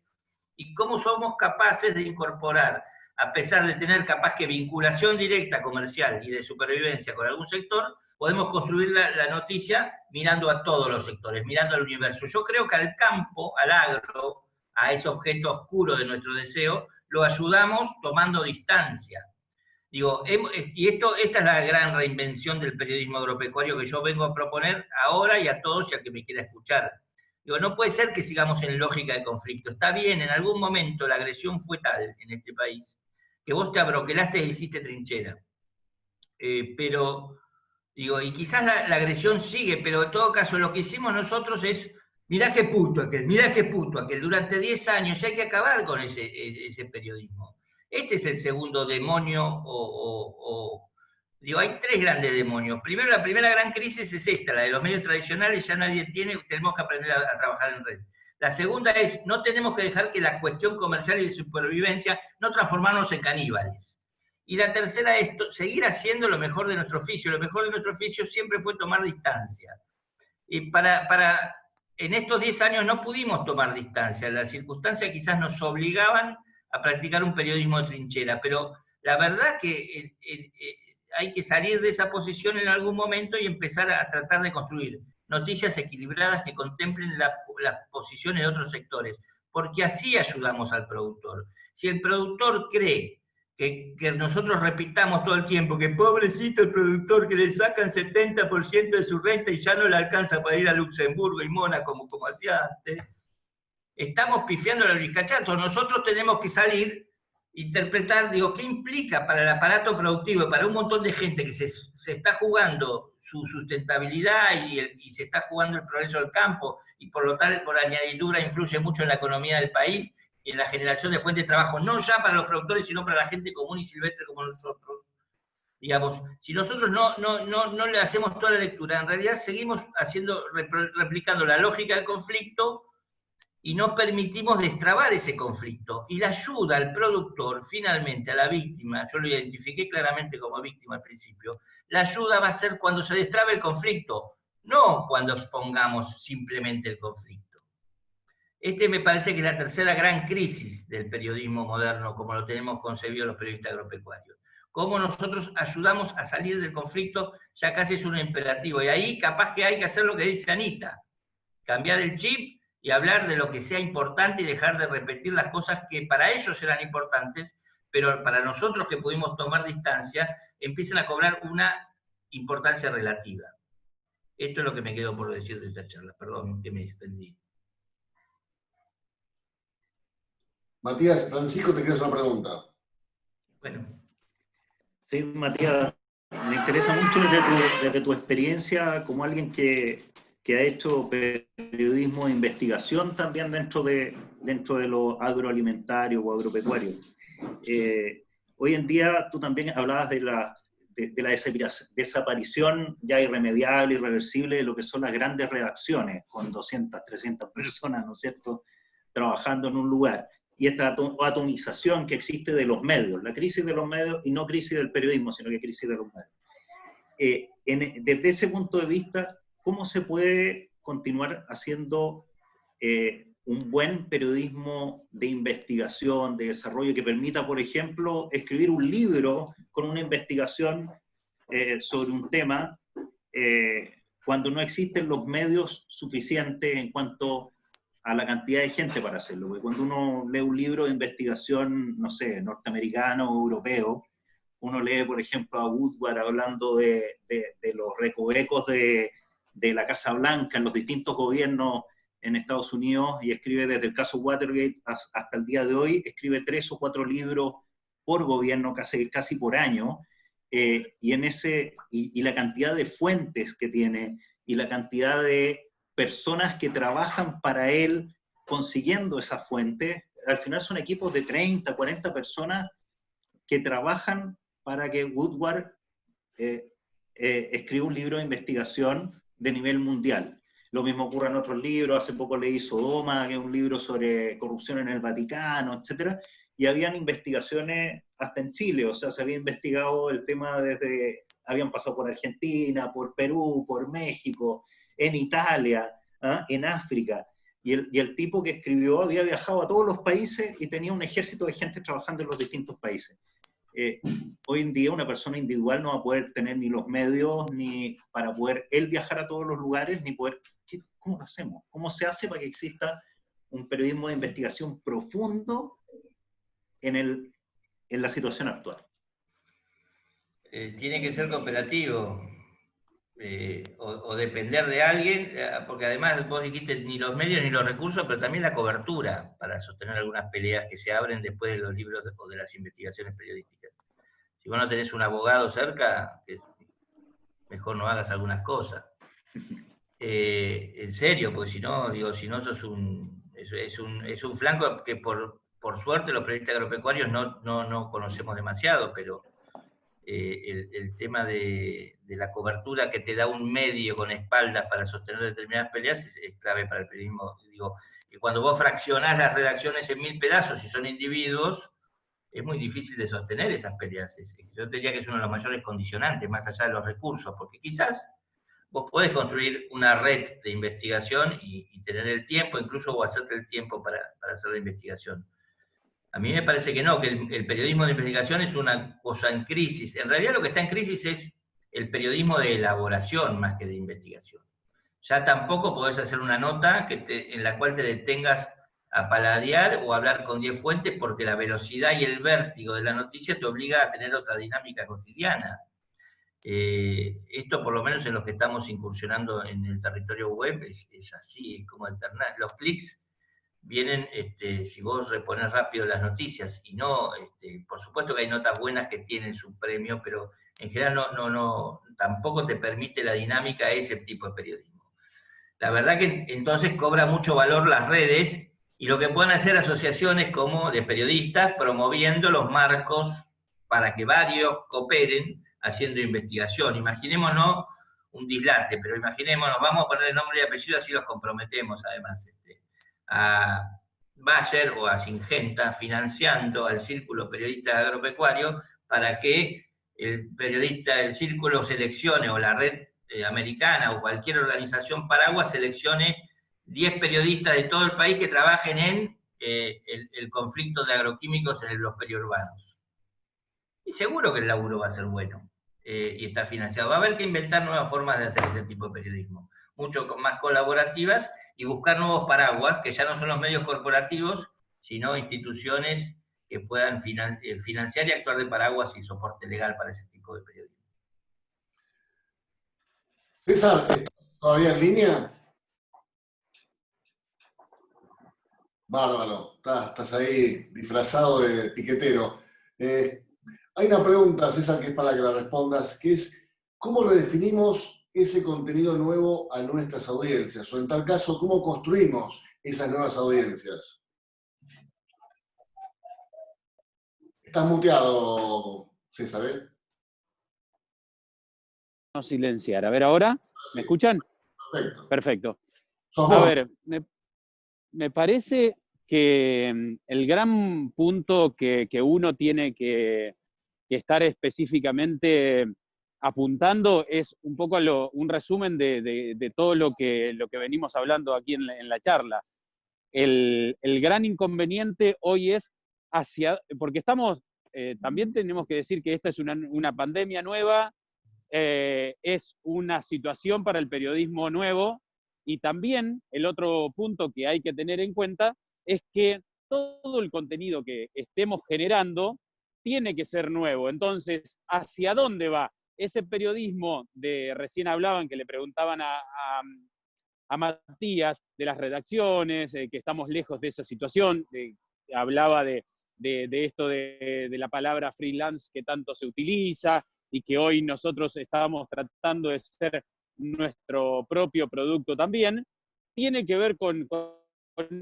y cómo somos capaces de incorporar, a pesar de tener capaz que vinculación directa comercial y de supervivencia con algún sector, podemos construir la noticia mirando a todos los sectores, mirando al universo. Yo creo que al campo, al agro, a ese objeto oscuro de nuestro deseo, lo ayudamos tomando distancia. Digo, y esta es la gran reinvención del periodismo agropecuario que yo vengo a proponer ahora y a todos y a que me quiera escuchar. Digo, no puede ser que sigamos en lógica de conflicto. Está bien, en algún momento la agresión fue tal en este país que vos te abroquelaste e hiciste trinchera. Pero, digo, y quizás la agresión sigue, pero en todo caso lo que hicimos nosotros es, mirá qué puto aquel, durante 10 años, y hay que acabar con ese periodismo. Este es el segundo demonio, digo, hay 3 grandes demonios. Primero, la primera gran crisis es esta, la de los medios tradicionales, ya nadie tiene, tenemos que aprender a trabajar en red. La segunda es, no tenemos que dejar que la cuestión comercial y de supervivencia no transformarnos en caníbales. Y la tercera es seguir haciendo lo mejor de nuestro oficio. Lo mejor de nuestro oficio siempre fue tomar distancia. Y en estos 10 años no pudimos tomar distancia. Las circunstancias quizás nos obligaban a practicar un periodismo de trinchera, pero la verdad que hay que salir de esa posición en algún momento y empezar a tratar de construir noticias equilibradas que contemplen las posiciones de otros sectores, porque así ayudamos al productor. Si el productor cree que nosotros repitamos todo el tiempo que pobrecito el productor que le sacan 70% de su renta y ya no le alcanza para ir a Luxemburgo y Mónaco como hacía antes, estamos pifiando el bizcachazo. Nosotros tenemos que salir, interpretar, digo, ¿qué implica para el aparato productivo, para un montón de gente que se está jugando su sustentabilidad y se está jugando el progreso del campo, y por lo tal, por añadidura, influye mucho en la economía del país, y en la generación de fuentes de trabajo, no ya para los productores, sino para la gente común y silvestre como nosotros? Digamos, si nosotros no le hacemos toda la lectura, en realidad seguimos replicando la lógica del conflicto, y no permitimos destrabar ese conflicto. Y la ayuda al productor, finalmente, a la víctima, yo lo identifiqué claramente como víctima al principio, la ayuda va a ser cuando se destrabe el conflicto, no cuando expongamos simplemente el conflicto. Me parece que es la tercera gran crisis del periodismo moderno, como lo tenemos concebido los periodistas agropecuarios. Cómo nosotros ayudamos a salir del conflicto, ya casi es un imperativo. Y ahí capaz que hay que hacer lo que dice Anita, cambiar el chip y hablar de lo que sea importante y dejar de repetir las cosas que para ellos eran importantes, pero para nosotros que pudimos tomar distancia, empiezan a cobrar una importancia relativa. Esto es lo que me quedo por decir de esta charla. Perdón que me extendí. Matías, Francisco, te quieres una pregunta. Bueno. Sí, Matías, me interesa mucho desde tu experiencia como alguien que ha hecho periodismo de investigación también dentro de lo agroalimentario o agropecuario. Hoy en día tú también hablabas de la desaparición ya irremediable, irreversible de lo que son las grandes redacciones, con 200, 300 personas, ¿no es cierto?, trabajando en un lugar. Y esta atomización que existe de los medios, la crisis de los medios, y no crisis del periodismo, sino que crisis de los medios. Desde ese punto de vista, ¿cómo se puede continuar haciendo un buen periodismo de investigación, de desarrollo, que permita, por ejemplo, escribir un libro con una investigación sobre un tema, cuando no existen los medios suficientes en cuanto a la cantidad de gente para hacerlo? Porque cuando uno lee un libro de investigación, no sé, norteamericano o europeo, uno lee, por ejemplo, a Woodward hablando de los recovecos de la Casa Blanca en los distintos gobiernos en Estados Unidos, y escribe desde el caso Watergate hasta el día de hoy, escribe 3 o 4 libros por gobierno, casi por año, y la cantidad de fuentes que tiene, y la cantidad de personas que trabajan para él consiguiendo esas fuentes, al final son equipos de 30, 40 personas que trabajan para que Woodward escriba un libro de investigación de nivel mundial. Lo mismo ocurre en otros libros. Hace poco leí Sodoma, que es un libro sobre corrupción en el Vaticano, etc. Y habían investigaciones hasta en Chile, o sea, se había investigado el tema habían pasado por Argentina, por Perú, por México, en Italia, en África. Y el tipo que escribió había viajado a todos los países y tenía un ejército de gente trabajando en los distintos países. Hoy en día una persona individual no va a poder tener ni los medios ni para poder él viajar a todos los lugares, ni poder... ¿Cómo lo hacemos? ¿Cómo se hace para que exista un periodismo de investigación profundo en la situación actual? Tiene que ser cooperativo, o depender de alguien, porque además vos dijiste ni los medios ni los recursos, pero también la cobertura para sostener algunas peleas que se abren después de los libros o de las investigaciones periodísticas. Si vos no tenés un abogado cerca, mejor no hagas algunas cosas. En serio, porque si no sos es un flanco que por suerte los periodistas agropecuarios no conocemos demasiado, pero el tema de la cobertura que te da un medio con espaldas para sostener determinadas peleas es clave para el periodismo. Digo, que cuando vos fraccionás las redacciones en 1000 pedazos y son individuos, es muy difícil de sostener esas peleas. Yo diría que es uno de los mayores condicionantes, más allá de los recursos, porque quizás vos podés construir una red de investigación y tener el tiempo, incluso o hacerte el tiempo para hacer la investigación. A mí me parece que no, que el periodismo de investigación es una cosa en crisis. En realidad lo que está en crisis es el periodismo de elaboración más que de investigación. Ya tampoco podés hacer una nota en la cual te detengas a paladear o a hablar con 10 fuentes porque la velocidad y el vértigo de la noticia te obliga a tener otra dinámica cotidiana. Esto por lo menos en los que estamos incursionando en el territorio web es así, es como alternar. Los clics vienen si vos reponés rápido las noticias y no, por supuesto que hay notas buenas que tienen su premio, pero en general tampoco te permite la dinámica ese tipo de periodismo. La verdad que entonces cobra mucho valor las redes y lo que pueden hacer asociaciones como de periodistas promoviendo los marcos para que varios cooperen haciendo investigación. Imaginémonos un dislate, pero imaginémonos, vamos a poner el nombre y apellido, así los comprometemos además, a Bayer o a Singenta financiando al Círculo Periodista Agropecuario para que el periodista del círculo seleccione, o la red americana o cualquier organización paraguas seleccione 10 periodistas de todo el país que trabajen en el conflicto de agroquímicos en los periurbanos. Y seguro que el laburo va a ser bueno y está financiado. Va a haber que inventar nuevas formas de hacer ese tipo de periodismo, mucho más colaborativas, y buscar nuevos paraguas, que ya no son los medios corporativos, sino instituciones que puedan financiar y actuar de paraguas y soporte legal para ese tipo de periodismo. César, ¿estás todavía en línea? Bárbaro, estás ahí disfrazado de piquetero. Hay una pregunta, César, que es para que la respondas, que es, ¿cómo redefinimos ese contenido nuevo a nuestras audiencias? O en tal caso, ¿cómo construimos esas nuevas audiencias? Estás muteado, César, ¿eh? No silenciar. A ver, ¿ahora? ¿Me escuchan? Perfecto. Perfecto. ¿Sos A vos? ver, me parece que el gran punto que uno tiene que estar específicamente apuntando es un poco un resumen de todo lo que venimos hablando aquí en la charla. El gran inconveniente hoy es porque también tenemos que decir que esta es una pandemia nueva, es una situación para el periodismo nuevo, y también el otro punto que hay que tener en cuenta es que todo el contenido que estemos generando tiene que ser nuevo. Entonces, ¿hacia dónde va? Ese periodismo recién hablaban, que le preguntaban a Matías, de las redacciones, que estamos lejos de esa situación, hablaba de esto de la palabra freelance que tanto se utiliza, y que hoy nosotros estamos tratando de ser nuestro propio producto también, tiene que ver con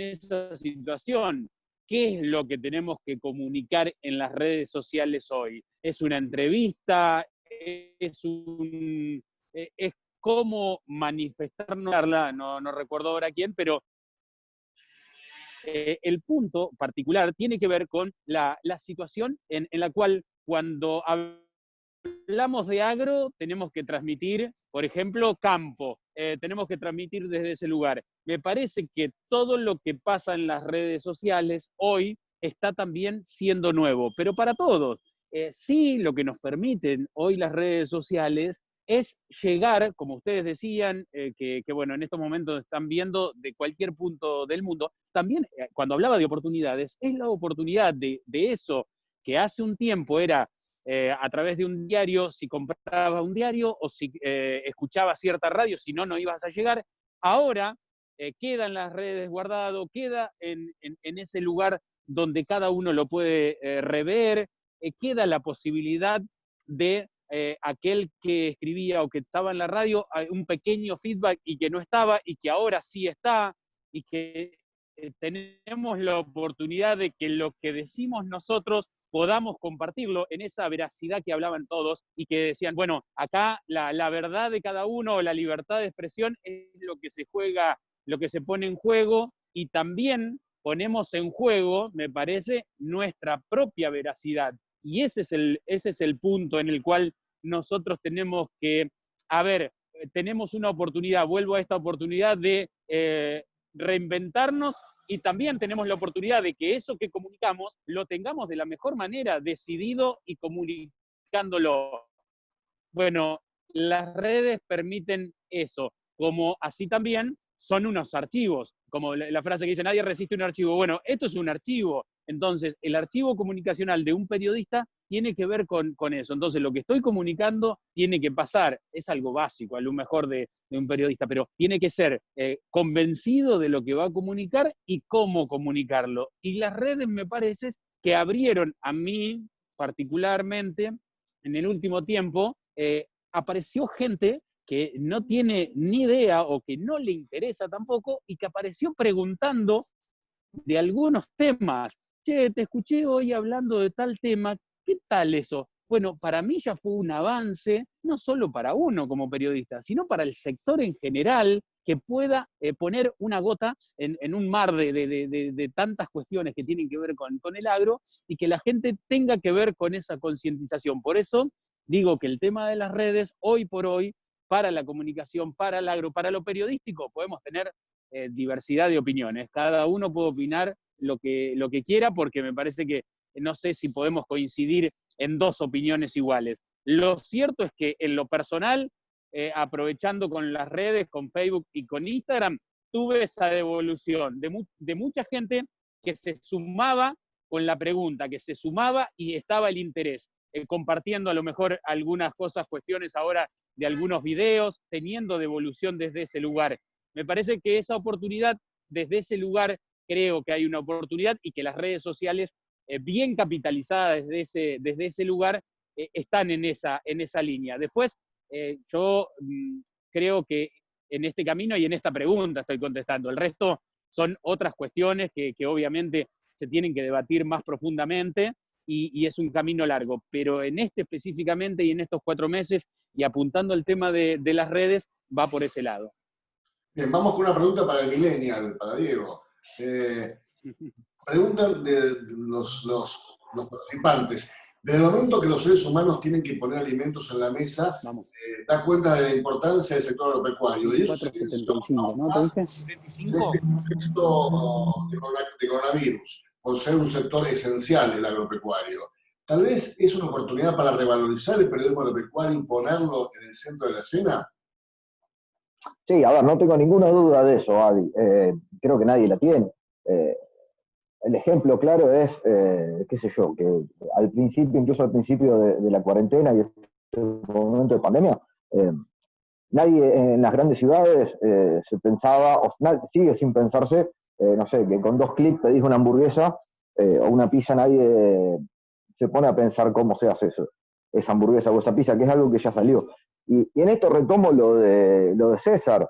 esa situación. ¿Qué es lo que tenemos que comunicar en las redes sociales hoy? ¿Es una entrevista? ¿Es cómo manifestarnos? No recuerdo ahora quién, pero el punto particular tiene que ver con la situación en la cual, cuando hablamos de agro, tenemos que transmitir, por ejemplo, campo, tenemos que transmitir desde ese lugar. Me parece que todo lo que pasa en las redes sociales hoy está también siendo nuevo, pero para todos. Sí, lo que nos permiten hoy las redes sociales es llegar, como ustedes decían, que bueno, en estos momentos están viendo de cualquier punto del mundo. También, cuando hablaba de oportunidades, es la oportunidad de eso que hace un tiempo era a través de un diario, si comprabas un diario o si escuchabas cierta radio, si no, no ibas a llegar. Ahora queda en las redes guardado, queda en ese lugar donde cada uno lo puede rever, queda la posibilidad de aquel que escribía o que estaba en la radio, un pequeño feedback y que no estaba y que ahora sí está, y que tenemos la oportunidad de que lo que decimos nosotros podamos compartirlo en esa veracidad que hablaban todos y que decían, bueno, acá la verdad de cada uno, la libertad de expresión es lo que se juega, lo que se pone en juego, y también ponemos en juego, me parece, nuestra propia veracidad. Y ese es el punto en el cual nosotros tenemos que, tenemos una oportunidad, vuelvo a esta oportunidad de reinventarnos, y también tenemos la oportunidad de que eso que comunicamos lo tengamos de la mejor manera, decidido y comunicándolo. Bueno, las redes permiten eso, como así también son unos archivos. como la frase que dice, nadie resiste un archivo. Bueno, esto es un archivo. Entonces, el archivo comunicacional de un periodista tiene que ver con eso. Entonces, lo que estoy comunicando tiene que pasar, es algo básico, a lo mejor de un periodista, pero tiene que ser convencido de lo que va a comunicar y cómo comunicarlo. Y las redes, me parece, que abrieron a mí, particularmente, en el último tiempo, apareció gente que no tiene ni idea o que no le interesa tampoco y que apareció preguntando de algunos temas. Che, te escuché hoy hablando de tal tema, ¿qué tal eso? Bueno, para mí ya fue un avance, no solo para uno como periodista, sino para el sector en general, que pueda poner una gota en un mar de tantas cuestiones que tienen que ver con el agro y que la gente tenga que ver con esa concientización. Por eso digo que el tema de las redes, hoy por hoy, para la comunicación, para el agro, para lo periodístico, podemos tener diversidad de opiniones. Cada uno puede opinar lo que quiera, porque me parece que no sé si podemos coincidir en dos opiniones iguales. Lo cierto es que en lo personal, aprovechando con las redes, con Facebook y con Instagram, tuve esa devolución de mucha gente que se sumaba con la pregunta, que se sumaba y estaba el interés, compartiendo a lo mejor algunas cosas, cuestiones ahora de algunos videos, teniendo devolución desde ese lugar. Me parece que esa oportunidad, desde ese lugar, creo que hay una oportunidad y que las redes sociales, bien capitalizadas desde ese lugar, están en esa línea. Después, yo creo que en este camino y en esta pregunta estoy contestando. El resto son otras cuestiones que obviamente se tienen que debatir más profundamente y es un camino largo. Pero en este específicamente y en estos 4 meses y apuntando al tema de las redes, va por ese lado. Bien, vamos con una pregunta para el millennial, para Diego. Preguntan de los participantes. Desde el momento que los seres humanos tienen que poner alimentos en la mesa, da cuenta de la importancia del sector agropecuario. Y eso se más en este contexto de coronavirus, por ser un sector esencial el agropecuario. Tal vez es una oportunidad para revalorizar el periodismo agropecuario y ponerlo en el centro de la escena. Sí, a ver, no tengo ninguna duda de eso, Adi. Creo que nadie la tiene. El ejemplo claro es, qué sé yo, que incluso al principio de la cuarentena y este momento de pandemia, nadie en las grandes ciudades se pensaba, o sigue sin pensarse, no sé, que con 2 clics pedís una hamburguesa o una pizza, nadie se pone a pensar cómo se hace eso, esa hamburguesa o esa pizza, que es algo que ya salió. Y en esto retomo lo de César.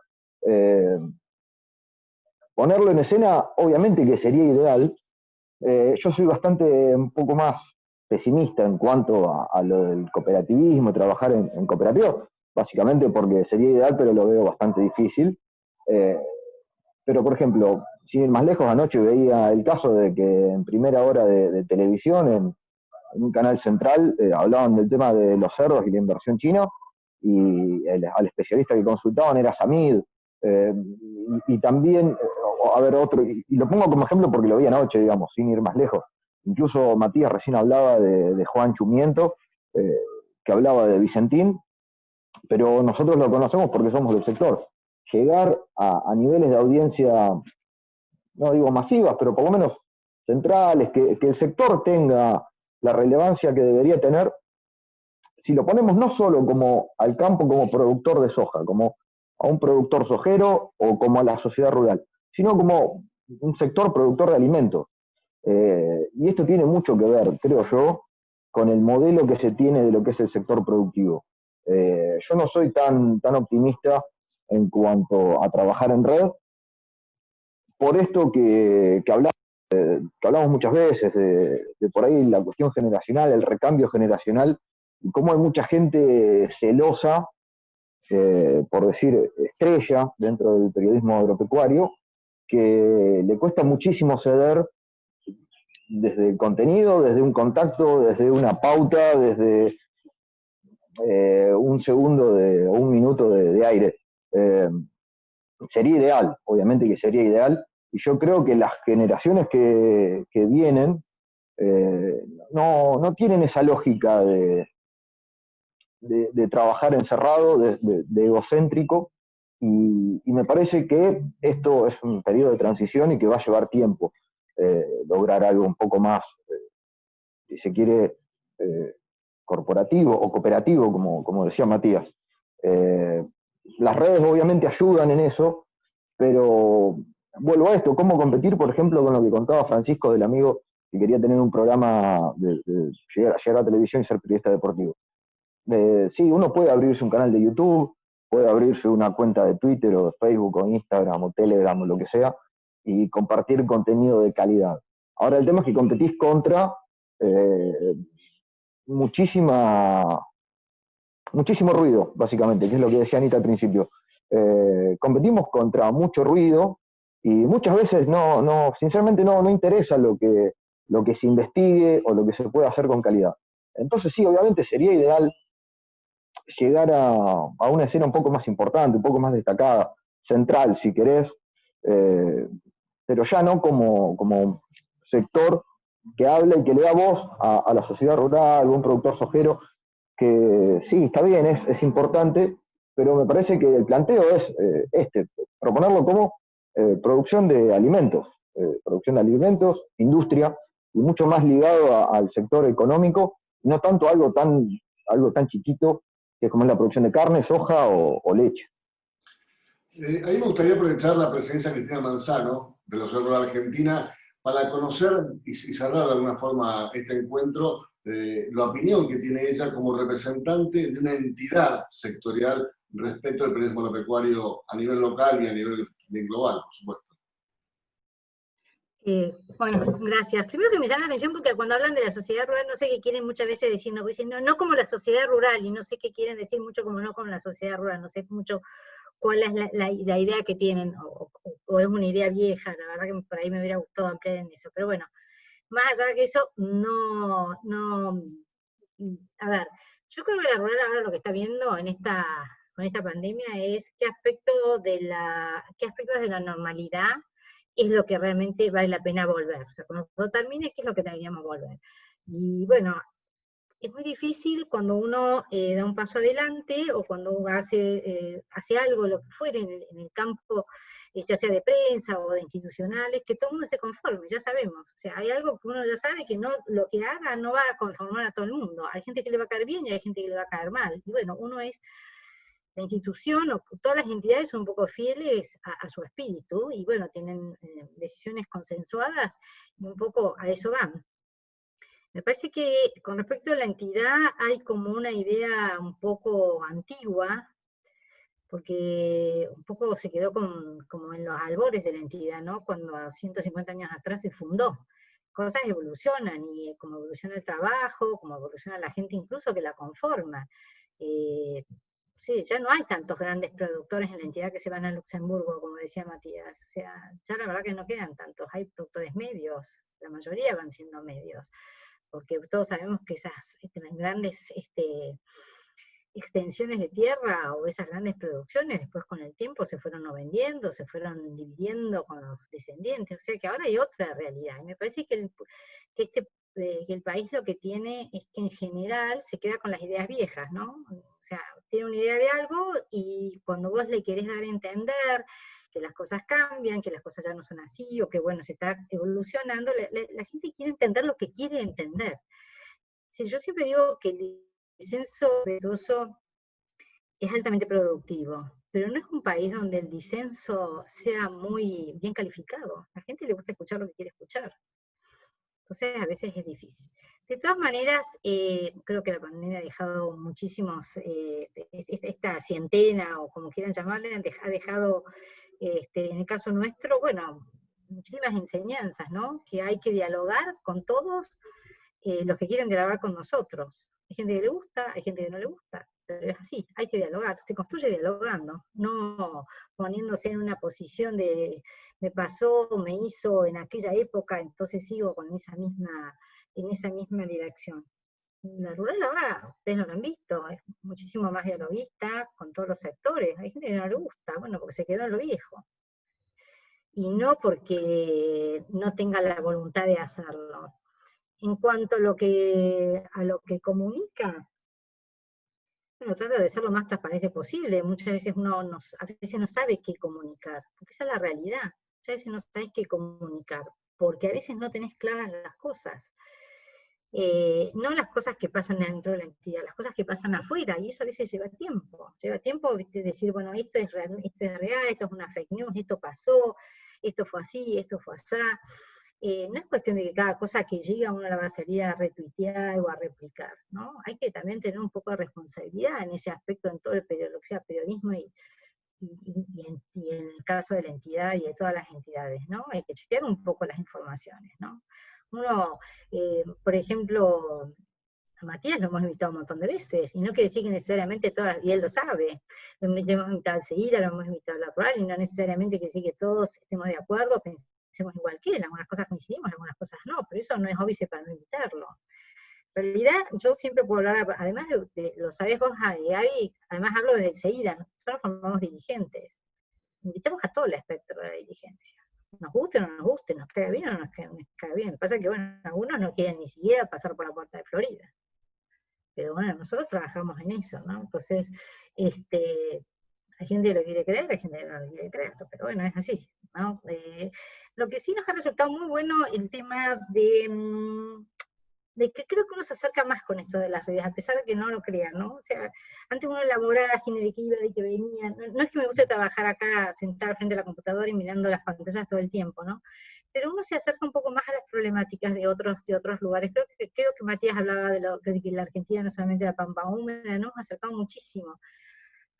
Ponerlo en escena, obviamente que sería ideal. Yo soy un poco más pesimista en cuanto a lo del cooperativismo, trabajar en cooperativas, básicamente porque sería ideal, pero lo veo bastante difícil. Pero, por ejemplo, sin ir más lejos, anoche veía el caso de que en primera hora de televisión, en un canal central, hablaban del tema de los cerdos y la inversión china, y al especialista que consultaban era Samid, y también, a ver, otro, y lo pongo como ejemplo porque lo vi anoche, digamos, sin ir más lejos. Incluso Matías recién hablaba de Juan Chumiento, que hablaba de Vicentín, pero nosotros lo conocemos porque somos del sector. Llegar a niveles de audiencia, no digo masivas, pero por lo menos centrales, que el sector tenga la relevancia que debería tener, si lo ponemos no solo como al campo como productor de soja, como a un productor sojero o como a la sociedad rural, sino como un sector productor de alimentos. Y esto tiene mucho que ver, creo yo, con el modelo que se tiene de lo que es el sector productivo. Yo no soy tan optimista en cuanto a trabajar en red, por esto que hablamos muchas veces, de por ahí la cuestión generacional, el recambio generacional, y cómo hay mucha gente celosa, por decir estrella, dentro del periodismo agropecuario, que le cuesta muchísimo ceder desde el contenido, desde un contacto, desde una pauta, desde un segundo o un minuto de aire. Sería ideal, obviamente que sería ideal, y yo creo que las generaciones que vienen no tienen esa lógica de trabajar encerrado, de egocéntrico, y me parece que esto es un periodo de transición y que va a llevar tiempo lograr algo un poco más, si se quiere, corporativo o cooperativo, como decía Matías. Las redes obviamente ayudan en eso, pero vuelvo a esto, ¿cómo competir, por ejemplo, con lo que contaba Francisco del amigo que quería tener un programa de llegar a la televisión y ser periodista deportivo? Sí, uno puede abrirse un canal de YouTube, puede abrirse una cuenta de Twitter o de Facebook o Instagram o Telegram o lo que sea, y compartir contenido de calidad. Ahora el tema es que competís contra muchísimo ruido, básicamente, que es lo que decía Anita al principio. Competimos contra mucho ruido y muchas veces sinceramente no interesa lo que se investigue o lo que se pueda hacer con calidad. Entonces sí, obviamente sería ideal llegar a una escena un poco más importante, un poco más destacada, central, si querés, pero ya no como sector que habla y que le da voz a la sociedad rural, a un productor sojero, que sí, está bien, es importante, pero me parece que el planteo es proponerlo como producción de alimentos, industria, y mucho más ligado al sector económico, no tanto algo tan chiquito que es como es la producción de carne, soja o leche. A mí me gustaría aprovechar la presencia de Cristina Manzano, de la Sociedad Rural Argentina, para conocer y cerrar de alguna forma este encuentro, la opinión que tiene ella como representante de una entidad sectorial respecto al periodismo agropecuario a nivel local y a nivel global, por supuesto. Bueno, gracias. Primero que me llama la atención porque cuando hablan de la sociedad rural, no sé qué quieren muchas veces decir, no como la sociedad rural, y no sé qué quieren decir mucho como no con la sociedad rural, no sé mucho cuál es la idea que tienen, o es una idea vieja, la verdad que por ahí me hubiera gustado ampliar en eso, pero bueno, más allá de que eso, a ver, yo creo que la rural ahora lo que está viendo con esta pandemia es qué aspectos de la normalidad es lo que realmente vale la pena volver. O sea, cuando todo termine, ¿qué es lo que deberíamos volver? Y bueno, es muy difícil cuando uno da un paso adelante, o cuando uno hace algo, lo que fuere, en el campo, ya sea de prensa o de institucionales, que todo el mundo se conforme, ya sabemos. O sea, hay algo que uno ya sabe que lo que haga no va a conformar a todo el mundo. Hay gente que le va a caer bien y hay gente que le va a caer mal. Y bueno, uno es la institución, o todas las entidades son un poco fieles a su espíritu, y bueno, tienen decisiones consensuadas, y un poco a eso van. Me parece que con respecto a la entidad hay como una idea un poco antigua, porque un poco se quedó como en los albores de la entidad, ¿no? Cuando a 150 años atrás se fundó. Cosas evolucionan, y como evoluciona el trabajo, como evoluciona la gente incluso que la conforma. Sí, ya no hay tantos grandes productores en la entidad que se van a Luxemburgo, como decía Matías. O sea, ya la verdad que no quedan tantos. Hay productores medios, la mayoría van siendo medios, porque todos sabemos que esas grandes extensiones de tierra o esas grandes producciones después con el tiempo se fueron no vendiendo, se fueron dividiendo con los descendientes. O sea que ahora hay otra realidad. Y me parece que el país lo que tiene es que en general se queda con las ideas viejas, ¿no? O sea, tiene una idea de algo, y cuando vos le querés dar a entender que las cosas cambian, que las cosas ya no son así, o que bueno, se está evolucionando, la gente quiere entender lo que quiere entender. Sí, yo siempre digo que el disenso respetuoso es altamente productivo, pero no es un país donde el disenso sea muy bien calificado. A la gente le gusta escuchar lo que quiere escuchar. Entonces a veces es difícil. De todas maneras, creo que la pandemia ha dejado muchísimos, esta cientena, o como quieran llamarle, ha dejado, en el caso nuestro, bueno, muchísimas enseñanzas, ¿no? Que hay que dialogar con todos los que quieren dialogar con nosotros. Hay gente que le gusta, hay gente que no le gusta, pero es así, hay que dialogar, se construye dialogando, no poniéndose en una posición de me pasó, me hizo en aquella época, entonces sigo en esa misma dirección. La rural ahora, ustedes no lo han visto, es muchísimo más dialoguista con todos los sectores. Hay gente que no le gusta, bueno, porque se quedó en lo viejo. Y no porque no tenga la voluntad de hacerlo. En cuanto a lo que comunica, Uno trata de ser lo más transparente posible. Muchas veces a veces no sabe qué comunicar, porque esa es la realidad. Muchas veces no sabes qué comunicar, porque a veces no tenés claras las cosas. No las cosas que pasan dentro de la entidad, las cosas que pasan afuera, y eso a veces lleva tiempo. Lleva tiempo, ¿viste? Decir, bueno, esto es real, esto es una fake news, esto pasó, esto fue así, esto fue así. No es cuestión de que cada cosa que llega uno la va a salir a retuitear o a replicar, ¿no? Hay que también tener un poco de responsabilidad en ese aspecto, en todo lo que sea periodismo y en el caso de la entidad y de todas las entidades, ¿no? Hay que chequear un poco las informaciones, ¿no? Uno, por ejemplo, a Matías lo hemos invitado un montón de veces, y no quiere decir que necesariamente y él lo sabe. Lo hemos invitado enseguida, lo hemos invitado a la rural, y no necesariamente quiere decir que todos estemos de acuerdo, pensemos igual que él, algunas cosas coincidimos, algunas cosas no, pero eso no es óbice para no invitarlo. En realidad, yo siempre puedo hablar, además de lo sabés vos, además hablo desde enseguida, nosotros formamos dirigentes, invitamos a todo el espectro de la dirigencia. Nos guste o no nos guste, nos cae bien o no nos cae bien. Lo que pasa es que, bueno, algunos no quieren ni siquiera pasar por la puerta de Florida. Pero bueno, nosotros trabajamos en eso, ¿no? Entonces, hay gente que lo quiere creer, hay gente que no lo quiere creer, pero bueno, es así, ¿no? Lo que sí nos ha resultado muy bueno el tema de que creo que uno se acerca más con esto de las redes, a pesar de que no lo crean, ¿no? O sea, antes uno elaboraba de que iba, de que venía, no es que me guste trabajar acá, sentar frente a la computadora y mirando las pantallas todo el tiempo, ¿no? Pero uno se acerca un poco más a las problemáticas de otros lugares. Creo que Matías hablaba de que la Argentina no solamente la pampa húmeda, ¿no? Nos ha acercado muchísimo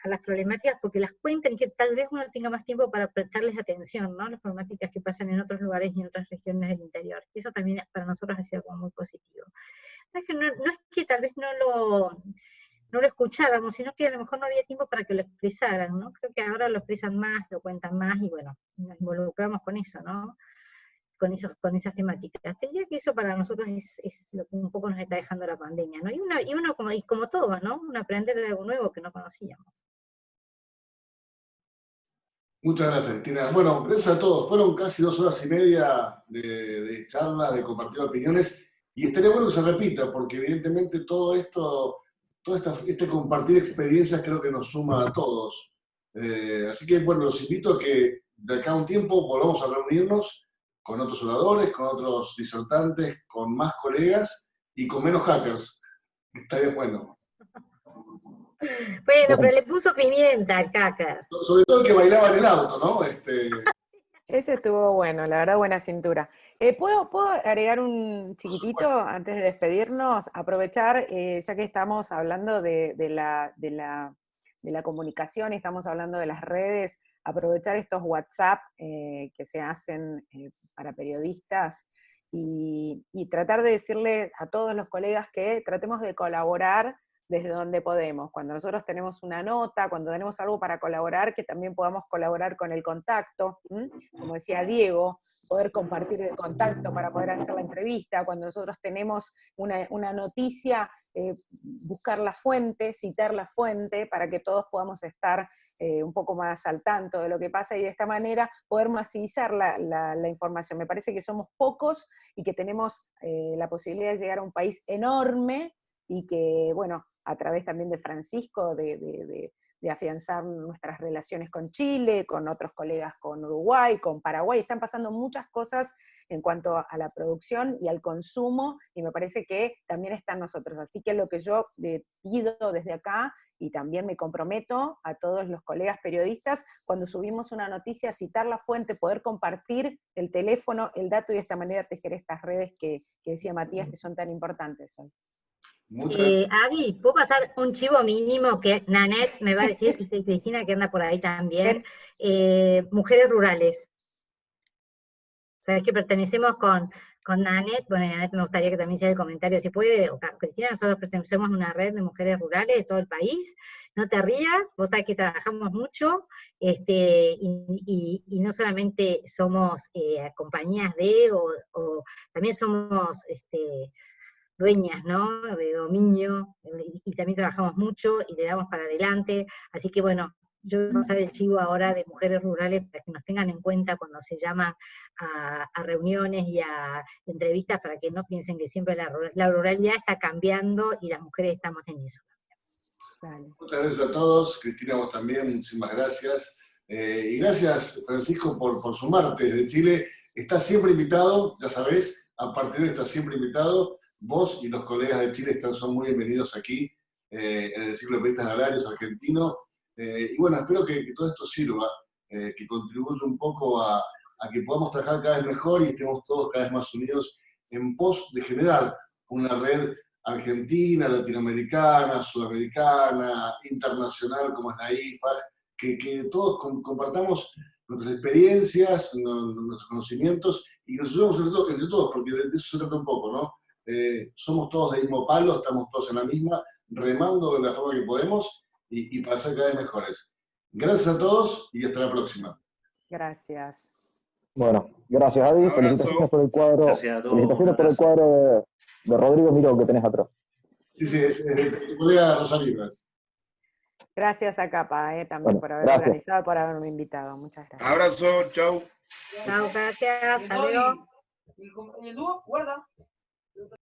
a las problemáticas porque las cuentan y que tal vez uno tenga más tiempo para prestarles atención, ¿no? Las problemáticas que pasan en otros lugares y en otras regiones del interior. Eso también para nosotros ha sido como muy positivo. No es que tal vez no lo escuchábamos, sino que a lo mejor no había tiempo para que lo expresaran, ¿no? Creo que ahora lo expresan más, lo cuentan más y bueno, nos involucramos con eso, ¿no? Con esas temáticas. Te diría que eso para nosotros es lo que un poco nos está dejando la pandemia, ¿no? Y uno como todos, ¿no? Un aprender de algo nuevo que no conocíamos. Muchas gracias, Cristina. Bueno, gracias a todos. Fueron casi 2 horas y media de charlas, de compartir opiniones, y estaría bueno que se repita, porque evidentemente todo esto, este compartir experiencias creo que nos suma a todos. Así que, bueno, los invito a que de acá a un tiempo volvamos a reunirnos con otros oradores, con otros disertantes, con más colegas y con menos hackers. Estaría bueno. Bueno, pero le puso pimienta al hacker. Sobre todo el que bailaba en el auto, ¿no? Ese estuvo bueno, la verdad, buena cintura. ¿Puedo agregar un chiquitito antes de despedirnos? Aprovechar, ya que estamos hablando de la comunicación, estamos hablando de las redes, aprovechar estos WhatsApp que se hacen para periodistas y tratar de decirle a todos los colegas que tratemos de colaborar desde donde podemos. Cuando nosotros tenemos una nota, cuando tenemos algo para colaborar, que también podamos colaborar con el contacto, como decía Diego, poder compartir el contacto para poder hacer la entrevista. Cuando nosotros tenemos una noticia, buscar la fuente, citar la fuente, para que todos podamos estar un poco más al tanto de lo que pasa y de esta manera poder masivizar la información. Me parece que somos pocos y que tenemos la posibilidad de llegar a un país enorme y que, bueno, a través también de Francisco, de afianzar nuestras relaciones con Chile, con otros colegas con Uruguay, con Paraguay, están pasando muchas cosas en cuanto a la producción y al consumo, y me parece que también están nosotros. Así que lo que yo pido desde acá, y también me comprometo a todos los colegas periodistas, cuando subimos una noticia, citar la fuente, poder compartir el teléfono, el dato, y de esta manera tejer estas redes que decía Matías, que son tan importantes hoy. Avi, ¿puedo pasar un chivo mínimo que Nanette me va a decir, y Cristina que anda por ahí también? Mujeres rurales. Sabes que pertenecemos con Nanette, bueno, Nanette me gustaría que también sea el comentario, si puede, Cristina, nosotros pertenecemos a una red de mujeres rurales de todo el país, no te rías, vos sabés que trabajamos mucho, y no solamente somos compañías o también somos dueñas, ¿no?, de dominio, y también trabajamos mucho y le damos para adelante, así que bueno, yo voy a pasar el chivo ahora de mujeres rurales para que nos tengan en cuenta cuando se llama a reuniones y a entrevistas, para que no piensen que siempre la ruralidad está cambiando y las mujeres estamos en eso. Dale. Muchas gracias a todos. Cristina, vos también, muchísimas gracias. Y gracias, Francisco, por sumarte desde Chile. Estás siempre invitado, ya sabés, a partir de hoy estás siempre invitado. Vos y los colegas de Chile son muy bienvenidos aquí, en el Ciclo de Periodistas Agrarios Argentino. Y bueno, espero que todo esto sirva, que contribuya un poco a que podamos trabajar cada vez mejor y estemos todos cada vez más unidos en pos de generar una red argentina, latinoamericana, sudamericana, internacional como es la IFAG, que todos compartamos nuestras experiencias, nuestros conocimientos y nos ayudemos entre todos, porque de eso se trata un poco, ¿no? Somos todos del mismo palo, estamos todos en la misma, remando de la forma que podemos y para ser cada vez mejores. Gracias a todos y hasta la próxima. Gracias. Bueno, gracias Adi, felicitaciones por el cuadro. Gracias a todos. Felicitaciones por el cuadro de Rodrigo Miro que tenés atrás. Sí, es el colega Rosalía. Gracias a Capa también por haber organizado, por haberme invitado. Muchas gracias. Abrazo, chau. Chao, gracias, hasta luego. El dúo, guarda.